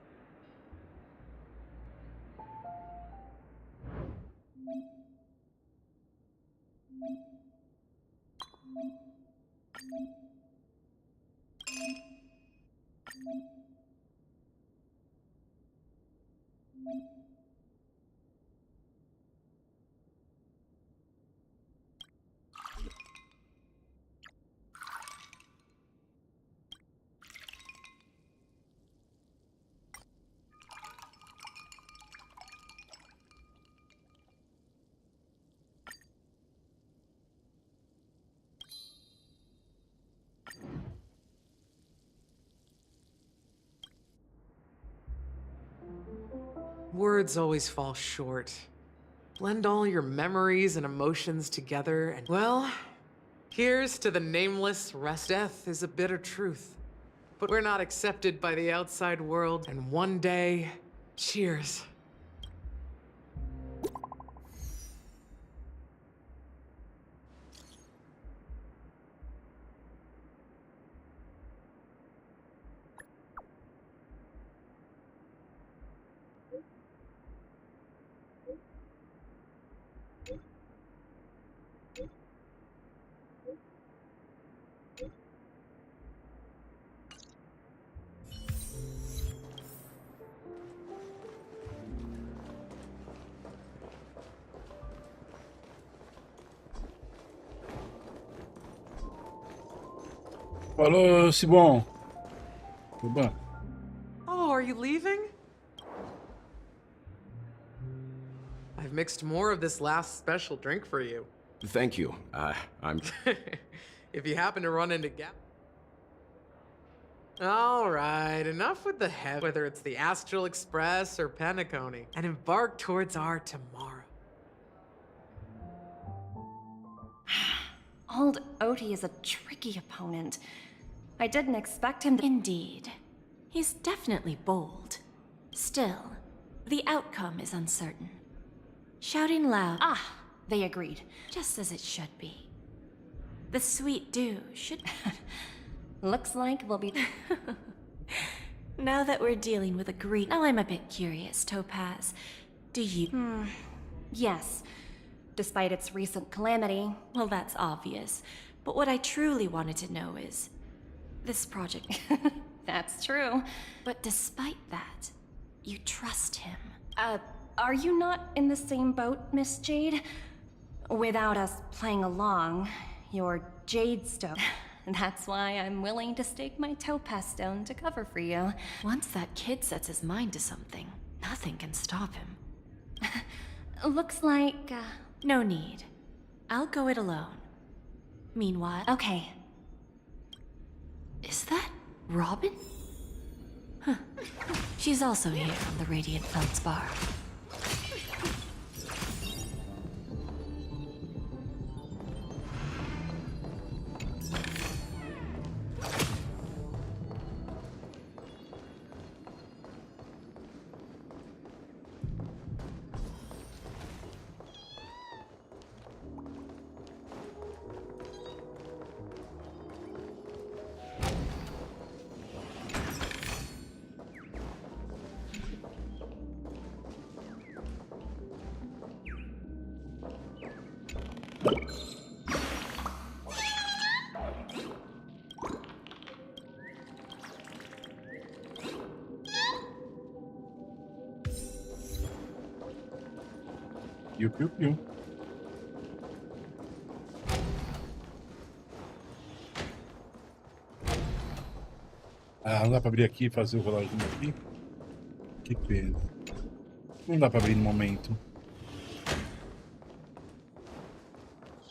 Words always fall short. Blend all your memories and emotions together and, well, here's to the nameless rest. Death is a bitter truth, but we're not accepted by the outside world, and one day, cheers. Falou, Sibon. Tudo. Oh, are you leaving? I've mixed more of this last special drink for you. Thank you. I'm... If you happen to run into Gap... Alright, enough with the head, whether it's the Astral Express or Penacony, and embark towards our tomorrow. Old Odie is a tricky opponent. I didn't expect him to— Indeed. He's definitely bold. Still, the outcome is uncertain. Shouting loud— Ah, they agreed. Just as it should be. The sweet dew should... Looks like we'll be... Now that we're dealing with a greed... Now I'm a bit curious, Topaz. Do you... Yes. Despite its recent calamity. Well, that's obvious. But what I truly wanted to know is... This project... That's true. But despite that, you trust him. Are you not in the same boat, Miss Jade? Without us playing along, your Jade Stone. That's why I'm willing to stake my Topaz Stone to cover for you. Once that kid sets his mind to something, nothing can stop him. Looks like... No need. I'll go it alone. Meanwhile... Okay. Is that Robin? Huh. She's also here on the Radiant Feldspar. Piu, piu, piu. Ah, não dá pra abrir aqui e fazer o rolarzinho aqui? Que pena. Não dá pra abrir no momento.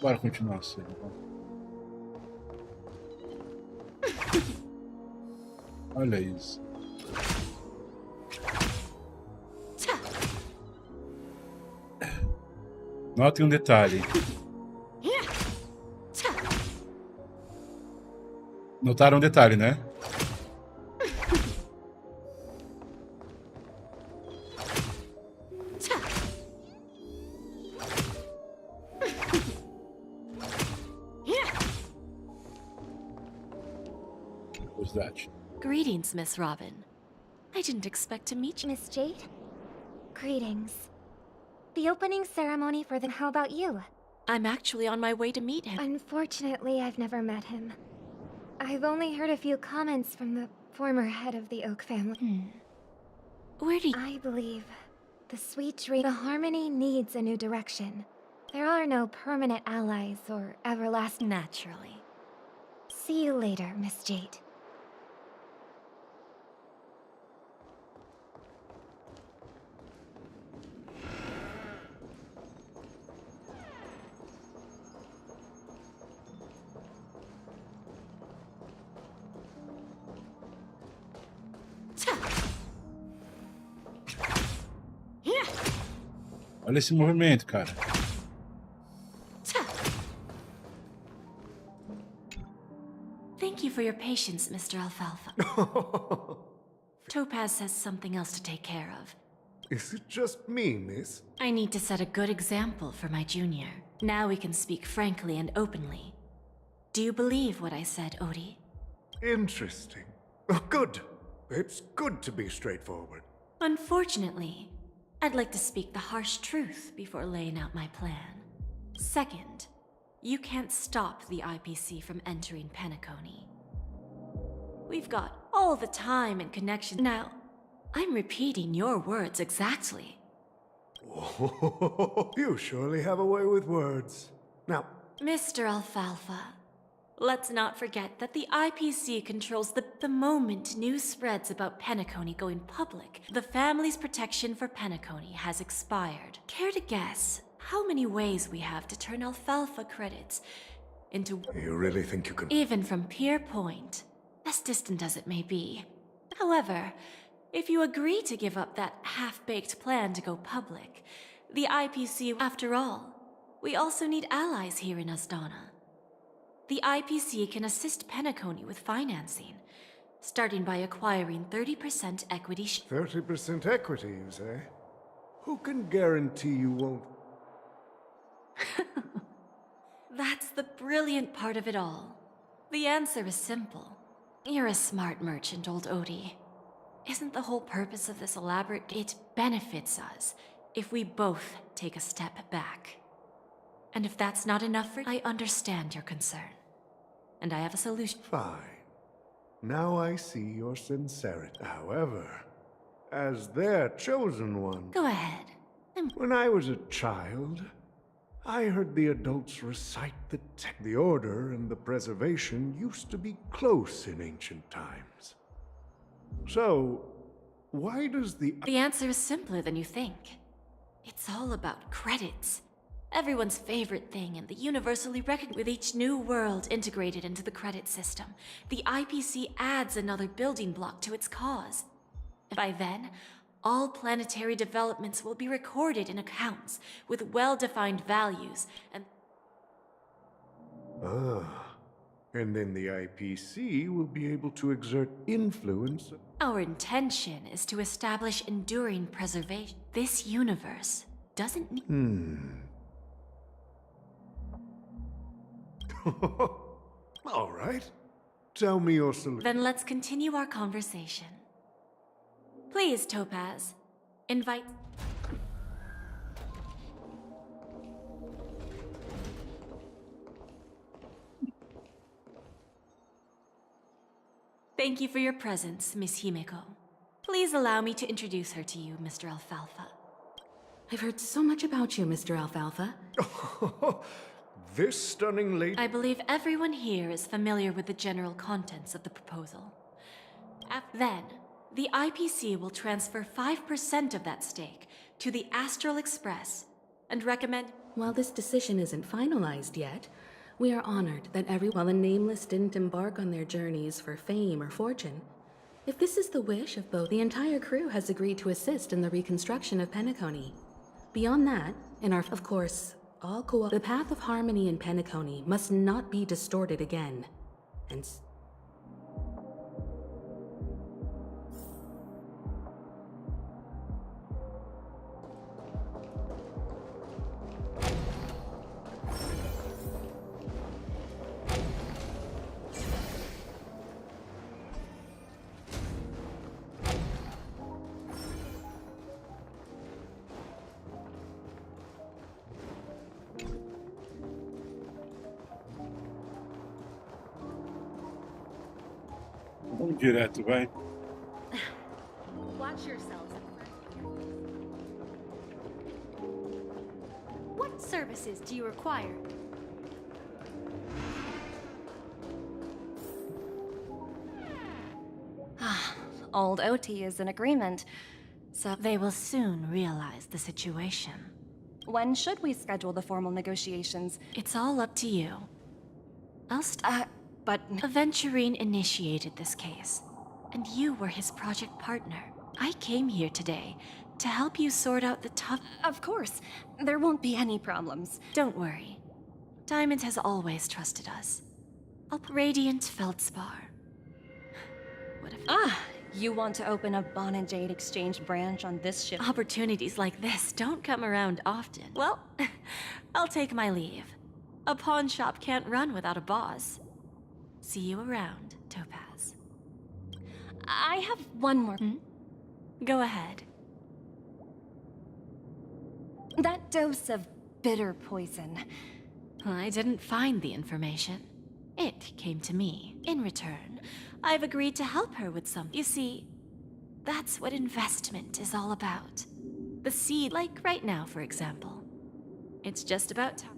Bora continuar assim. Olha isso. Notem um detalhe. Notaram um detalhe, né? What was that? Greetings, Miss Robin. I didn't expect to meet you. Miss Jade? Greetings. The opening ceremony for the... How about you? I'm actually on my way to meet him. Unfortunately, I've never met him. I've only heard a few comments from the former head of the Oak family. Where do you... I believe the sweet dream... The Harmony needs a new direction. There are no permanent allies or everlasting... Naturally. See you later, Miss Jade. Olha esse movimento, cara. Thank you for your patience, Mr. Alfalfa. Topaz has something else to take care of. Is it just me, miss? I need to set a good example for my junior. Now we can speak frankly and openly. Do you believe what I said, Odie? Interesting. Oh, good. It's good to be straightforward. Unfortunately, I'd like to speak the harsh truth before laying out my plan. Second, you can't stop the IPC from entering Penacony. We've got all the time and connection. Now, I'm repeating your words exactly. Oh, you surely have a way with words. Now, Mr. Alfalfa, let's not forget that the IPC controls the moment news spreads about Penacony going public. The family's protection for Penacony has expired. Care to guess how many ways we have to turn Alfalfa credits into... You really think you can... Even from Pier Point, as distant as it may be. However, if you agree to give up that half-baked plan to go public, the IPC... After all, we also need allies here in Asdana. The IPC can assist Penacony with financing, starting by acquiring 30% equity 30% equity, you say? Who can guarantee you won't... That's the brilliant part of it all. The answer is simple. You're a smart merchant, old Odie. Isn't the whole purpose of this elaborate... It benefits us if we both take a step back. And if that's not enough for... I understand your concern. And I have a solution. Fine. Now I see your sincerity. However, as their chosen one... Go ahead. When I was a child, I heard the adults recite the Order and the Preservation used to be close in ancient times. So, why does the... The answer is simpler than you think. It's all about credits. Everyone's favorite thing and the universally recognized. With each new world integrated into the credit system, the IPC adds another building block to its cause. By then, all planetary developments will be recorded in accounts with well-defined values and... And then the IPC will be able to exert influence... Our intention is to establish enduring preservation. This universe doesn't need... All right. Tell me your solution. Then let's continue our conversation. Please, Topaz, invite... Thank you for your presence, Miss Himeko. Please allow me to introduce her to you, Mr. Alfalfa. I've heard so much about you, Mr. Alfalfa. This stunning lady... I believe everyone here is familiar with the general contents of the proposal. Then, the IPC will transfer 5% of that stake to the Astral Express and recommend... While this decision isn't finalized yet, we are honored that while the Nameless didn't embark on their journeys for fame or fortune, if this is the wish of both, the entire crew has agreed to assist in the reconstruction of Penacony. Beyond that, of course, the path of harmony in Penacony must not be distorted again. And Vamos direto, vai. Watch yourselves. What services do you require? Old OT is in agreement, so they will soon realize the situation. When should we schedule the formal negotiations? It's all up to you. But Aventurine initiated this case, and you were his project partner. I came here today to help you sort out the tough... Of course. There won't be any problems. Don't worry. Diamond has always trusted us. Radiant Feldspar. What if... You want to open a Bon and Jade exchange branch on this ship? Opportunities like this don't come around often. Well, I'll take my leave. A pawn shop can't run without a boss. See you around, Topaz. I have one more. Go ahead. That dose of bitter poison. I didn't find the information. It came to me. In return, I've agreed to help her with something. You see, that's what investment is all about. The seed, like right now, for example. It's just about time.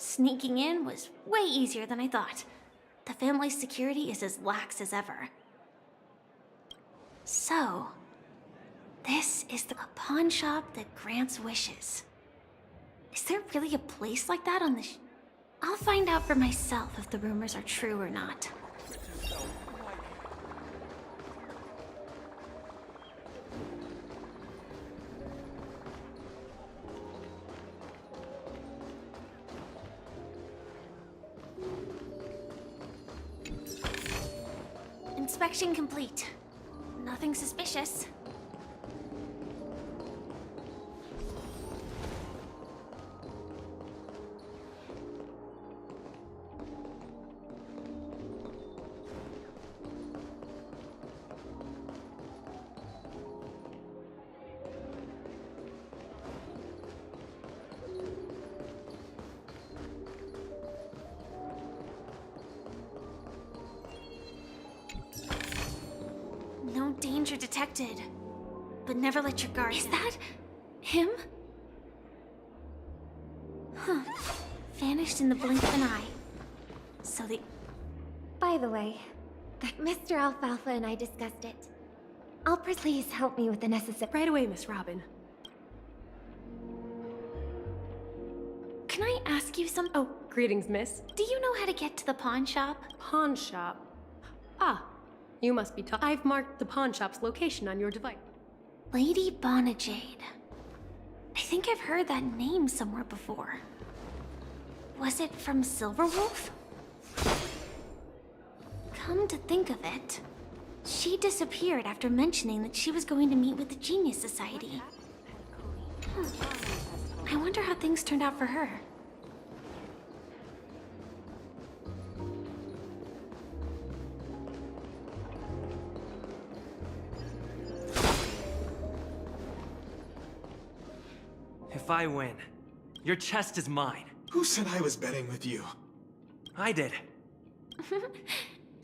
Sneaking in was way easier than I thought. The family's security is as lax as ever. So, this is the pawn shop that grants wishes. Is there really a place like that on the I'll find out for myself if the rumors are true or not. Inspection complete. Nothing suspicious. No danger detected. But never let your guard down. Is that him? Huh. Vanished in the blink of an eye. So the... By the way, Mr. Alfalfa and I discussed it. Please help me with the necessary... Right away, Miss Robin. Can I ask you some... Oh, greetings, miss. Do you know how to get to the pawn shop? Pawn shop? Ah, you must be I've marked the pawn shop's location on your device. Lady Bonajade. I think I've heard that name somewhere before. Was it from Silverwolf? Come to think of it, she disappeared after mentioning that she was going to meet with the Genius Society. I wonder how things turned out for her. If I win, your chest is mine. Who said I was betting with you? I did.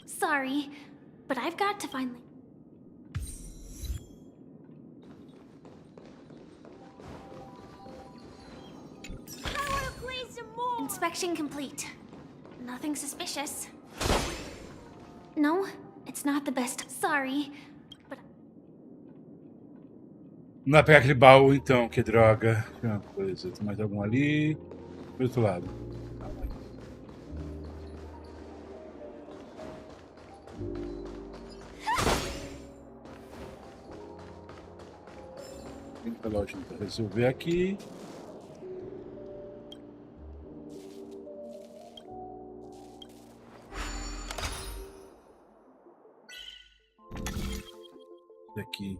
Sorry, but I've got to finally... I want to play some more! Inspection complete. Nothing suspicious. No, it's not the best. Sorry, but... Não dá pra pegar aquele baú então, que droga. Tem uma coisa, tem mais algum ali. Do outro lado. Tem relógio para resolver aqui. Aqui.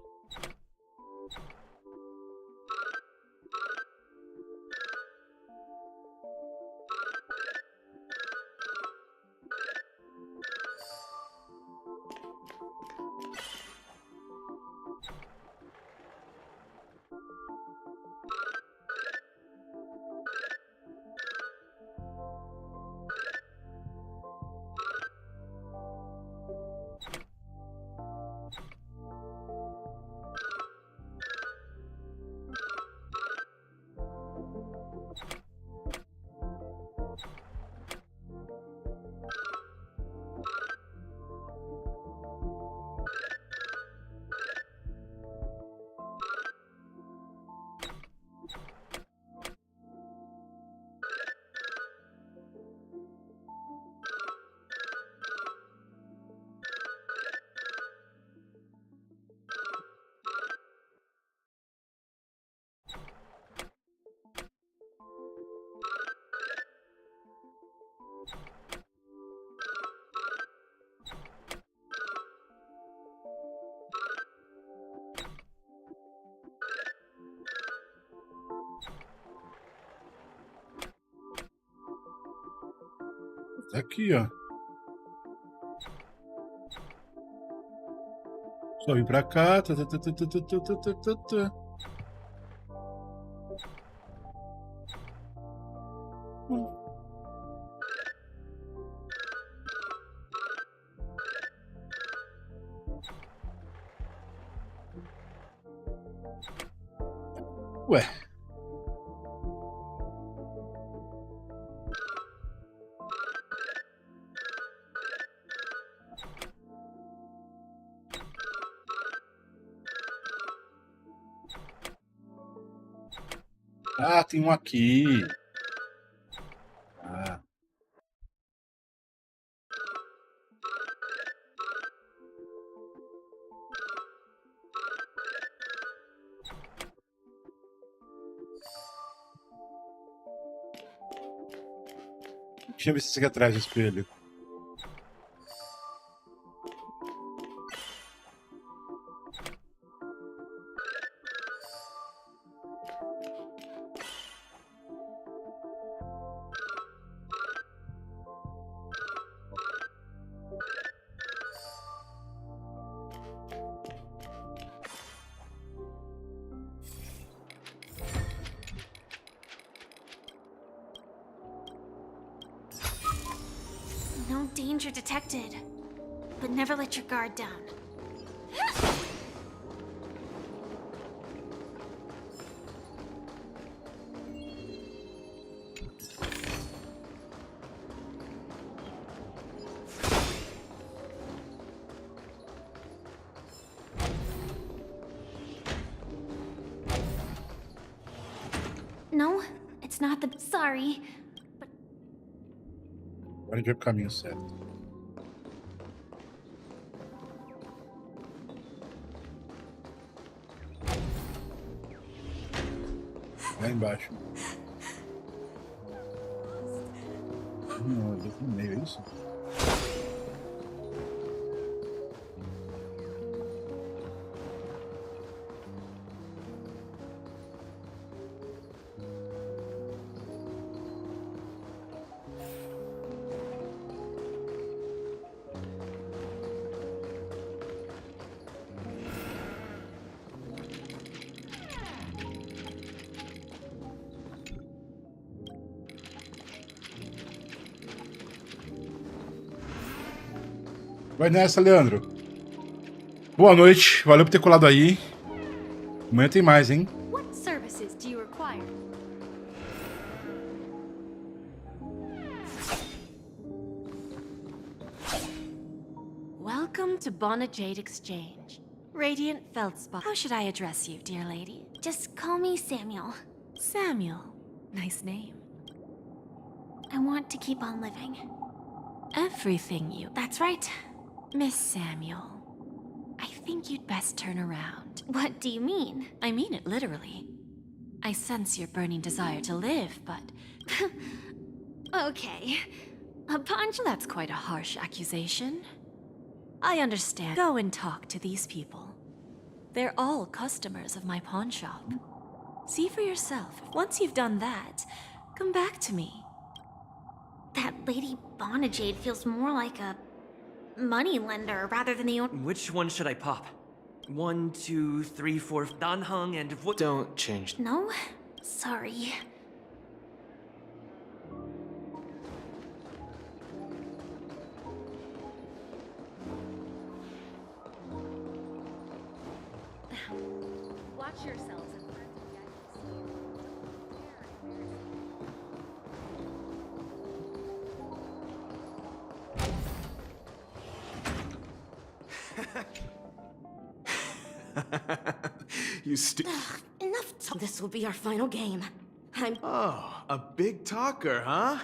Tá aqui, ó. Só vim pra cá. Ué. Ah, tem um aqui. Ah. Deixa eu ver se isso aqui atrás do espelho. No danger detected. But never let your guard down. No, it's not the... Sorry. Agora a gente vai pro caminho certo. Lá embaixo. Não, eu tô no meio, é isso? Vai nessa, Leandro. Boa noite. Valeu por ter colado aí. Amanhã tem mais, hein? What services do you require? Welcome to Bonajade Exchange. Radiant Feldspar. How should I address you, dear lady? Just call me Samuel. Samuel. Nice name. I want to keep on living. Everything you... That's right. Miss Samuel, I think you'd best turn around. What do you mean? I mean it literally. I sense your burning desire to live, but... Okay. A punch? That's quite a harsh accusation. I understand. Go and talk to these people. They're all customers of my pawn shop. See for yourself. Once you've done that, come back to me. That Lady Bonajade feels more like a money lender rather than the... Which one should I pop? 1, 2, 3, 4, Dan Heng and what? Don't change. No? Sorry. Watch yourselves in front You Enough. This will be our final game. Oh, a big talker, huh?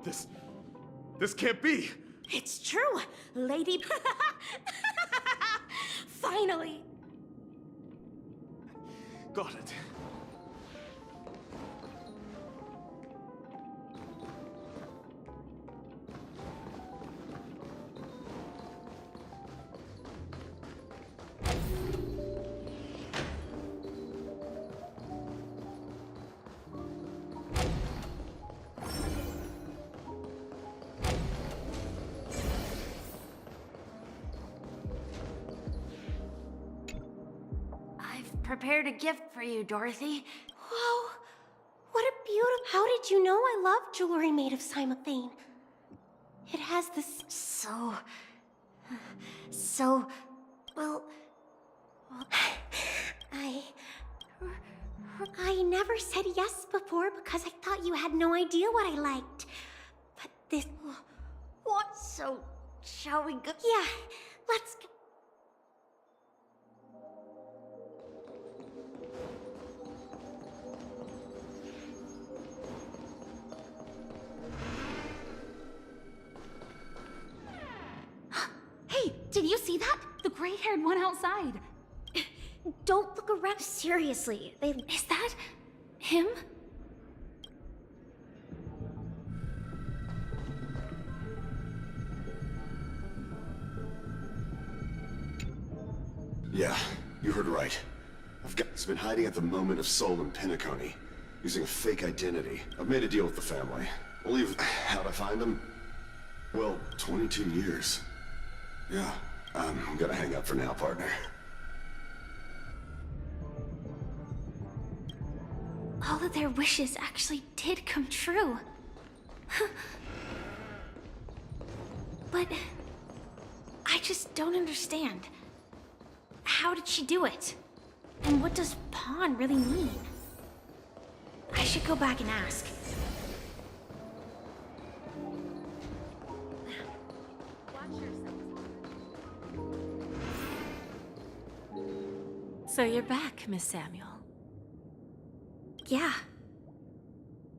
This can't be! It's true, Lady... Finally! Got it. Prepared a gift for you, Dorothy. Whoa! What a beautiful... How did you know I love jewelry made of cymophane? It has this... Well... I never said yes before because I thought you had no idea what I liked. But this... What? So, shall we go? Yeah, let's go. Did you see that? The gray-haired one outside. Don't look around. Seriously, Is that... him? Yeah, you heard right. He's been hiding at the moment of soul in Penacony, using a fake identity. I've made a deal with the family. We'll leave... How'd I find him? Well, 22 years. Yeah, I'm gonna hang up for now, partner. All of their wishes actually did come true. But... I just don't understand. How did she do it? And what does pawn really mean? I should go back and ask. So you're back, Miss Samuel. Yeah.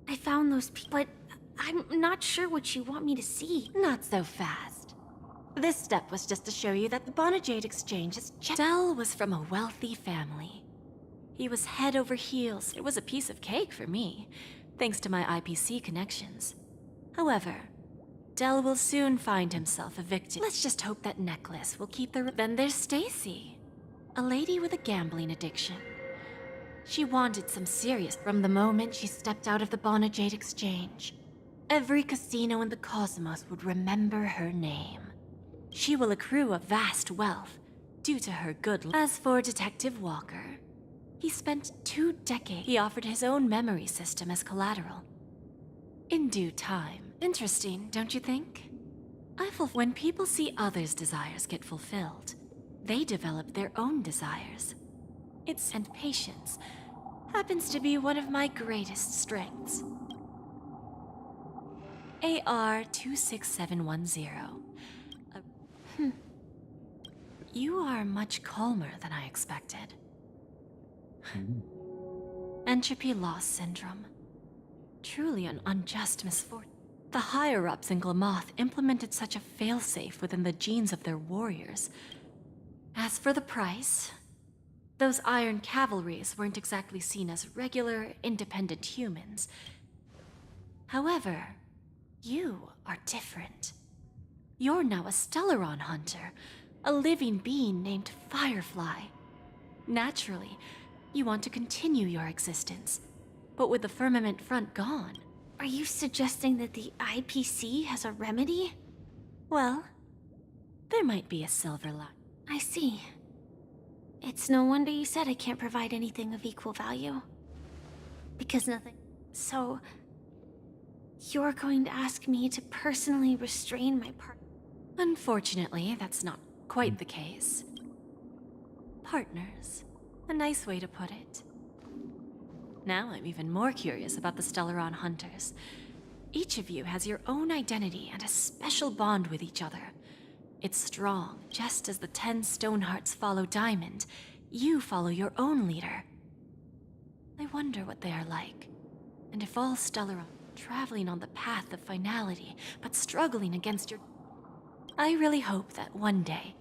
I found those people, but I'm not sure what you want me to see. Not so fast. This step was just to show you that the Bonajade Exchange is Dell was from a wealthy family. He was head over heels. It was a piece of cake for me, thanks to my IPC connections. However, Dell will soon find himself evicted. Let's just hope that necklace will keep the... Then there's Stacy, a lady with a gambling addiction. She wanted some serious from the moment she stepped out of the Bonajade Exchange. Every casino in the cosmos would remember her name. She will accrue a vast wealth due to her good luck. As for Detective Walker, he spent 2 decades. He offered his own memory system as collateral. In due time. Interesting, don't you think? When people see others' desires get fulfilled, they develop their own desires. And patience happens to be one of my greatest strengths. AR26710. You are much calmer than I expected. Entropy loss syndrome. Truly an unjust misfortune. The higher-ups in Glamoth implemented such a failsafe within the genes of their warriors. As for the price, those Iron Cavalries weren't exactly seen as regular, independent humans. However, you are different. You're now a Stellaron hunter, a living being named Firefly. Naturally, you want to continue your existence, but with the Firmament Front gone. Are you suggesting that the IPC has a remedy? Well, there might be a silver lining. I see. It's no wonder you said I can't provide anything of equal value. Because nothing... So... You're going to ask me to personally restrain my partner? Unfortunately, that's not quite the case. Partners. A nice way to put it. Now I'm even more curious about the Stellaron Hunters. Each of you has your own identity and a special bond with each other. It's strong, just as the 10 Stonehearts follow Diamond. You follow your own leader. I wonder what they are like, and if all Stellaron... traveling on the path of finality, but struggling against your... I really hope that one day,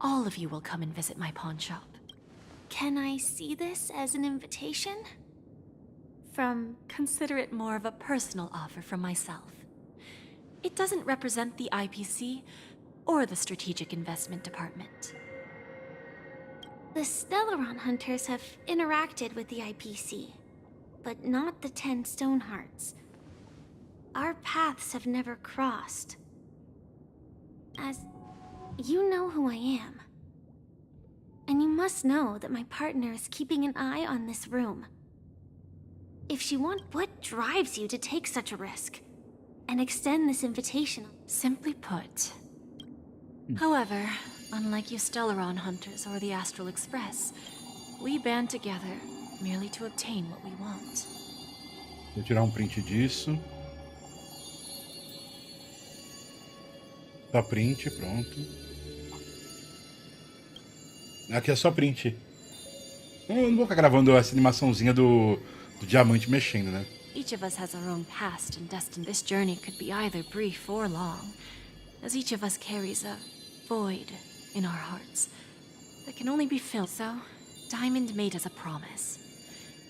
all of you will come and visit my pawn shop. Can I see this as an invitation? Consider it more of a personal offer from myself. It doesn't represent the IPC or the Strategic Investment Department. The Stellaron hunters have interacted with the IPC, but not the 10 Stonehearts. Our paths have never crossed. As you know who I am. And you must know that my partner is keeping an eye on this room. If she wants, what drives you to take such a risk and extend this invitation? Simply put. However, unlike you Stellaron hunters or the Astral Express, we band together merely to obtain what we want. Vou tirar print disso. Só print, pronto. Aqui é só print. Eu não vou ficar gravando essa animaçãozinha do diamante mexendo, né? Each of us has our own past and destined. This journey could be either brief or long, as each of us carries a void in our hearts that can only be filled. So, Diamond made us a promise.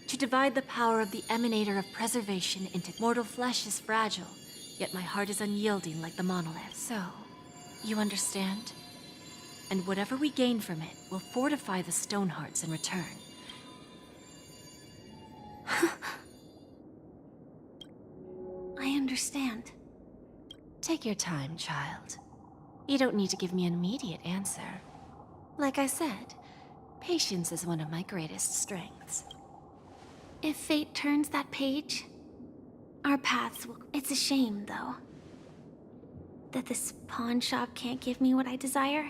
To divide the power of the emanator of preservation into... Mortal flesh is fragile, yet my heart is unyielding like the monolith. So, you understand? And whatever we gain from it will fortify the Stonehearts in return. I understand. Take your time, child. You don't need to give me an immediate answer. Like I said, patience is one of my greatest strengths. If fate turns that page, our paths will... It's a shame, though, that this pawn shop can't give me what I desire.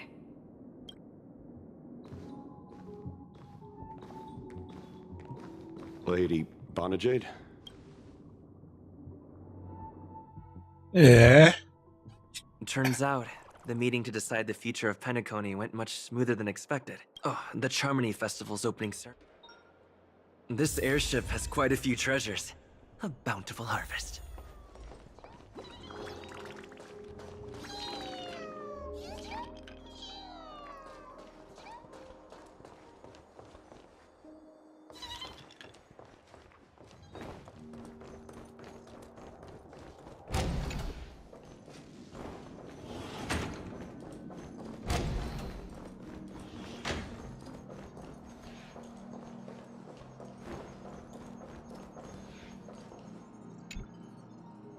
Lady Bonajade? Yeah. Turns out, the meeting to decide the future of Penacony went much smoother than expected. Oh, the Charmony Festival's opening ceremony. This airship has quite a few treasures. A bountiful harvest.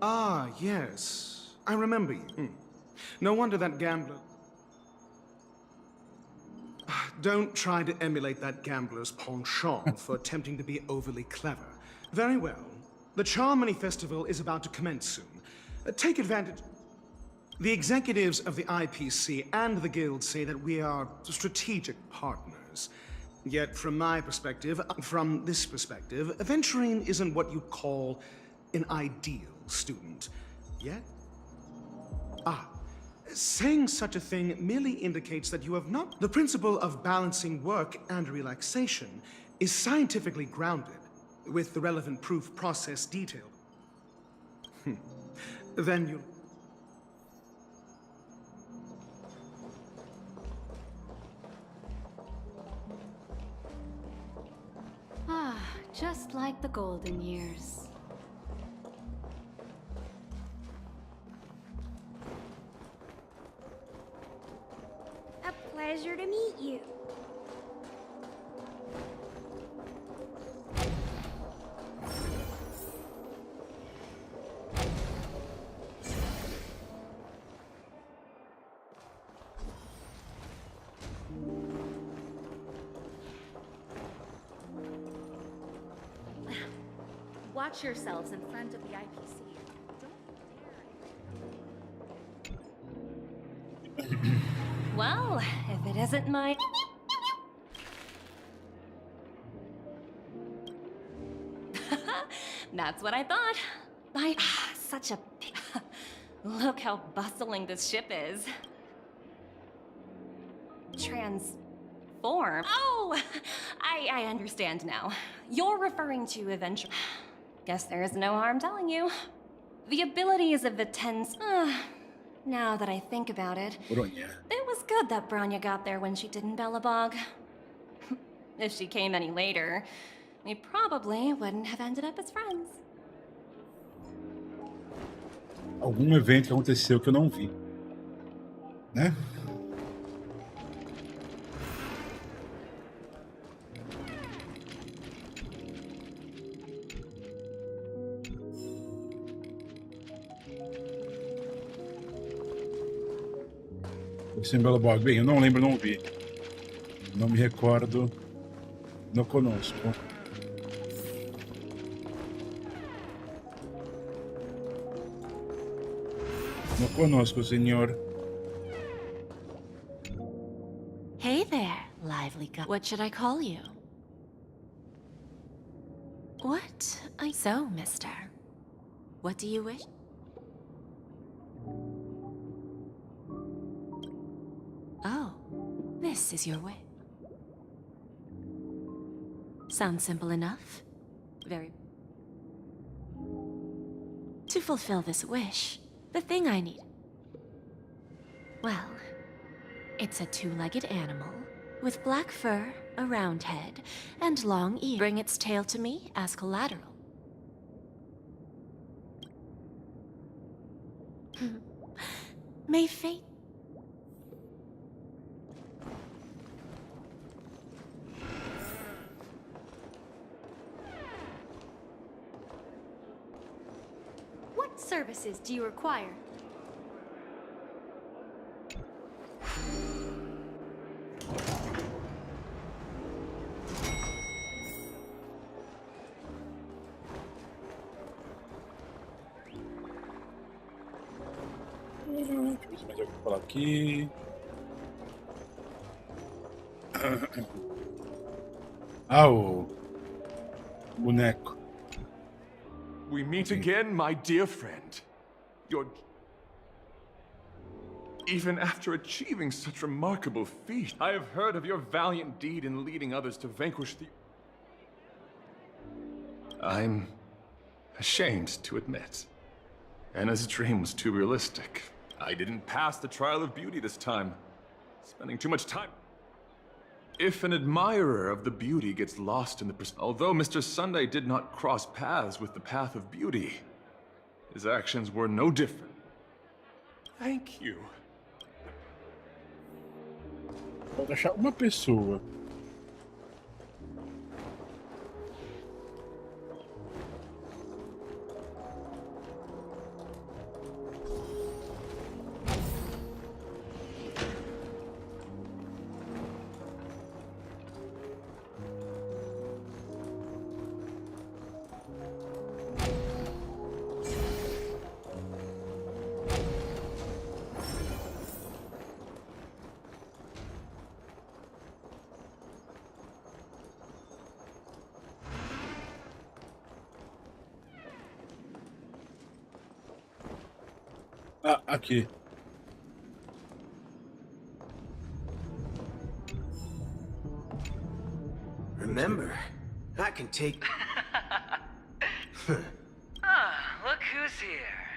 Ah, yes. I remember you. No wonder that gambler... Don't try to emulate that gambler's penchant for attempting to be overly clever. Very well. The Charmony Festival is about to commence soon. Take advantage... The executives of the IPC and the Guild say that we are strategic partners. Yet from my perspective, from this perspective, Aventurine isn't what you'd call an ideal student. Yet? Saying such a thing merely indicates that you have not... The principle of balancing work and relaxation is scientifically grounded, with the relevant proof process detailed. Then you... Just like the golden years. A pleasure to meet you. Watch yourselves in front of the IPC. Well, if it isn't my... That's what I thought. Such a... Look how bustling this ship is. Transform? Oh! I understand now. You're referring to Adventure... Guess there is no harm telling you. The abilities of the Tens... now that I think about it, Bronya. it was good that Bronya got there when she did in Belobog. If she came any later, we probably wouldn't have ended up as friends. Algum evento que aconteceu que eu não vi, né? Esse Belobog, bem, eu não lembro, não vi. Não me recordo. Não conosco. Não conosco, senhor. Hey there, lively guy. What should I call you? What? So, mister. What do you wish? Oh, this is your way. Sounds simple enough. Very. To fulfill this wish, the thing I need. Well, it's a two-legged animal with black fur, a round head, and long ears. Bring its tail to me as collateral. May fate. What services do you require? Vou falar aqui. Ah, o boneco. We meet again, my dear friend. Even after achieving such remarkable feat, I have heard of your valiant deed in leading others to vanquish the... I'm ashamed to admit. Anna's dream was too realistic. I didn't pass the trial of beauty this time, spending too much time. If an admirer of the beauty gets lost in the although Mr. Sunday did not cross paths with the path of beauty, his actions were no different. Thank you. Vou deixar uma pessoa. Ah, aqui. Remember, I can take... Ah, look who's here.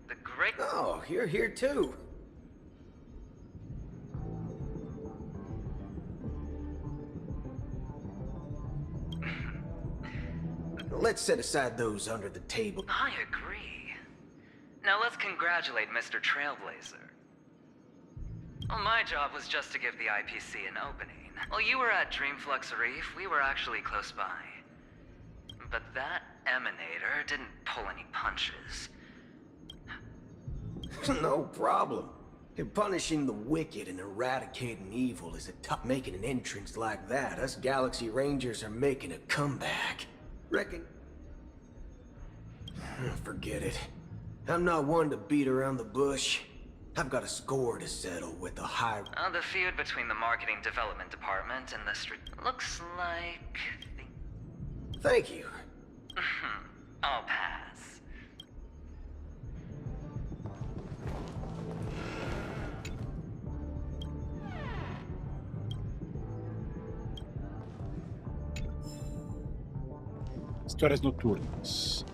The great... Oh, you're here too. Let's set aside those under the table. I agree. Now let's congratulate Mr. Trailblazer. Well, my job was just to give the IPC an opening. While you were at Dreamflux Reef, we were actually close by. But that emanator didn't pull any punches. No problem. Punishing the wicked and eradicating evil is a tough. Making an entrance like that, us Galaxy Rangers are making a comeback. Reckon... Forget it. I'm not one to beat around the bush. I've got a score to settle with the high... The feud between the Marketing Development Department and the looks like... Thank you. I'll pass. Histórias noturnas.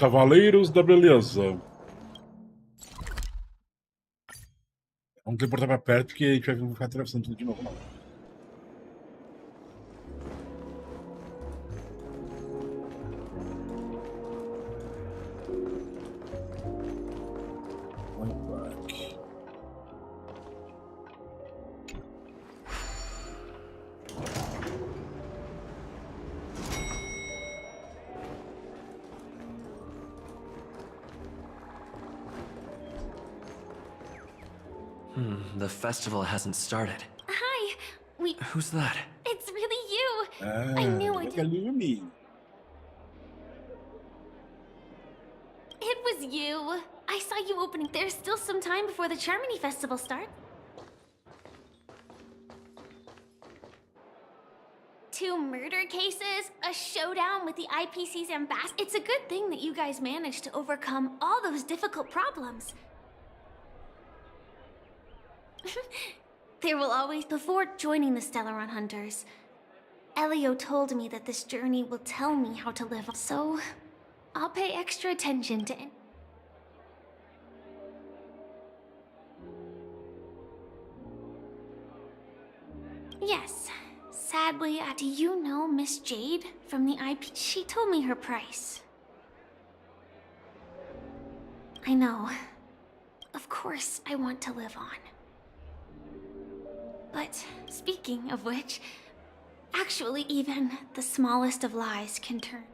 Cavaleiros da Beleza. Vamos teleportar pra perto, porque a gente vai ficar atravessando tudo de novo. Não. The festival hasn't started. Hi. Who's that? It's really you. I knew it. It was you. I saw you opening. There's still some time before the Charmony Festival starts. 2 murder cases, a showdown with the IPC's ambassador. It's a good thing that you guys managed to overcome all those difficult problems. There will always... Before joining the Stellaron Hunters, Elio told me that this journey will tell me how to live. So, I'll pay extra attention to... Yes. Sadly, do you know Miss Jade from the IP? She told me her price. I know. Of course, I want to live on. But, speaking of which, actually even the smallest of lies can turn.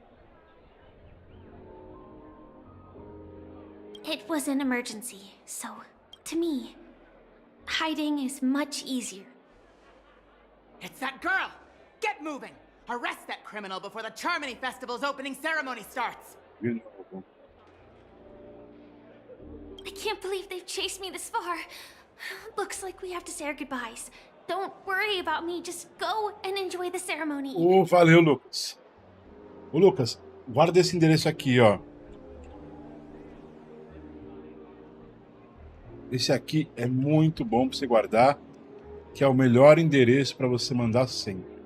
It was an emergency, so, to me, hiding is much easier. It's that girl! Get moving! Arrest that criminal before the Charmony Festival's opening ceremony starts! I can't believe they've chased me this far. Looks like we have to say our goodbyes. Don't worry about me, just go and enjoy the ceremony. Oh, valeu, Lucas. Ô, Lucas, guarda esse endereço aqui, ó. Esse aqui é muito bom para você guardar, que é o melhor endereço para você mandar sempre.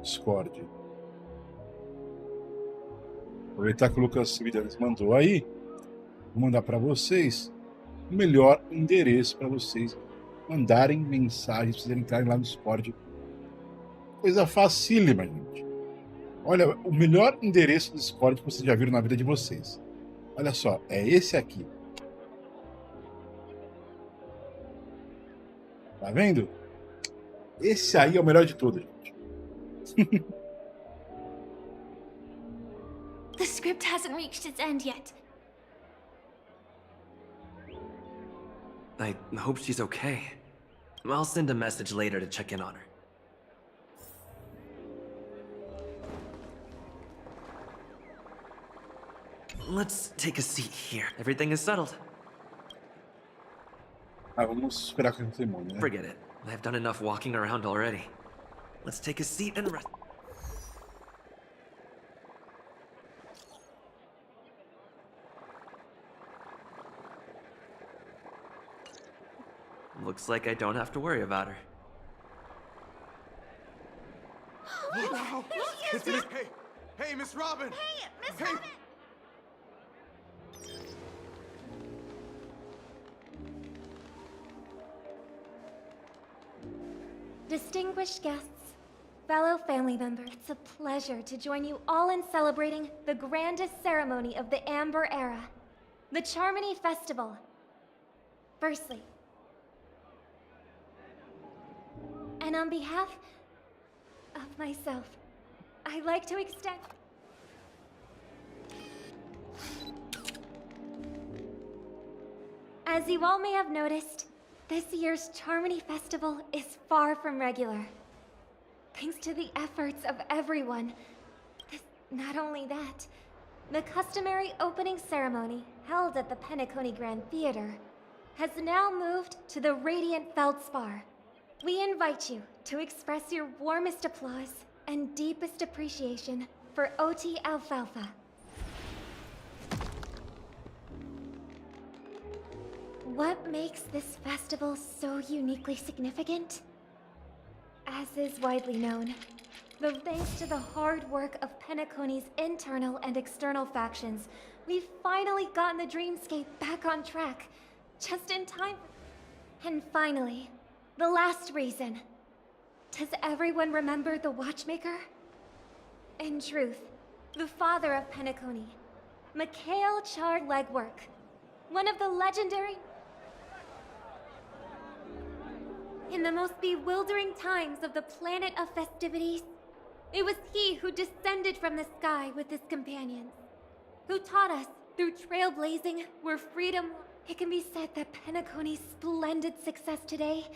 Discord. Aproveitar que o Lucas mandou aí, vou mandar para vocês o melhor endereço para vocês mandarem mensagens, vocês entrarem lá no Discord. Coisa facílima, gente. Olha, o melhor endereço do Discord que vocês já viram na vida de vocês. Olha só, é esse aqui. Tá vendo? Esse aí é o melhor de todos, gente. The script hasn't reached its end yet. I hope she's okay. I'll send a message later to check in on her. Let's take a seat here. Everything is settled. Vamos esperar com a cerimônia, né? Forget it. I've done enough walking around already. Let's take a seat and rest. Looks like I don't have to worry about her. Wow! It's Miss... Hey, Miss Robin! Hey, Miss Robin! Distinguished guests, fellow family members, it's a pleasure to join you all in celebrating the grandest ceremony of the Amber Era, the Charmony Festival. Firstly, and on behalf of myself, I'd like to extend... As you all may have noticed, this year's Charmony Festival is far from regular. Thanks to the efforts of everyone. Not only that, the customary opening ceremony held at the Penacony Grand Theater has now moved to the Radiant Feldspar. We invite you to express your warmest applause and deepest appreciation for OT Alfalfa. What makes this festival so uniquely significant? As is widely known, Thanks to the hard work of Penacony's internal and external factions, we've finally gotten the dreamscape back on track. Just in time. And finally, the last reason. Does everyone remember the Watchmaker? In truth, the father of Penacony, Mikhail Char Legwork, one of the legendary... In the most bewildering times of the planet of festivities, it was he who descended from the sky with his companions, who taught us, through trailblazing, where freedom... It can be said that Penacony's splendid success today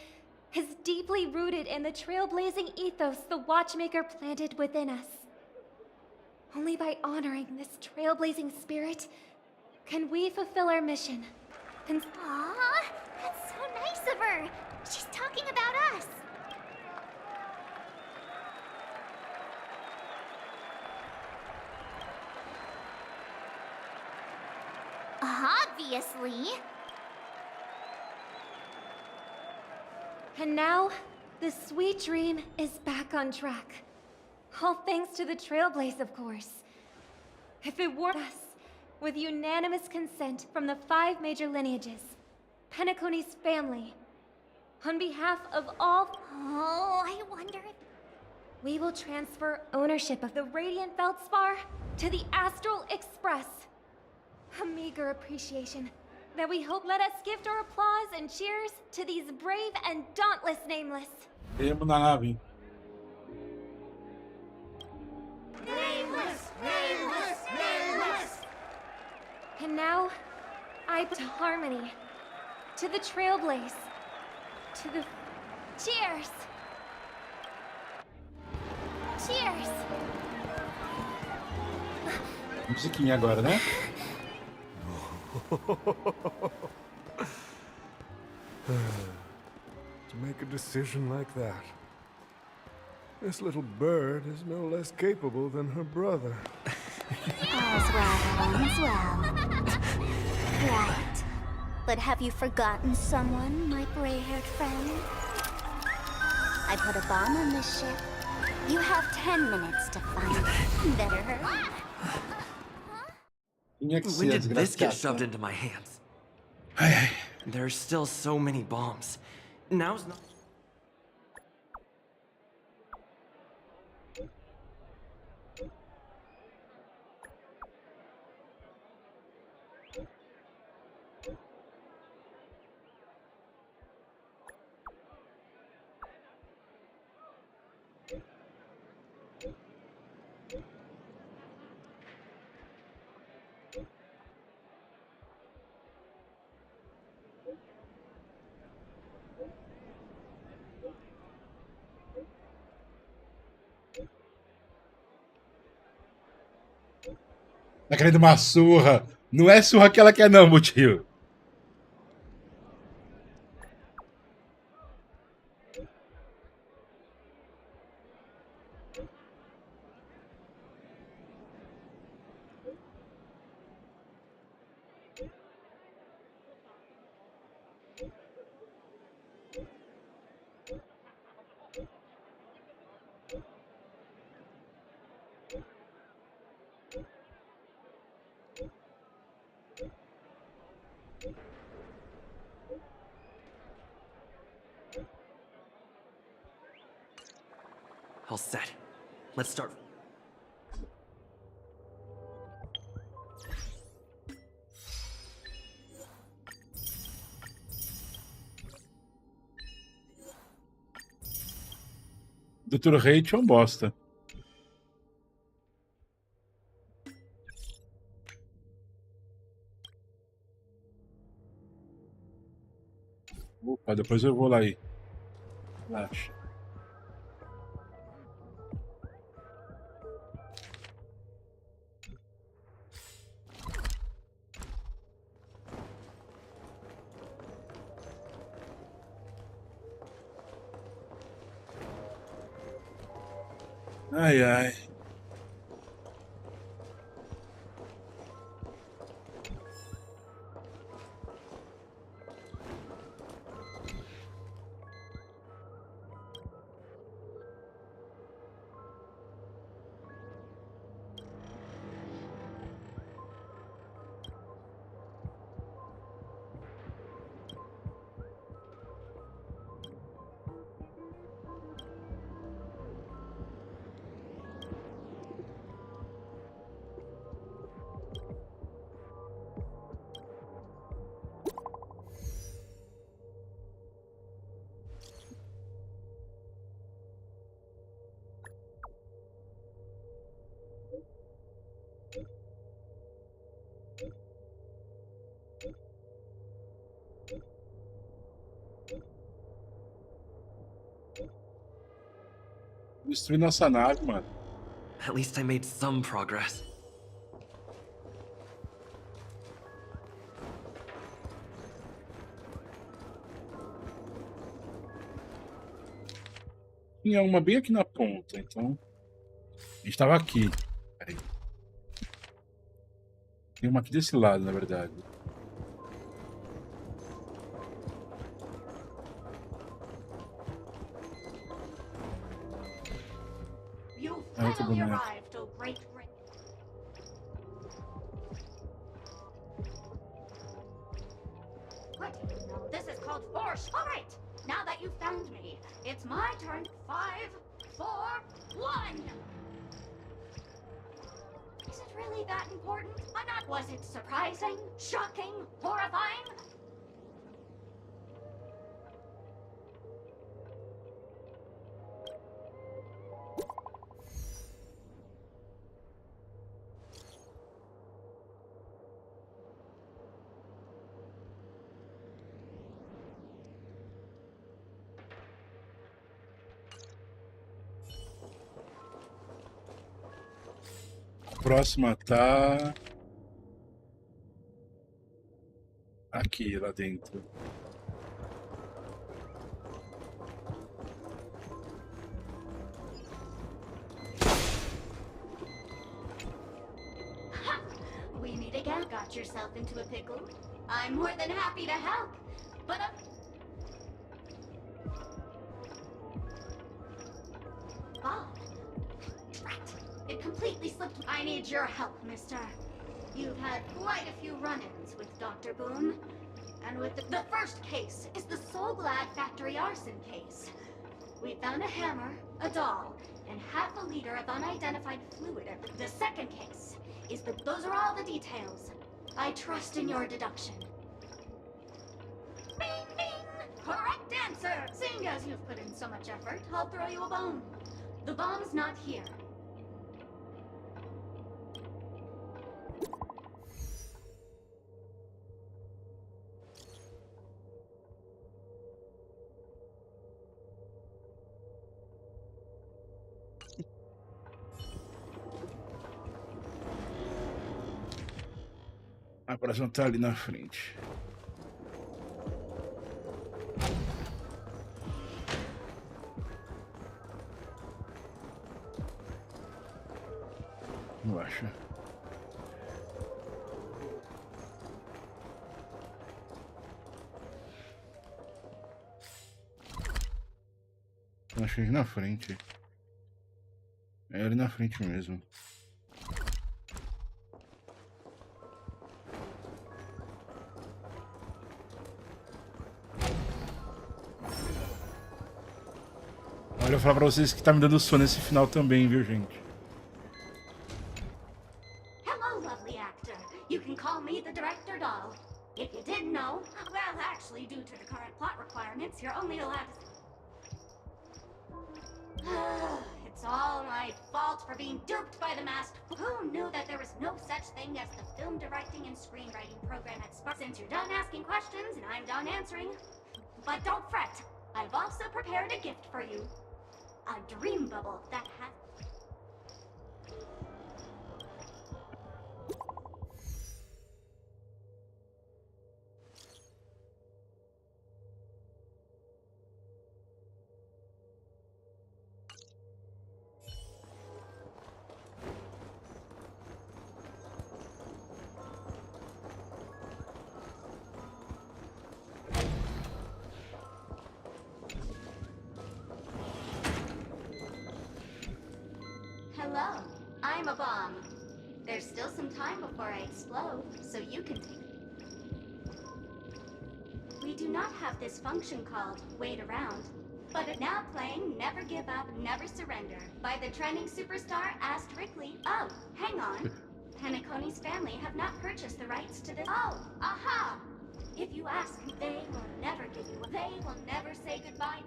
is deeply rooted in the trailblazing ethos the Watchmaker planted within us. Only by honoring this trailblazing spirit can we fulfill our mission. And Aww, that's so nice of her. She's talking about us. Obviously. And now, the sweet dream is back on track. All thanks to the Trailblaze, of course. If it weren't us, with unanimous consent from the 5 major lineages, Penacony's family, on behalf of all... Oh, I wonder if... We will transfer ownership of the Radiant Feldspar to the Astral Express. A meager appreciation that we hope let us gift our applause and cheers to these brave and dauntless nameless. Temos na nave. Nameless! Nameless! Nameless! And now, to harmony, to the Trailblaze, to the... Cheers! Cheers! Musiquinha agora, né? To make a decision like that. This little bird is no less capable than her brother. All's well, all's well. Right. But have you forgotten someone, my gray-haired friend? I put a bomb on this ship. You have 10 minutes to find it. Better hurry. When did this get shoved into my hands? There's still so many bombs. Now's not... Tá querendo uma surra. Não é surra que ela quer, não, meu tio. All set. Let's start. Dr. Hate é um bosta. Opa, depois eu vou lá aí. Relaxa. Ai, ai. Destruir nossa nave, mano. At least I made some progress. Tinha uma bem aqui na ponta, então. A gente tava aqui. Peraí. Tem uma aqui desse lado, na verdade. É outro boneco. What do you know? This is called force. All right. Now that you've found me, it's my turn. 5, 4, 1. Is it really that important? I'm not. Was it surprising, shocking, horrifying? A próxima tá aqui, lá dentro. We meet again. Got yourself into a pickle? I'm more than happy to help. But Bob. Drat. It completely slipped. I need your help, mister. You've had quite a few run-ins with Dr. Boom. And with the first case is the Soul Glad factory arson case. We found a hammer, a doll, and half a liter of unidentified fluid. The second case is those are all the details. I trust in your deduction. Bing, bing! Correct answer! Seeing as you've put in so much effort, I'll throw you a bone. The bomb's not here. A próxima tá ali na frente. Eu acho. Acho que ali na frente. É ali na frente mesmo. Olha, eu vou falar pra vocês que tá me dando sono esse final também, viu, gente? Hello, lovely actor. You can call me the director doll. If you didn't know, well, actually, due to the current plot requirements, you're only allowed to... It's all my fault for being duped by the masked... Who knew that there was no such thing as the film directing and screenwriting program at Spark? Since you're done asking questions and I'm done answering. But don't fret. I've also prepared a gift for you. A dream bubble that has... Hello, I'm a bomb. There's still some time before I explode, so you can take... We do not have this function called wait around, but it now playing Never Give Up, Never Surrender by the trending superstar Asterically. Oh, hang on. Penaconi's family have not purchased the rights to this. Oh, aha! If you ask, they will never give you. They will never say goodbye.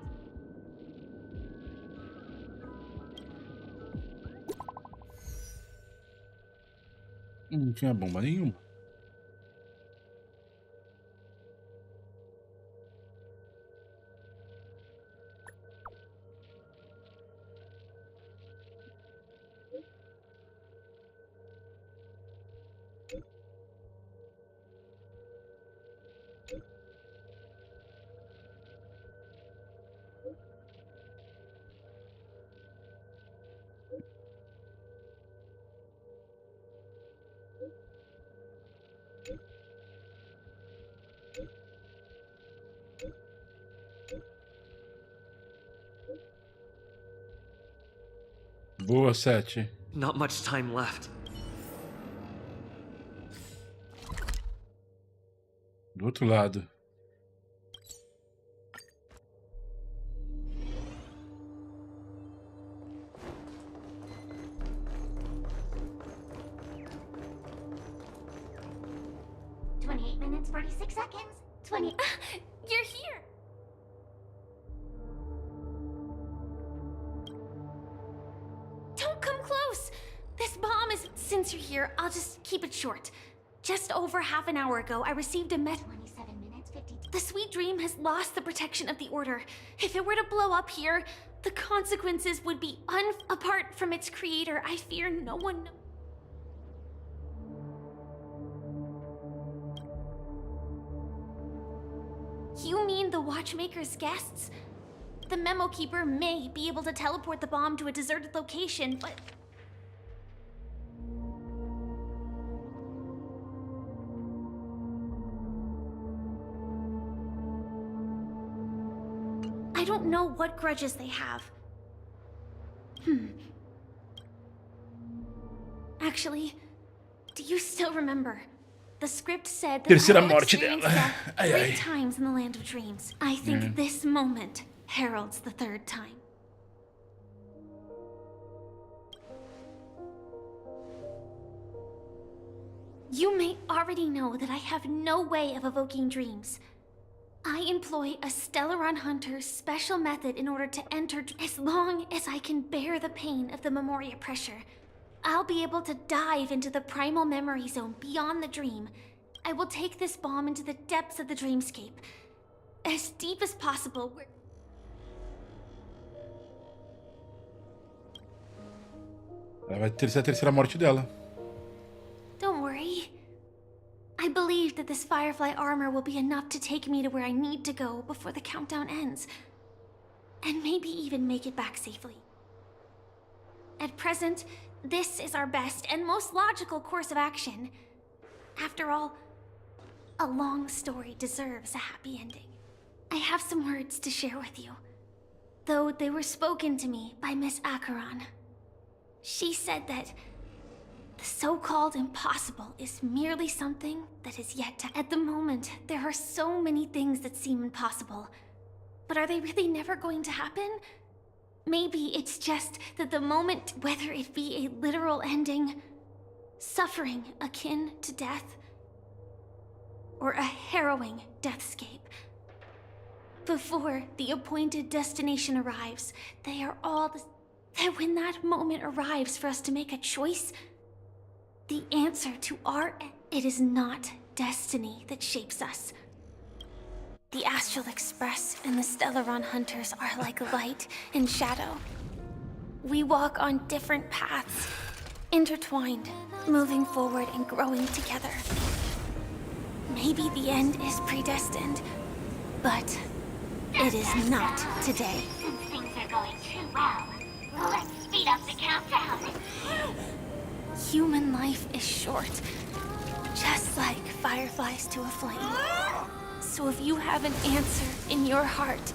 Não tinha bomba nenhuma. Boa, 7. Not much time left. Do outro lado. Minutes, 46 seconds. 20. You're here! Don't come close! This bomb is... Since you're here, I'll just keep it short. Just over half an hour ago, I received a 27 minutes, 50. The Sweet Dream has lost the protection of the Order. If it were to blow up here, the consequences would be apart from its creator. I fear no one knows. You mean the Watchmaker's guests? The Memo Keeper may be able to teleport the bomb to a deserted location, but... I don't know what grudges they have. Actually, do you still remember? The script said that Terceira I will morte experience dela. death Ai, 3 ai. times in the Land of Dreams. I think this moment heralds the 3rd time. You may already know that I have no way of evoking dreams. I employ a Stellaron Hunter's special method in order to enter as long as I can bear the pain of the Memoria pressure. I'll be able to dive into the primal memory zone beyond the dream. I will take this bomb into the depths of the dreamscape. As deep as possible, where... Ela vai ter a terceira morte dela. Don't worry. I believe that this Firefly armor will be enough to take me to where I need to go before the countdown ends. And maybe even make it back safely. At present, this is our best and most logical course of action. After all, a long story deserves a happy ending. I have some words to share with you, though they were spoken to me by Miss Acheron. She said that the so-called impossible is merely something that is yet to... At the moment, there are so many things that seem impossible. But are they really never going to happen? Maybe it's just that the moment, whether it be a literal ending, suffering akin to death, or a harrowing deathscape, before the appointed destination arrives, they are all the... That when that moment arrives for us to make a choice, the answer to our... It is not destiny that shapes us. The Astral Express and the Stellaron Hunters are like light and shadow. We walk on different paths, intertwined, moving forward and growing together. Maybe the end is predestined, but it is not today. Since things are going too well, let's speed up the countdown. Human life is short, just like fireflies to a flame. So if you have an answer in your heart,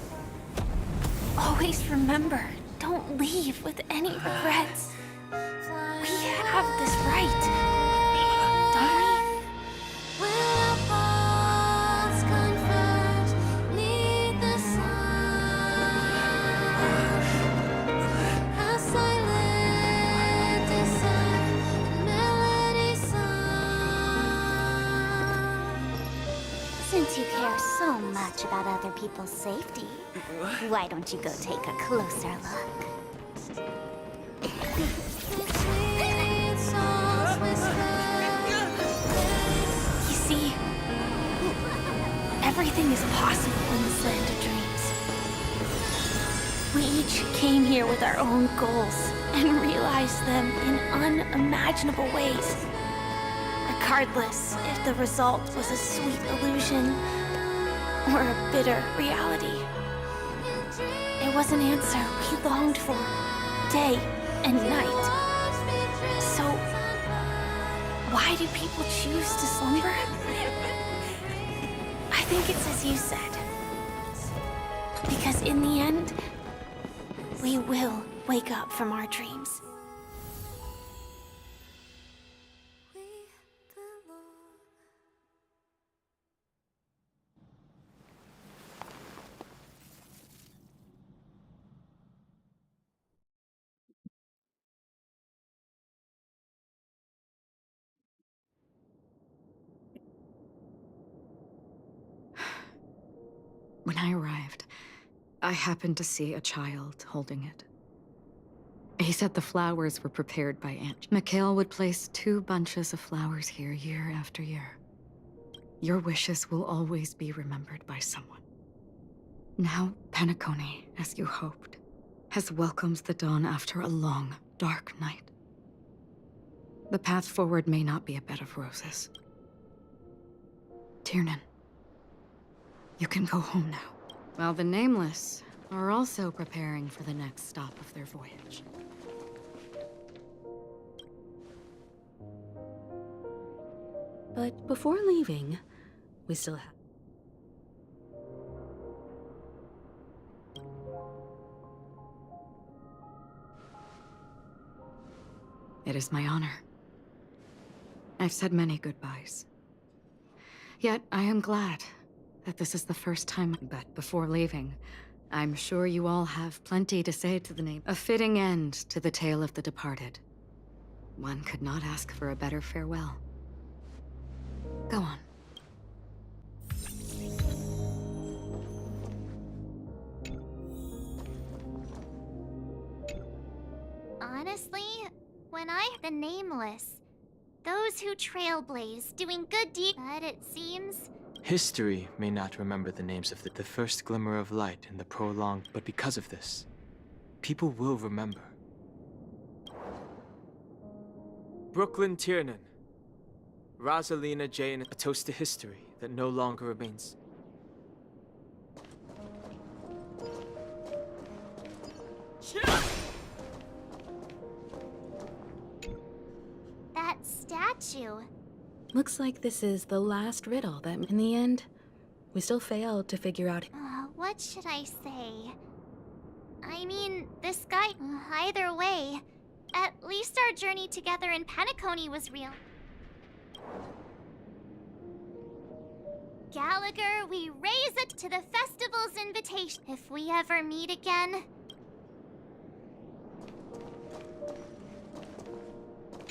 always remember, don't leave with any regrets. We have this right, don't we? Since you care so much about other people's safety, why don't you go take a closer look? You see, everything is possible in this land of dreams. We each came here with our own goals and realized them in unimaginable ways. Regardless if the result was a sweet illusion or a bitter reality. It was an answer we longed for, day and night. So, why do people choose to slumber? I think it's as you said. Because in the end, we will wake up from our dreams. When I arrived, I happened to see a child holding it. He said the flowers were prepared by Aunt. Mikhail would place 2 bunches of flowers here year after year. Your wishes will always be remembered by someone. Now, Penacony, as you hoped, has welcomed the dawn after a long, dark night. The path forward may not be a bed of roses. Tiernan, you can go home now. While the Nameless are also preparing for the next stop of their voyage. But before leaving, we still have... It is my honor. I've said many goodbyes. Yet I am glad that this is the first time. But before leaving, I'm sure you all have plenty to say to the name. A fitting end to the tale of the departed. One could not ask for a better farewell. Go on. Honestly, when I the Nameless, those who trailblaze, doing good deeds, but it seems History may not remember the names of the first glimmer of light in the prolonged, but because of this, people will remember. Brooklyn Tiernan, Rosalina Jane, a toast to history that no longer remains. that statue. Looks like this is the last riddle that, in the end, we still failed to figure out. What should I say? I mean, this guy. Either way, at least our journey together in Penacony was real. Gallagher, we raise it to the festival's invitation. If we ever meet again.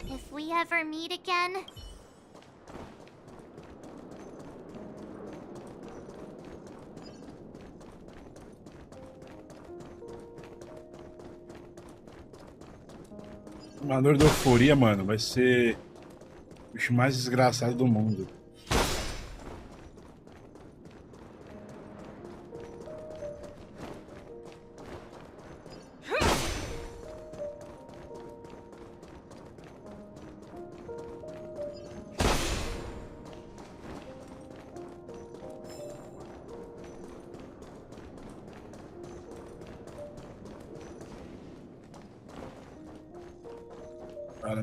If we ever meet again. O Manor da Euforia, mano, vai ser o bicho mais desgraçado do mundo.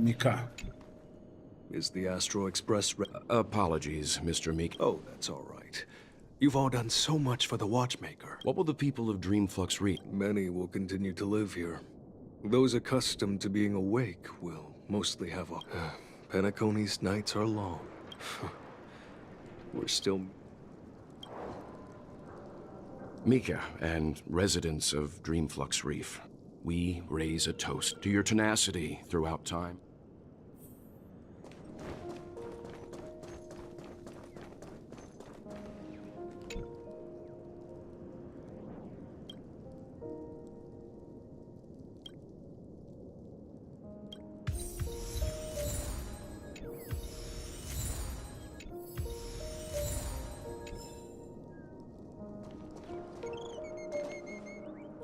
Mika. Is the Astro Express apologies, Mr. Meek. Oh, that's all right. You've all done so much for the Watchmaker. What will the people of Dreamflux read? Many will continue to live here. Those accustomed to being awake will mostly have a... Penacony's nights are long. We're still... Mika and residents of Dreamflux Reef, we raise a toast to your tenacity throughout time.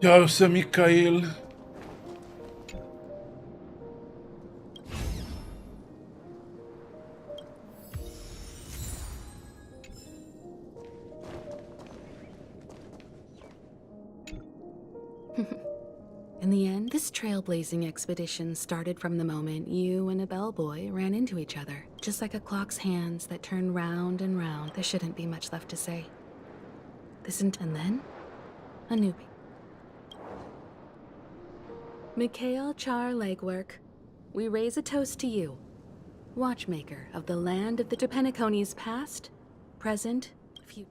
Tchau, seu Mikhail. In the end, this trailblazing expedition started from the moment you and a bellboy ran into each other. Just like a clock's hands that turn round and round, there shouldn't be much left to say. And then, a newbie. Mikhail Char Legwork, we raise a toast to you, Watchmaker of the land of the Penacony's past, present, future.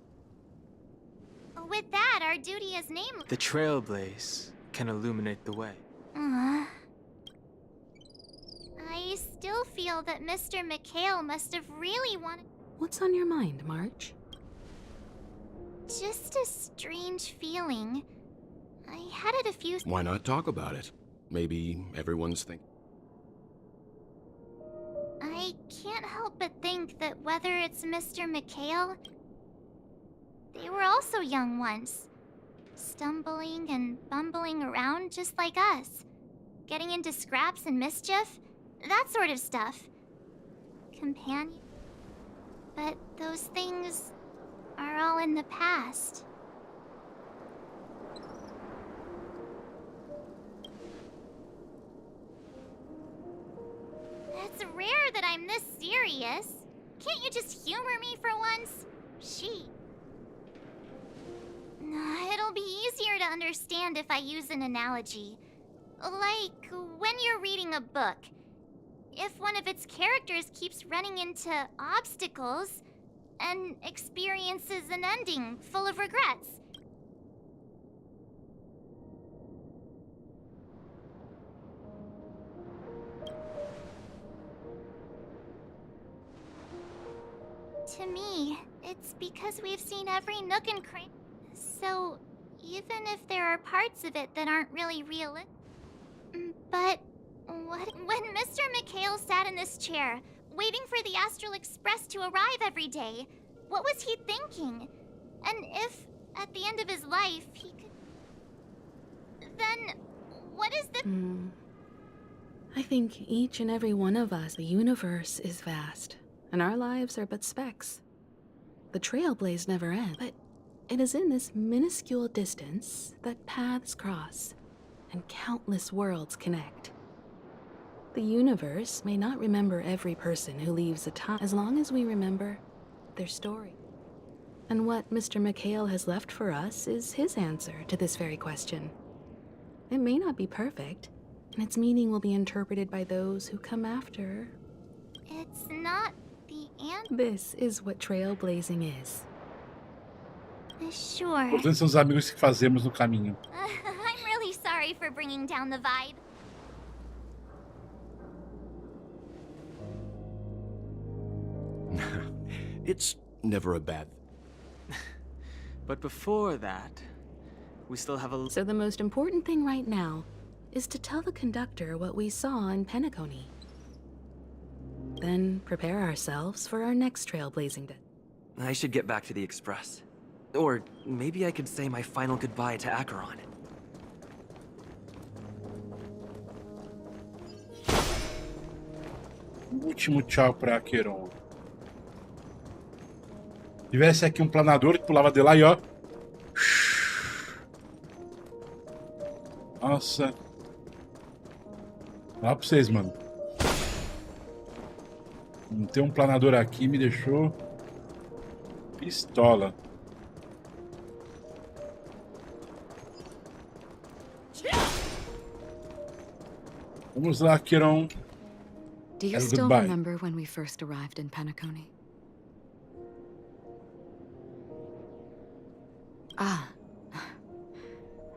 With that, our duty as Nameless. The trailblaze can illuminate the way. I still feel that Mr. Mikhail must have really wanted... What's on your mind, March? just a strange feeling. I had it a few... Why not talk about it? Maybe everyone's thinking. I can't help but think that whether it's Mr. McHale, they were also young once. Stumbling and bumbling around just like us. Getting into scraps and mischief, that sort of stuff. Companion. But those things are all in the past. It's rare that I'm this serious. Can't you just humor me for once? It'll be easier to understand if I use an analogy. Like when you're reading a book. If one of its characters keeps running into obstacles and experiences an ending full of regrets. To me, it's because we've seen every nook and cranny. So, even if there are parts of it that aren't really realistic. But when Mr. McHale sat in this chair, waiting for the Astral Express to arrive every day, what was he thinking? And if, at the end of his life, he could... Then, what is the... I think each and every one of us, the universe is vast, and our lives are but specks. The trailblaze never ends, but it is in this minuscule distance that paths cross, and countless worlds connect. The universe may not remember every person who leaves a time, as long as we remember their story. And what Mr. McHale has left for us is his answer to this very question. It may not be perfect, and its meaning will be interpreted by those who come after. It's not the answer. This is what trailblazing is. Sure. Importantes são os amigos que fazemos no caminho. I'm really sorry for bringing down the vibe. It's never a bad... But before that, we still have a... So the most important thing right now is to tell the conductor what we saw in Penacony. Then prepare ourselves for our next trailblazing day. I should get back to the Express. Or maybe I could say my final goodbye to Acheron. Último tchau pra Acheron. Tivesse aqui um planador que pulava de lá e ó. Nossa. Lá pra vocês, mano. Não ter um planador aqui me deixou pistola. Vamos lá, Acheron. Do you still remember when we first arrived in Penacony? Ah.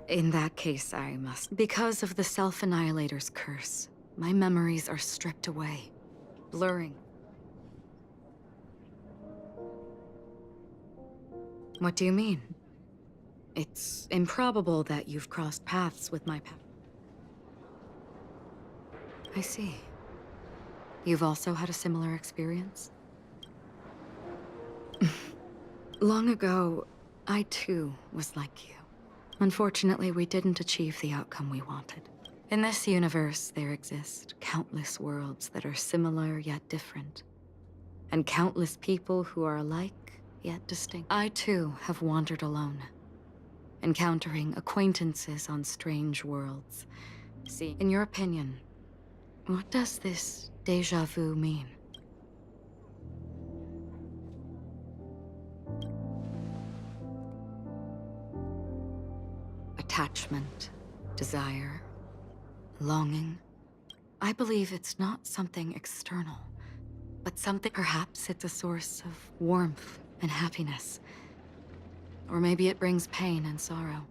In that case, I must. Because of the Self-Annihilator's curse, my memories are stripped away, blurring. What do you mean? It's improbable that you've crossed paths with my path. I see. You've also had a similar experience? Long ago, I too was like you. Unfortunately, we didn't achieve the outcome we wanted. In this universe, there exist countless worlds that are similar yet different. And countless people who are alike yet distinct. I too have wandered alone, encountering acquaintances on strange worlds. See, in your opinion, what does this déjà vu mean? Attachment, desire, longing. I believe it's not something external, but something. Perhaps it's a source of warmth and happiness. Or maybe it brings pain and sorrow.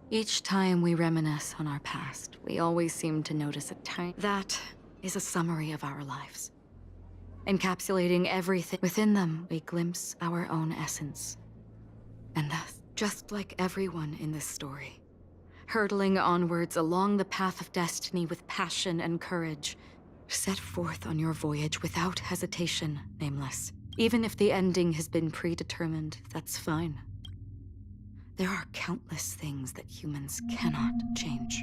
Each time we reminisce on our past, we always seem to notice a tiny... That is a summary of our lives. Encapsulating everything. Within them, we glimpse our own essence. And thus, just like everyone in this story, hurtling onwards along the path of destiny with passion and courage, set forth on your voyage without hesitation, Nameless. Even if the ending has been predetermined, that's fine. There are countless things that humans cannot change.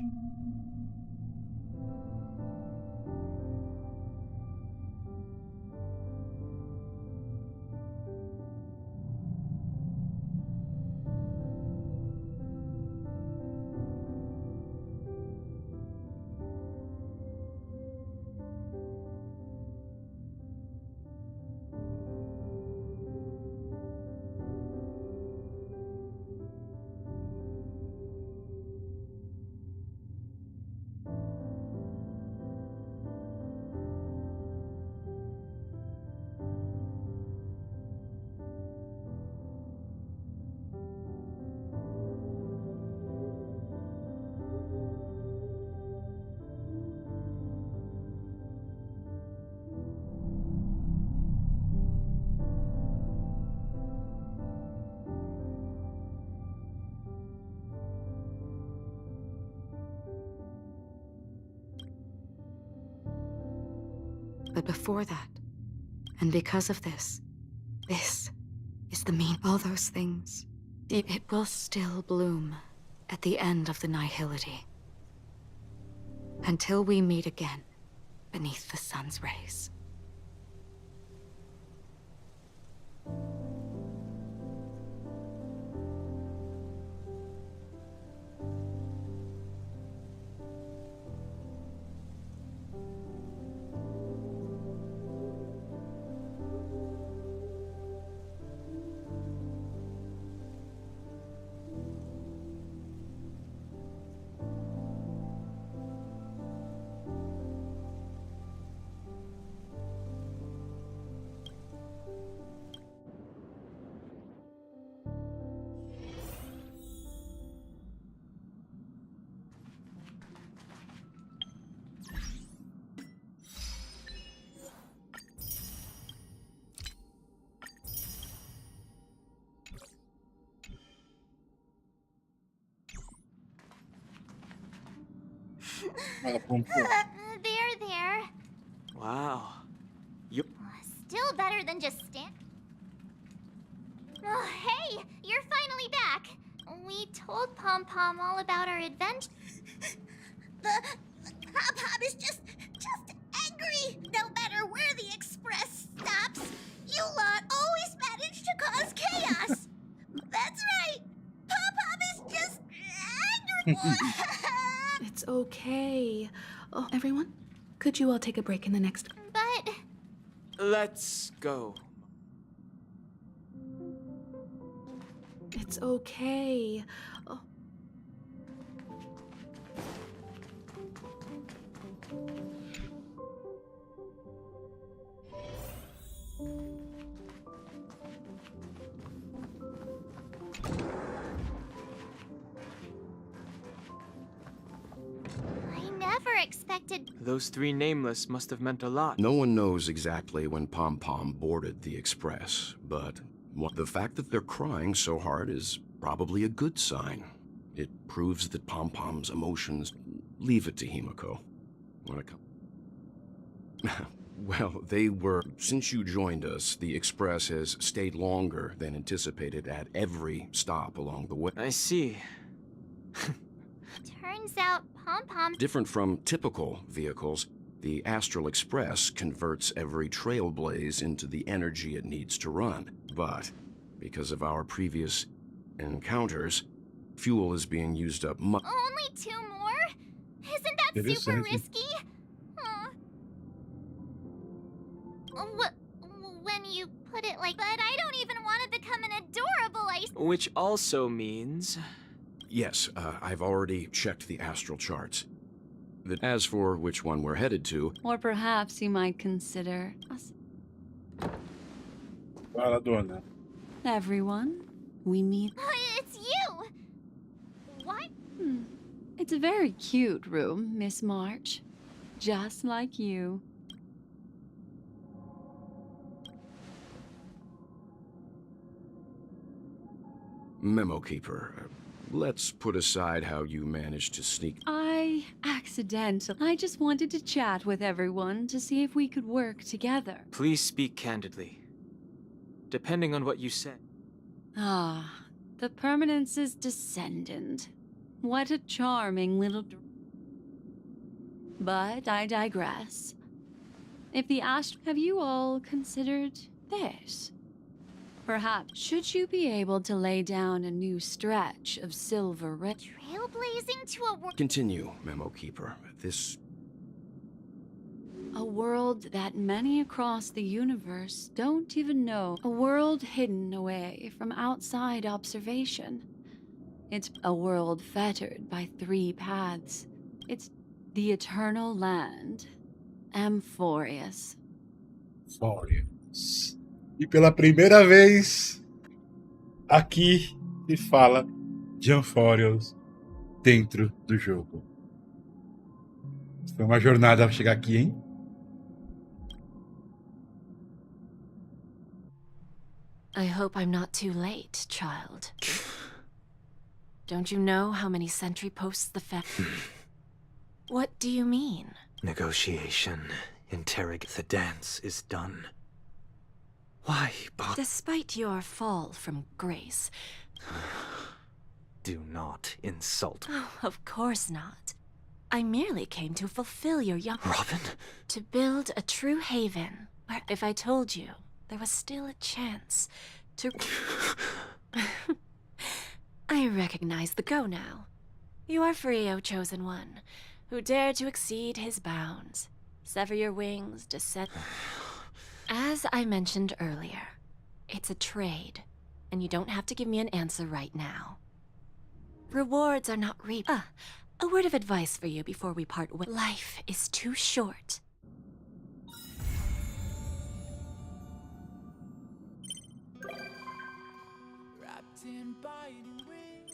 But before that, and because of this is the mean. All those things, it will still bloom at the end of the nihility. Until we meet again beneath the sun's rays. There. Wow. Yup. Still better than just stand. Oh, hey, you're finally back. We told Pom Pom all about our adventure. The Pom Pom is just angry. No matter where the express stops, you lot always manage to cause chaos. That's right. Pom Pom is just angry. It's okay. Oh, everyone, could you all take a break in the next... But... Let's go. It's okay. Oh. I never expected... Those three nameless must have meant a lot. No one knows exactly when Pom Pom boarded the Express, but the fact that they're crying so hard is probably a good sign. It proves that Pom Pom's emotions leave it to Himiko. Well, they were... Since you joined us, the Express has stayed longer than anticipated at every stop along the way. I see. Turns out Pom Pom... Different from typical vehicles, the Astral Express converts every trailblaze into the energy it needs to run. But, because of our previous encounters, fuel is being used up much... Only 2 more? Isn't that super risky? When you put it like... But I don't even want to become an adorable ice... Which also means... Yes, I've already checked the astral charts. As for which one we're headed to... Or perhaps you might consider... Everyone, we meet... It's you! What? It's a very cute room, Miss March. Just like you. Memo Keeper, let's put aside how you managed to sneak... I just wanted to chat with everyone to see if we could work together. Please speak candidly. Depending on what you say. Ah, the Permanence's descendant. What a charming little... But I digress. If the have you all considered this? Perhaps should you be able to lay down a new stretch of silver Trailblazing to a world. Continue, Memo Keeper. A world that many across the universe don't even know. A world hidden away from outside observation. It's a world fettered by 3 paths. It's the eternal land. Amphorius. Amphorius. E pela primeira vez, aqui se fala de Amphorius dentro do jogo. Foi uma jornada para chegar aqui, hein? I hope I'm not too late, child. Don't you know how many sentry posts the What do you mean? Negotiation. The dance is done. Why bother? Despite your fall from grace... Do not insult. Oh, of course not. I merely came to fulfill your young... Robin? To build a true haven, where if I told you, there was still a chance to... I recognize the go now. You are free, O Chosen One, who dare to exceed his bounds. Sever your wings, descend... As I mentioned earlier, it's a trade, and you don't have to give me an answer right now. Rewards are not a word of advice for you before we part ways. Life is too short. Wrapped in biting wind,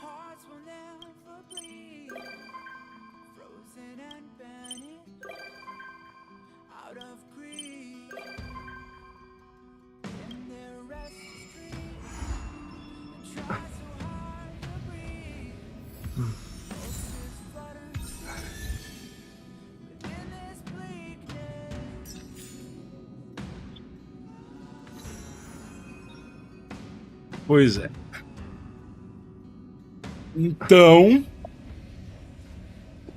hearts will never bleed, frozen and banished out of greed. In their restless dreams, and try so hard to breathe. Pulses flutter within this bleakness. Pois é. Então,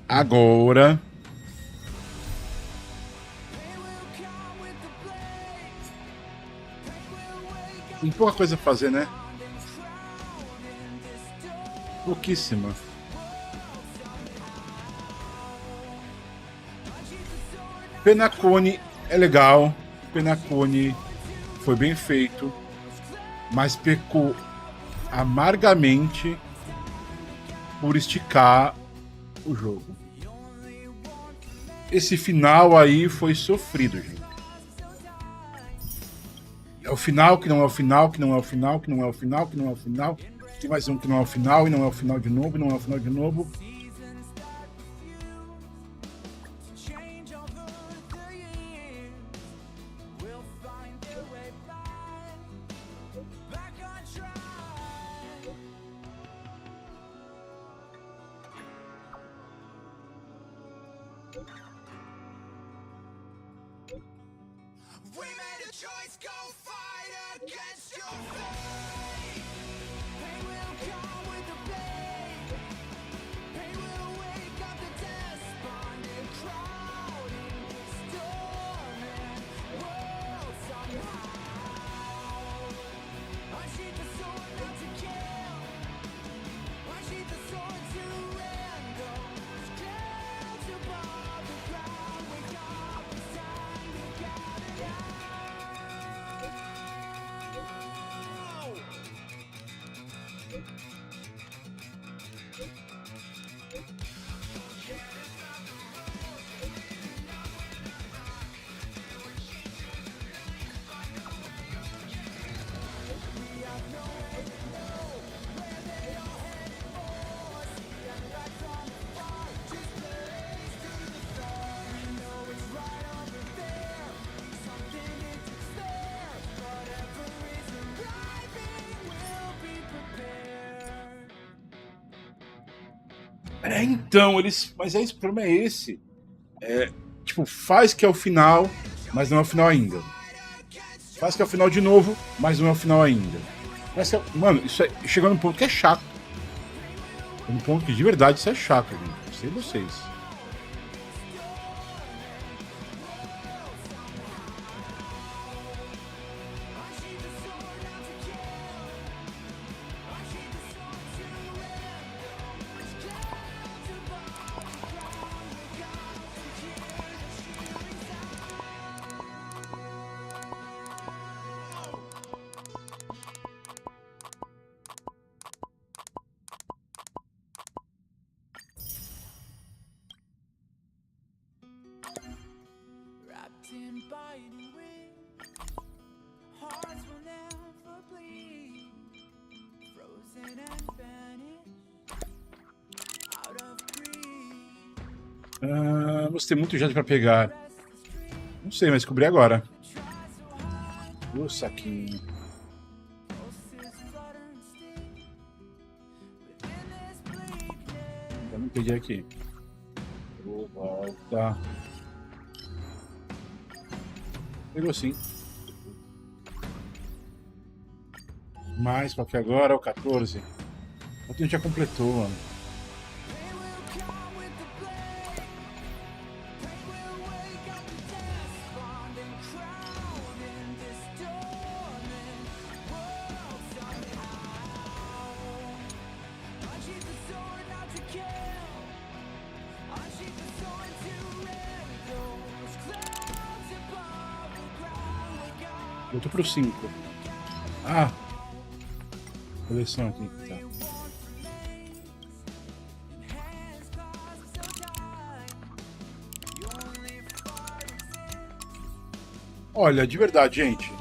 agora tem pouca coisa a fazer, né? Pouquíssima. Penacone é legal. Penacone foi bem feito, mas pecou amargamente por esticar o jogo. Esse final aí foi sofrido, gente. É o final que não é o final, que não é o final, que não é o final, que não é o final. Tem mais um que não é o final, e não é o final de novo, e não é o final de novo. Então, eles. Mas é isso, o problema é esse. Tipo, faz que é o final, mas não é o final ainda. Faz que é o final de novo, mas não é o final ainda. Mano, isso chegou num ponto que é chato. Num ponto que de verdade isso é chato, gente. Não sei vocês. Wrapped in binding wings, hearts will never bleed, frozen and vanished out of greed. Você tem muito jade pra pegar. Não sei, mas descobri agora. O saquinho. Eu não peguei aqui. Vou voltar. Pegou sim. Mais qual que é agora? O 14. O tempo já completou, mano. Eu tô pro 5. Ah! Coleção aqui, tá. Olha, de verdade, gente.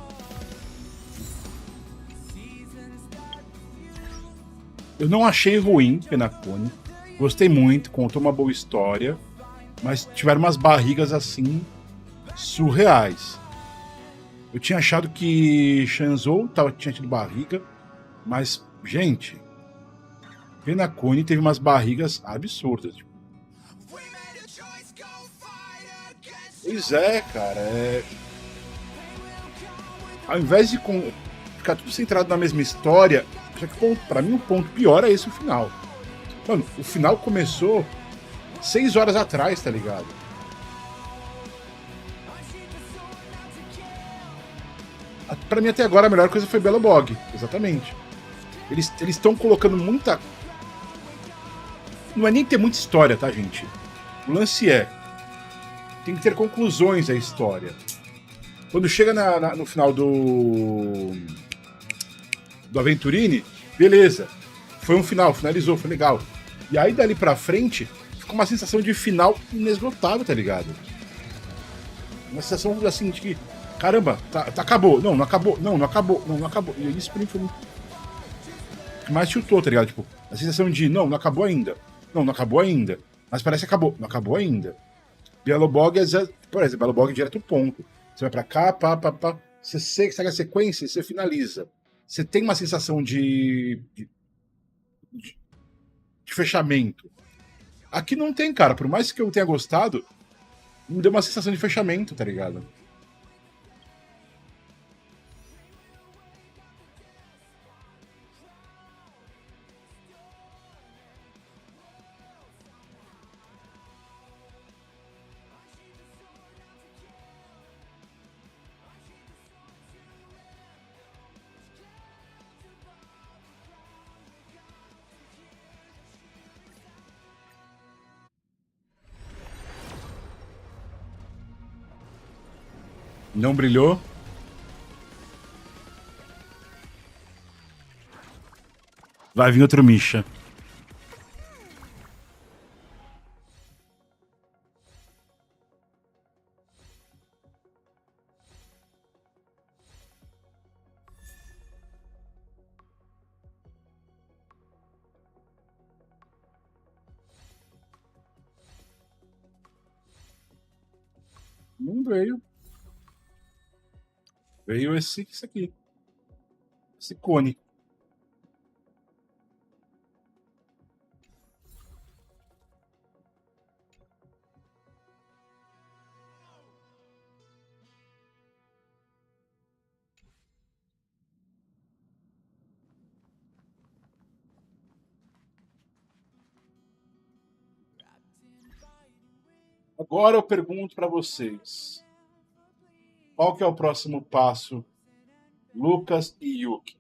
Eu não achei ruim Penacone. Gostei muito, contou uma boa história. Mas tiveram umas barrigas assim surreais. Eu tinha achado que Shanzou tinha tido barriga, mas, gente, Penacone teve umas barrigas absurdas. Tipo. Pois é, cara. Ao invés de ficar tudo centrado na mesma história, só que pra mim o ponto pior é esse o final. Mano, o final começou 6 horas atrás, tá ligado? Pra mim, até agora, a melhor coisa foi Belo Bog. Exatamente. Eles estão colocando muita... Não é nem ter muita história, tá, gente? O lance tem que ter conclusões a história. Quando chega no final do Aventurine, beleza. Foi um final, finalizou, foi legal. E aí, dali pra frente, ficou uma sensação de final inesgotável, tá ligado? Uma sensação, assim, de que caramba, acabou. Não acabou. Não acabou. Não acabou. E isso pra mim foi muito... mais chutou, tá ligado? Tipo, a sensação de não acabou ainda. Não acabou ainda. Mas parece que acabou. Não acabou ainda. Belo Bog por exemplo, Belo Bog é direto ponto. Você vai pra cá, pá. Você segue a sequência e você finaliza. Você tem uma sensação de fechamento. Aqui não tem, cara. Por mais que eu tenha gostado, me deu uma sensação de fechamento, tá ligado? Não brilhou. Vai vir outro Misha. Não veio. Veio esse aqui. Esse cone. Agora eu pergunto para vocês. Qual que é o próximo passo, Lucas e Yuki?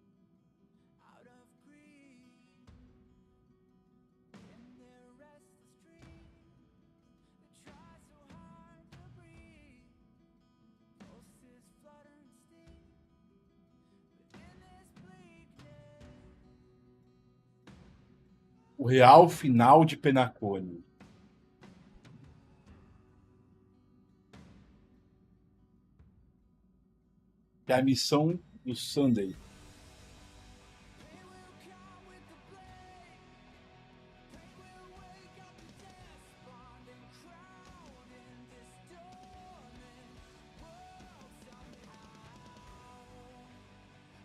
O real final de Penacone. Que é a missão do Sunday.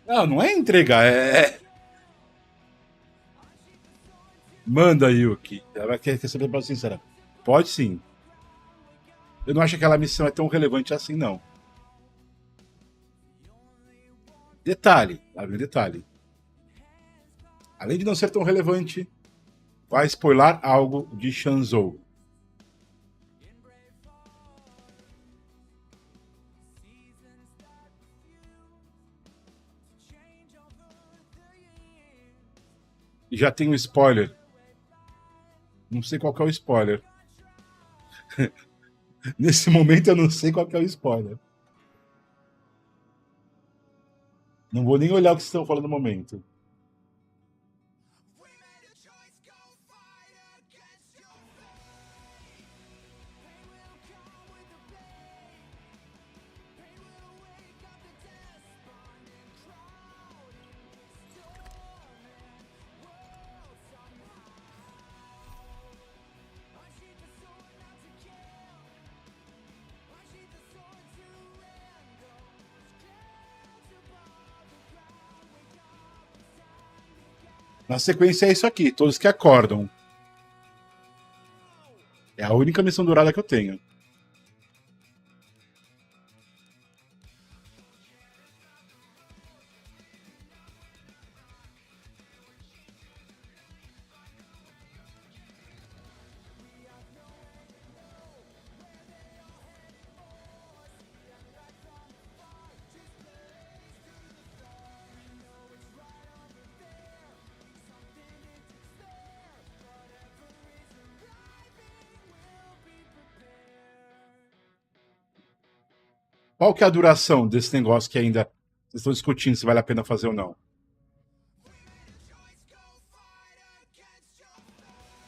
Não é entregar, Manda, Yuki. Ela quer saber pra sincera. Pode sim. Eu não acho que aquela missão é tão relevante assim, não. Detalhe. Além de não ser tão relevante, vai spoiler algo de Shanzhou. E já tem um spoiler. Não sei qual que é o spoiler. Nesse momento eu não sei qual que é o spoiler. Não vou nem olhar o que vocês estão falando no momento. Na sequência é isso aqui, todos que acordam. É a única missão dourada que eu tenho. Qual que é a duração desse negócio que ainda vocês estão discutindo se vale a pena fazer ou não?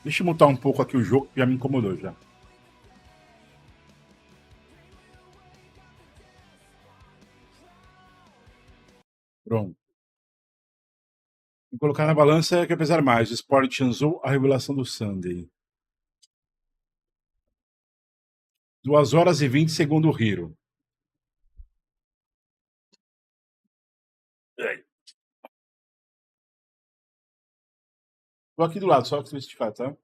Deixa eu mutar um pouco aqui o jogo, que já me incomodou já. Pronto. Vou colocar na balança que pesar mais. O Sport Shanzhou, a revelação do Sunday. 2 horas e 20 segundo o Hiro. Tô aqui do lado, só que eu esticar, tá?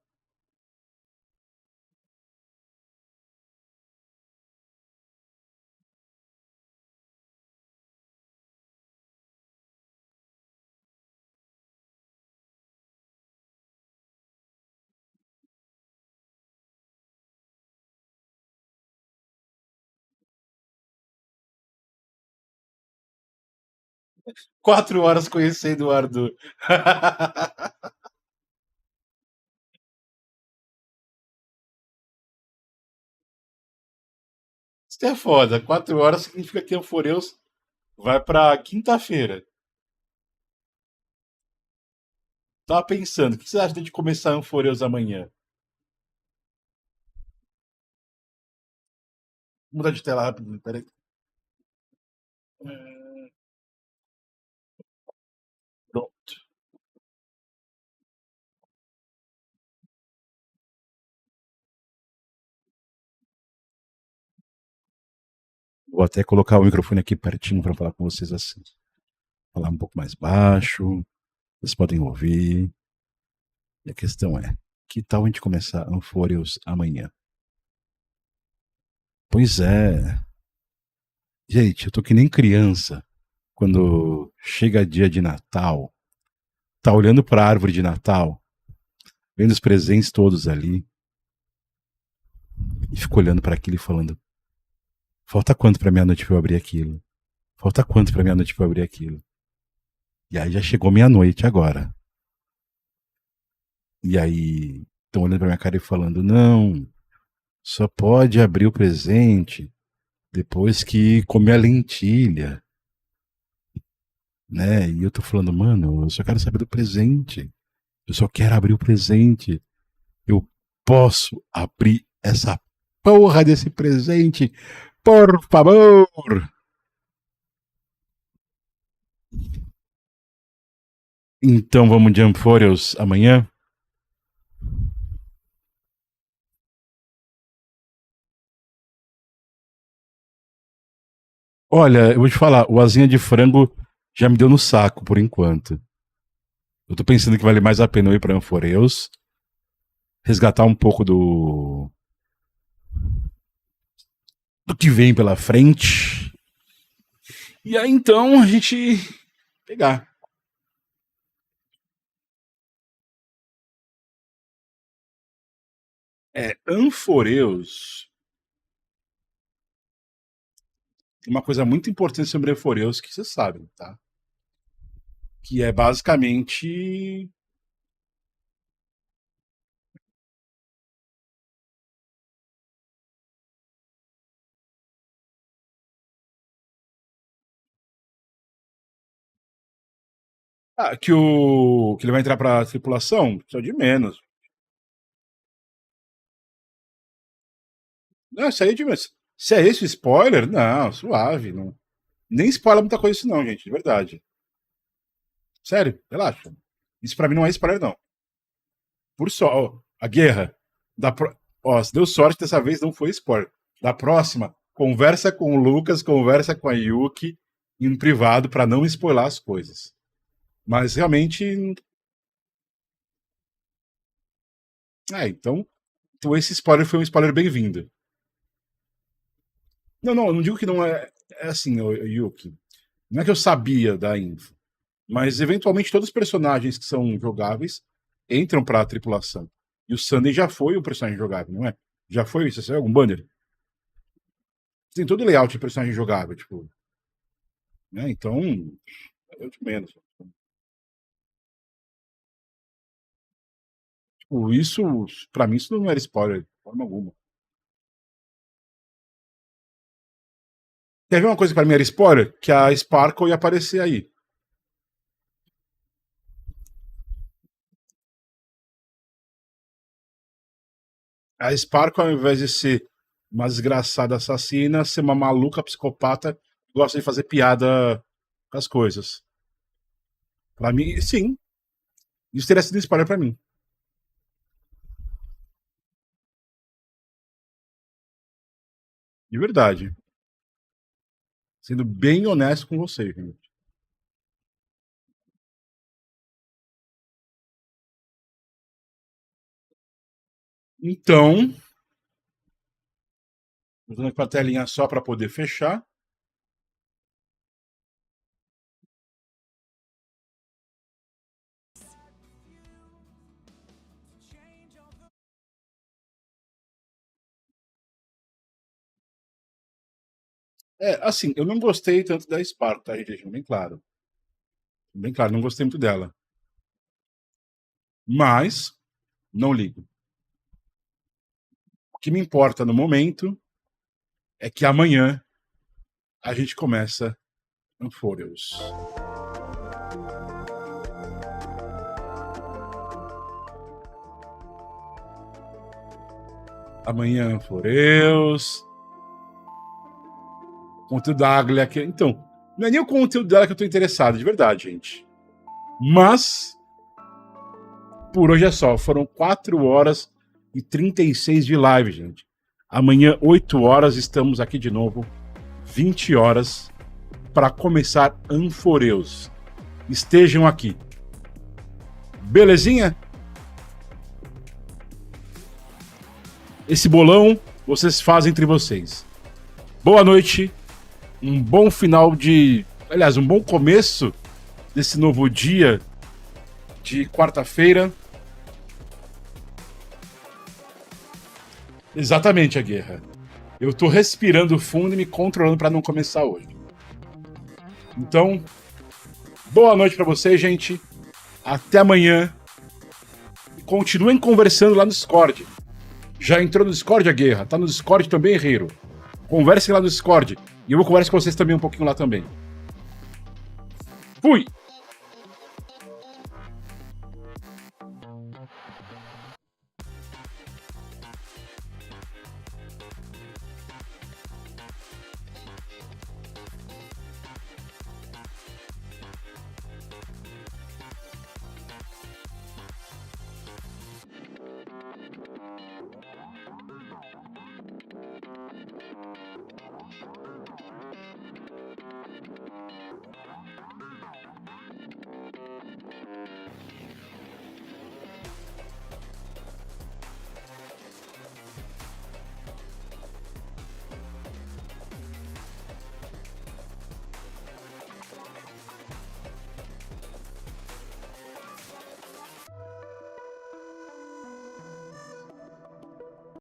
Quatro horas conhecendo o Arthur. Isso é foda. 4 horas significa que Anforeus vai pra quinta-feira. Tava pensando, o que você acha de começar Anforeus amanhã? Vou mudar de tela rápido, peraí. Pronto. Vou até colocar o microfone aqui pertinho para falar com vocês assim. Falar um pouco mais baixo. Vocês podem ouvir. E a questão é, que tal a gente começar Anforeus amanhã? Pois é. Gente, eu tô que nem criança. Quando chega dia de Natal, tá olhando para a árvore de Natal, vendo os presentes todos ali. E fico olhando para aquilo e falando: falta quanto para meia-noite pra eu abrir aquilo? Falta quanto para meia-noite pra eu abrir aquilo? E aí já chegou meia-noite agora. E aí estão olhando pra minha cara e falando: não, só pode abrir o presente depois que comer a lentilha. Né? E eu tô falando: mano, eu só quero saber do presente. Eu só quero abrir o presente. Eu posso abrir essa porra desse presente, por favor. Então vamos de Amphoreos amanhã? Olha, eu vou te falar, o asinha de frango já me deu no saco por enquanto. Eu tô pensando que vale mais a pena eu ir pra Amphoreos, resgatar um pouco do que vem pela frente. E aí então a gente pegar. Amphoreos. Tem uma coisa muito importante sobre Amphoreos que vocês sabem, tá? Que é basicamente que ele vai entrar pra tripulação, só de menos. Não, isso aí é de menos. Se é esse o spoiler, não, suave. Não. Nem spoiler muita coisa isso não, gente, de verdade. Sério, relaxa. Isso pra mim não é spoiler, não. Por só, ó, a guerra. Ó, se deu sorte, dessa vez não foi spoiler. Da próxima, conversa com o Lucas, conversa com a Yuki em privado pra não spoiler as coisas. Mas realmente. Então esse spoiler foi um spoiler bem-vindo. Não, eu não digo que não é. É assim, Yuki. Não é que eu sabia da info. Mas eventualmente todos os personagens que são jogáveis entram pra tripulação. E o Sunday já foi um personagem jogável, não é? Já foi isso? Você é algum banner? Tem todo o layout de personagem jogável, tipo. Né? Então, é o de menos. Tipo, isso, pra mim, isso não era spoiler, de forma alguma. Quer ver uma coisa que pra mim era spoiler? Que a Sparkle ia aparecer aí. A Sparkle, ao invés de ser uma desgraçada assassina, ser uma maluca psicopata que gosta de fazer piada com as coisas. Pra mim, sim. Isso teria sido spoiler pra mim. De verdade. Sendo bem honesto com você, gente. Então, usando aqui a telinha só para poder fechar. Assim, eu não gostei tanto da Spark, tá, gente? Bem claro. Bem claro, não gostei muito dela. Mas, não ligo. O que me importa no momento é que amanhã a gente começa Amphoreos. Amanhã Amphoreos. Conteúdo da Aglia aqui. Então, não é nem o conteúdo dela que eu tô interessado, de verdade, gente. Mas, por hoje é só. Foram 4 horas e 36 de live, gente. Amanhã, 8 horas, estamos aqui de novo. 20 horas para começar Amphoreos. Estejam aqui. Belezinha? Esse bolão vocês fazem entre vocês. Boa noite. Um bom final de... Aliás, um bom começo desse novo dia de quarta-feira. Exatamente, a guerra. Eu tô respirando fundo e me controlando para não começar hoje. Então, boa noite para vocês, gente. Até amanhã. E continuem conversando lá no Discord. Já entrou no Discord a guerra? Tá no Discord também, Herreiro? Conversem lá no Discord. E eu vou conversar com vocês também um pouquinho lá também. Fui!